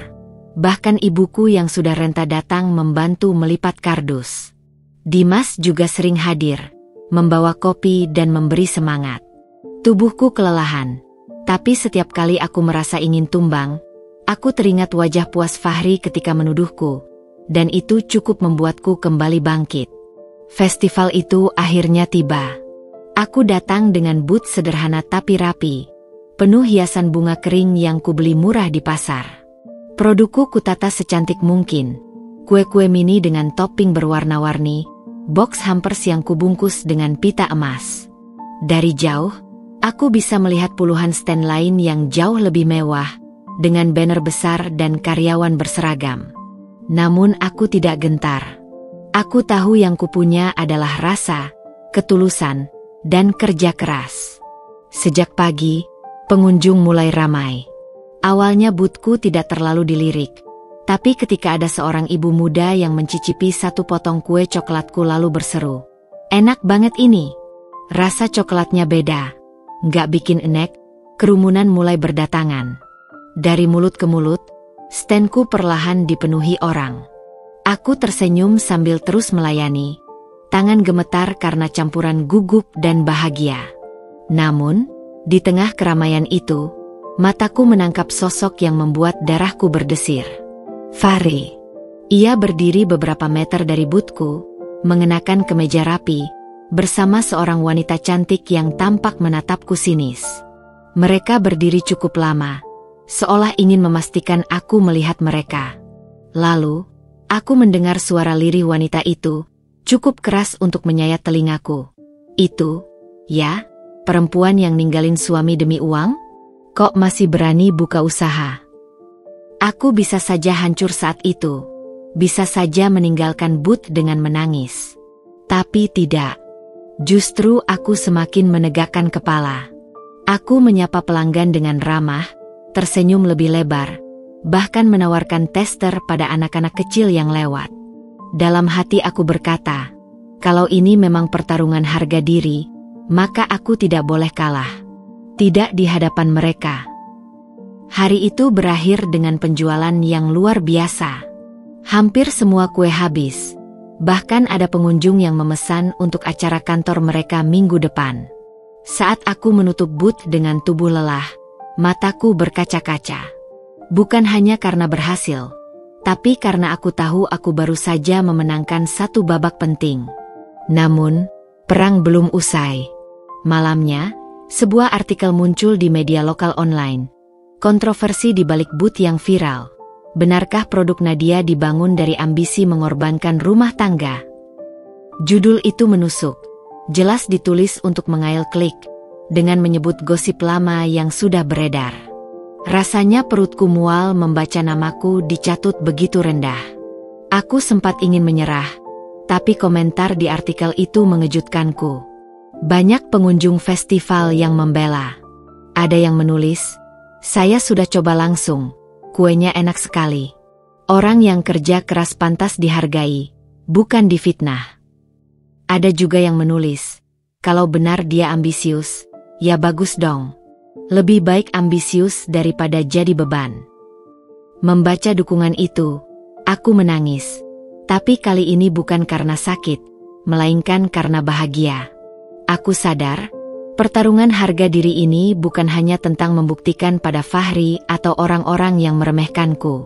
Bahkan ibuku yang sudah renta datang membantu melipat kardus. Dimas juga sering hadir, membawa kopi dan memberi semangat. Tubuhku kelelahan, tapi setiap kali aku merasa ingin tumbang, aku teringat wajah puas Fahri ketika menuduhku, dan itu cukup membuatku kembali bangkit. Festival itu akhirnya tiba. Aku datang dengan booth sederhana tapi rapi, penuh hiasan bunga kering yang kubeli murah di pasar. Produkku kutata secantik mungkin, kue-kue mini dengan topping berwarna-warni, box hampers yang kubungkus dengan pita emas. Dari jauh, aku bisa melihat puluhan stand lain yang jauh lebih mewah, dengan banner besar dan karyawan berseragam. Namun aku tidak gentar. Aku tahu yang kupunya adalah rasa, ketulusan, dan kerja keras. Sejak pagi, pengunjung mulai ramai. Awalnya boothku tidak terlalu dilirik, tapi ketika ada seorang ibu muda yang mencicipi 1 potong kue coklatku lalu berseru, "Enak banget ini. Rasa coklatnya beda, nggak bikin enek." Kerumunan mulai berdatangan. Dari mulut ke mulut, standku perlahan dipenuhi orang. Aku tersenyum sambil terus melayani, tangan gemetar karena campuran gugup dan bahagia. Namun, di tengah keramaian itu, mataku menangkap sosok yang membuat darahku berdesir. Fahri. Ia berdiri beberapa meter dari boothku, mengenakan kemeja rapi, bersama seorang wanita cantik yang tampak menatapku sinis. Mereka berdiri cukup lama, seolah ingin memastikan aku melihat mereka. Lalu, aku mendengar suara lirih wanita itu, cukup keras untuk menyayat telingaku. "Itu, ya, perempuan yang ninggalin suami demi uang? Kok masih berani buka usaha?" Aku bisa saja hancur saat itu. Bisa saja meninggalkan booth dengan menangis. Tapi tidak. Justru aku semakin menegakkan kepala. Aku menyapa pelanggan dengan ramah, tersenyum lebih lebar, bahkan menawarkan tester pada anak-anak kecil yang lewat. Dalam hati aku berkata, kalau ini memang pertarungan harga diri, maka aku tidak boleh kalah. Tidak di hadapan mereka. Hari itu berakhir dengan penjualan yang luar biasa. Hampir semua kue habis. Bahkan ada pengunjung yang memesan untuk acara kantor mereka minggu depan. Saat aku menutup booth dengan tubuh lelah, mataku berkaca-kaca. Bukan hanya karena berhasil, tapi karena aku tahu aku baru saja memenangkan 1 babak penting. Namun, perang belum usai. Malamnya, sebuah artikel muncul di media lokal online. Kontroversi di balik booth yang viral. Benarkah produk Nadia dibangun dari ambisi mengorbankan rumah tangga? Judul itu menusuk. Jelas ditulis untuk mengail klik, dengan menyebut gosip lama yang sudah beredar. Rasanya perutku mual membaca namaku dicatut begitu rendah. Aku sempat ingin menyerah, tapi komentar di artikel itu mengejutkanku. Banyak pengunjung festival yang membela. Ada yang menulis, "Saya sudah coba langsung, kuenya enak sekali. Orang yang kerja keras pantas dihargai, bukan difitnah." Ada juga yang menulis, "Kalau benar dia ambisius, ya bagus dong. Lebih baik ambisius daripada jadi beban." Membaca dukungan itu, aku menangis. Tapi kali ini bukan karena sakit, melainkan karena bahagia. Aku sadar, pertarungan harga diri ini bukan hanya tentang membuktikan pada Fahri atau orang-orang yang meremehkanku.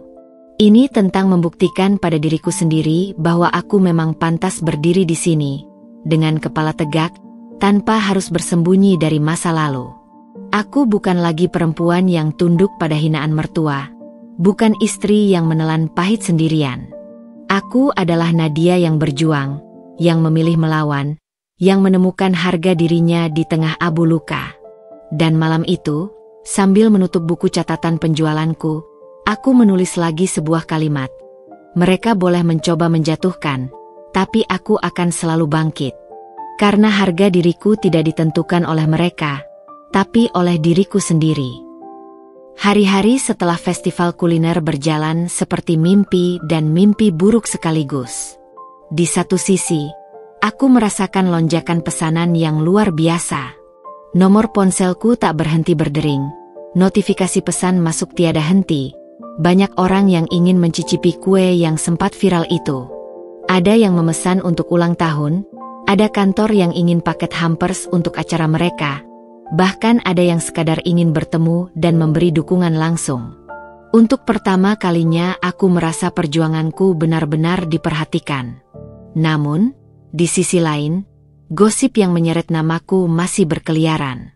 Ini tentang membuktikan pada diriku sendiri bahwa aku memang pantas berdiri di sini, dengan kepala tegak, tanpa harus bersembunyi dari masa lalu. Aku bukan lagi perempuan yang tunduk pada hinaan mertua, bukan istri yang menelan pahit sendirian. Aku adalah Nadia yang berjuang, yang memilih melawan, yang menemukan harga dirinya di tengah abu luka. Dan malam itu, sambil menutup buku catatan penjualanku, aku menulis lagi sebuah kalimat. Mereka boleh mencoba menjatuhkan, tapi aku akan selalu bangkit. Karena harga diriku tidak ditentukan oleh mereka, tapi oleh diriku sendiri. Hari-hari setelah festival kuliner berjalan seperti mimpi dan mimpi buruk sekaligus. Di satu sisi, aku merasakan lonjakan pesanan yang luar biasa. Nomor ponselku tak berhenti berdering, notifikasi pesan masuk tiada henti. Banyak orang yang ingin mencicipi kue yang sempat viral itu. Ada yang memesan untuk ulang tahun, ada kantor yang ingin paket hampers untuk acara mereka. Bahkan ada yang sekadar ingin bertemu dan memberi dukungan langsung. Untuk pertama kalinya aku merasa perjuanganku benar-benar diperhatikan. Namun, di sisi lain, gosip yang menyeret namaku masih berkeliaran.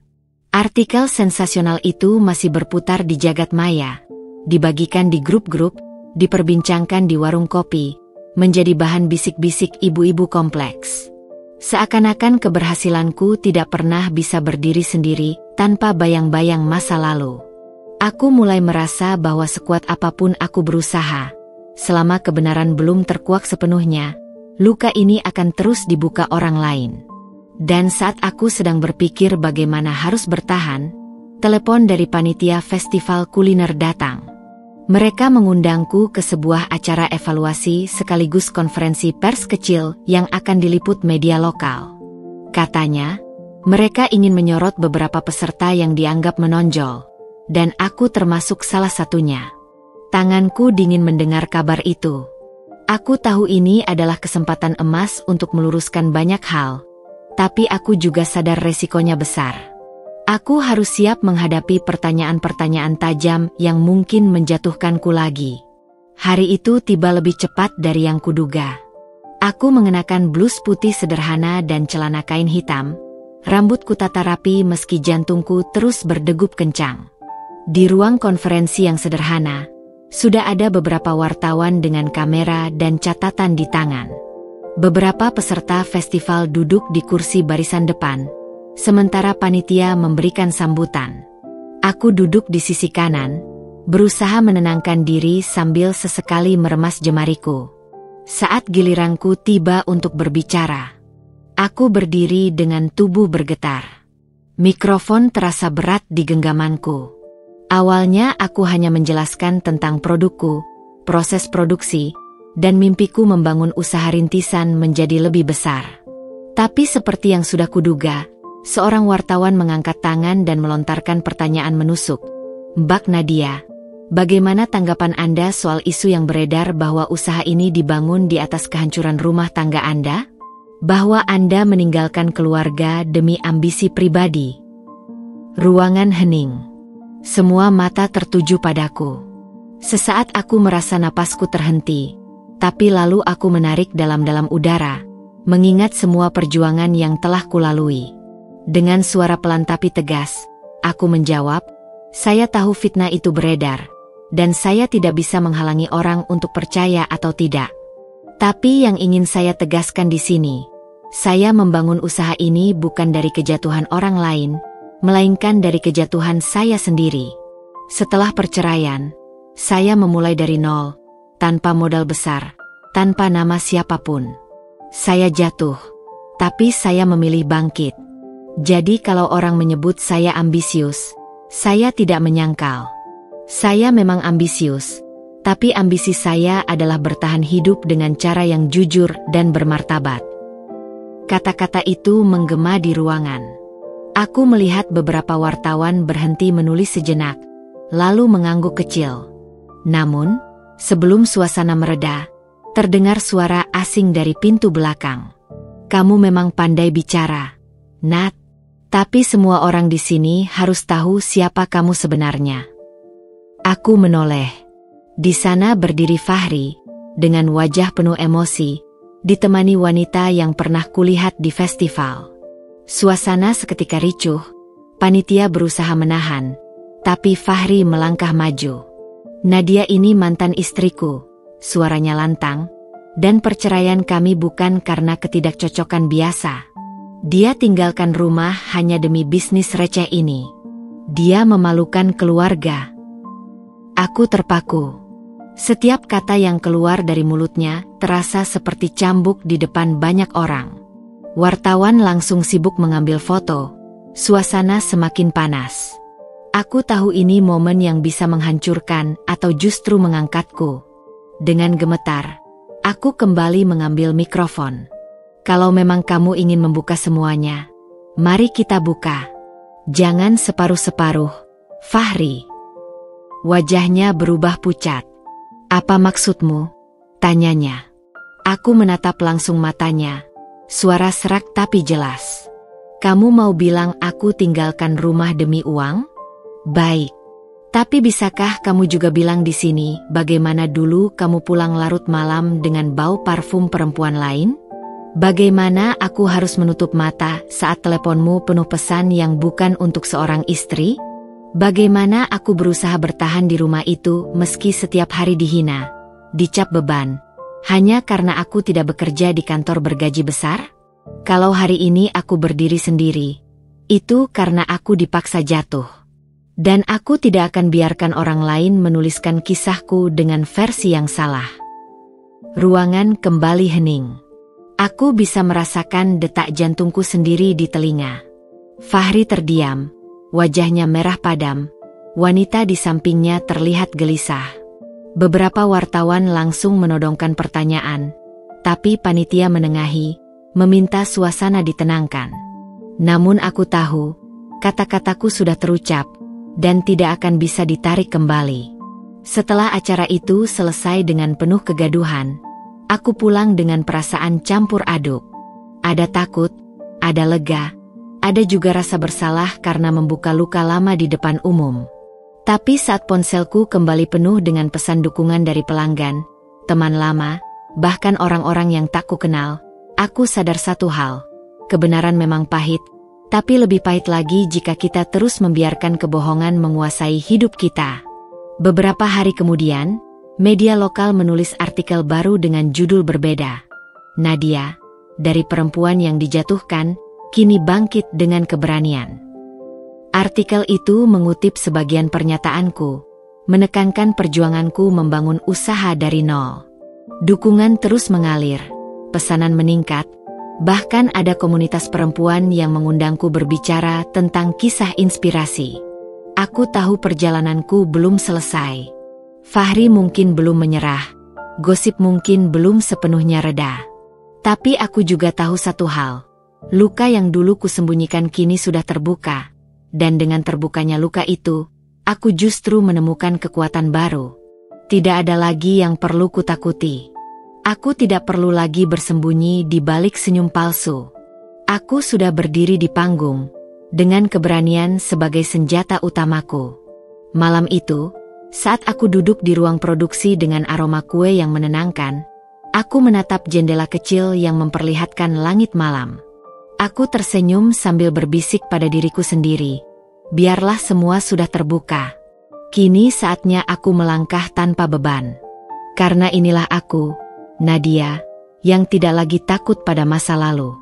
Artikel sensasional itu masih berputar di jagat maya, dibagikan di grup-grup, diperbincangkan di warung kopi, menjadi bahan bisik-bisik ibu-ibu kompleks. Seakan-akan keberhasilanku tidak pernah bisa berdiri sendiri tanpa bayang-bayang masa lalu. Aku mulai merasa bahwa sekuat apapun aku berusaha, selama kebenaran belum terkuak sepenuhnya, luka ini akan terus dibuka orang lain. Dan saat aku sedang berpikir bagaimana harus bertahan, telepon dari panitia festival kuliner datang. Mereka mengundangku ke sebuah acara evaluasi sekaligus konferensi pers kecil yang akan diliput media lokal. Katanya, mereka ingin menyorot beberapa peserta yang dianggap menonjol, dan aku termasuk salah satunya. Tanganku dingin mendengar kabar itu. Aku tahu ini adalah kesempatan emas untuk meluruskan banyak hal, tapi aku juga sadar resikonya besar. Aku harus siap menghadapi pertanyaan-pertanyaan tajam yang mungkin menjatuhkanku lagi. Hari itu tiba lebih cepat dari yang kuduga. Aku mengenakan blus putih sederhana dan celana kain hitam. Rambutku tata rapi meski jantungku terus berdegup kencang. Di ruang konferensi yang sederhana, sudah ada beberapa wartawan dengan kamera dan catatan di tangan. Beberapa peserta festival duduk di kursi barisan depan, sementara panitia memberikan sambutan. Aku duduk di sisi kanan, berusaha menenangkan diri sambil sesekali meremas jemariku. Saat giliranku tiba untuk berbicara, aku berdiri dengan tubuh bergetar. Mikrofon terasa berat di genggamanku. Awalnya aku hanya menjelaskan tentang produkku, proses produksi, dan mimpiku membangun usaha rintisan menjadi lebih besar. Tapi seperti yang sudah kuduga, seorang wartawan mengangkat tangan dan melontarkan pertanyaan menusuk. Mbak Nadia, bagaimana tanggapan Anda soal isu yang beredar bahwa usaha ini dibangun di atas kehancuran rumah tangga Anda? Bahwa Anda meninggalkan keluarga demi ambisi pribadi? Ruangan hening. Semua mata tertuju padaku. Sesaat aku merasa napasku terhenti, tapi lalu aku menarik dalam-dalam udara, mengingat semua perjuangan yang telah kulalui. Dengan suara pelan tapi tegas, aku menjawab, saya tahu fitnah itu beredar, dan saya tidak bisa menghalangi orang untuk percaya atau tidak. Tapi yang ingin saya tegaskan di sini, saya membangun usaha ini bukan dari kejatuhan orang lain, melainkan dari kejatuhan saya sendiri. Setelah perceraian, saya memulai dari nol, tanpa modal besar, tanpa nama siapapun. Saya jatuh, tapi saya memilih bangkit. Jadi kalau orang menyebut saya ambisius, saya tidak menyangkal. Saya memang ambisius, tapi ambisi saya adalah bertahan hidup dengan cara yang jujur dan bermartabat. Kata-kata itu menggema di ruangan. Aku melihat beberapa wartawan berhenti menulis sejenak, lalu mengangguk kecil. Namun, sebelum suasana mereda, terdengar suara asing dari pintu belakang. Kamu memang pandai bicara, Nat, tapi semua orang di sini harus tahu siapa kamu sebenarnya. Aku menoleh. Di sana berdiri Fahri, dengan wajah penuh emosi, ditemani wanita yang pernah kulihat di festival. Suasana seketika ricuh, panitia berusaha menahan, tapi Fahri melangkah maju. Nadia ini mantan istriku, suaranya lantang, dan perceraian kami bukan karena ketidakcocokan biasa. Dia tinggalkan rumah hanya demi bisnis receh ini. Dia memalukan keluarga. Aku terpaku. Setiap kata yang keluar dari mulutnya terasa seperti cambuk di depan banyak orang. Wartawan langsung sibuk mengambil foto. Suasana semakin panas. Aku tahu ini momen yang bisa menghancurkan atau justru mengangkatku. Dengan gemetar, aku kembali mengambil mikrofon. Kalau memang kamu ingin membuka semuanya, mari kita buka. Jangan separuh-separuh, Fahri. Wajahnya berubah pucat. Apa maksudmu? Tanyanya. Aku menatap langsung matanya. Suara serak tapi jelas. Kamu mau bilang aku tinggalkan rumah demi uang? Baik. Tapi bisakah kamu juga bilang di sini bagaimana dulu kamu pulang larut malam dengan bau parfum perempuan lain? Bagaimana aku harus menutup mata saat teleponmu penuh pesan yang bukan untuk seorang istri? Bagaimana aku berusaha bertahan di rumah itu meski setiap hari dihina, dicap beban, hanya karena aku tidak bekerja di kantor bergaji besar? Kalau hari ini aku berdiri sendiri, itu karena aku dipaksa jatuh. Dan aku tidak akan biarkan orang lain menuliskan kisahku dengan versi yang salah. Ruangan kembali hening. Aku bisa merasakan detak jantungku sendiri di telinga. Fahri terdiam, wajahnya merah padam. Wanita di sampingnya terlihat gelisah. Beberapa wartawan langsung menodongkan pertanyaan, tapi panitia menengahi, meminta suasana ditenangkan. Namun aku tahu, kata-kataku sudah terucap, dan tidak akan bisa ditarik kembali. Setelah acara itu selesai dengan penuh kegaduhan, aku pulang dengan perasaan campur aduk. Ada takut, ada lega, ada juga rasa bersalah karena membuka luka lama di depan umum. Tapi saat ponselku kembali penuh dengan pesan dukungan dari pelanggan, teman lama, bahkan orang-orang yang tak kukenal, aku sadar satu hal, kebenaran memang pahit, tapi lebih pahit lagi jika kita terus membiarkan kebohongan menguasai hidup kita. Beberapa hari kemudian, media lokal menulis artikel baru dengan judul berbeda. Nadia, dari perempuan yang dijatuhkan, kini bangkit dengan keberanian. Artikel itu mengutip sebagian pernyataanku, menekankan perjuanganku membangun usaha dari nol. Dukungan terus mengalir, pesanan meningkat, bahkan ada komunitas perempuan yang mengundangku berbicara tentang kisah inspirasi. Aku tahu perjalananku belum selesai. Fahri mungkin belum menyerah, gosip mungkin belum sepenuhnya reda. Tapi aku juga tahu satu hal, luka yang dulu kusembunyikan kini sudah terbuka, dan dengan terbukanya luka itu, aku justru menemukan kekuatan baru. Tidak ada lagi yang perlu kutakuti. Aku tidak perlu lagi bersembunyi di balik senyum palsu. Aku sudah berdiri di panggung, dengan keberanian sebagai senjata utamaku. Malam itu, saat aku duduk di ruang produksi dengan aroma kue yang menenangkan, aku menatap jendela kecil yang memperlihatkan langit malam. Aku tersenyum sambil berbisik pada diriku sendiri, biarlah semua sudah terbuka. Kini saatnya aku melangkah tanpa beban. Karena inilah aku, Nadia, yang tidak lagi takut pada masa lalu.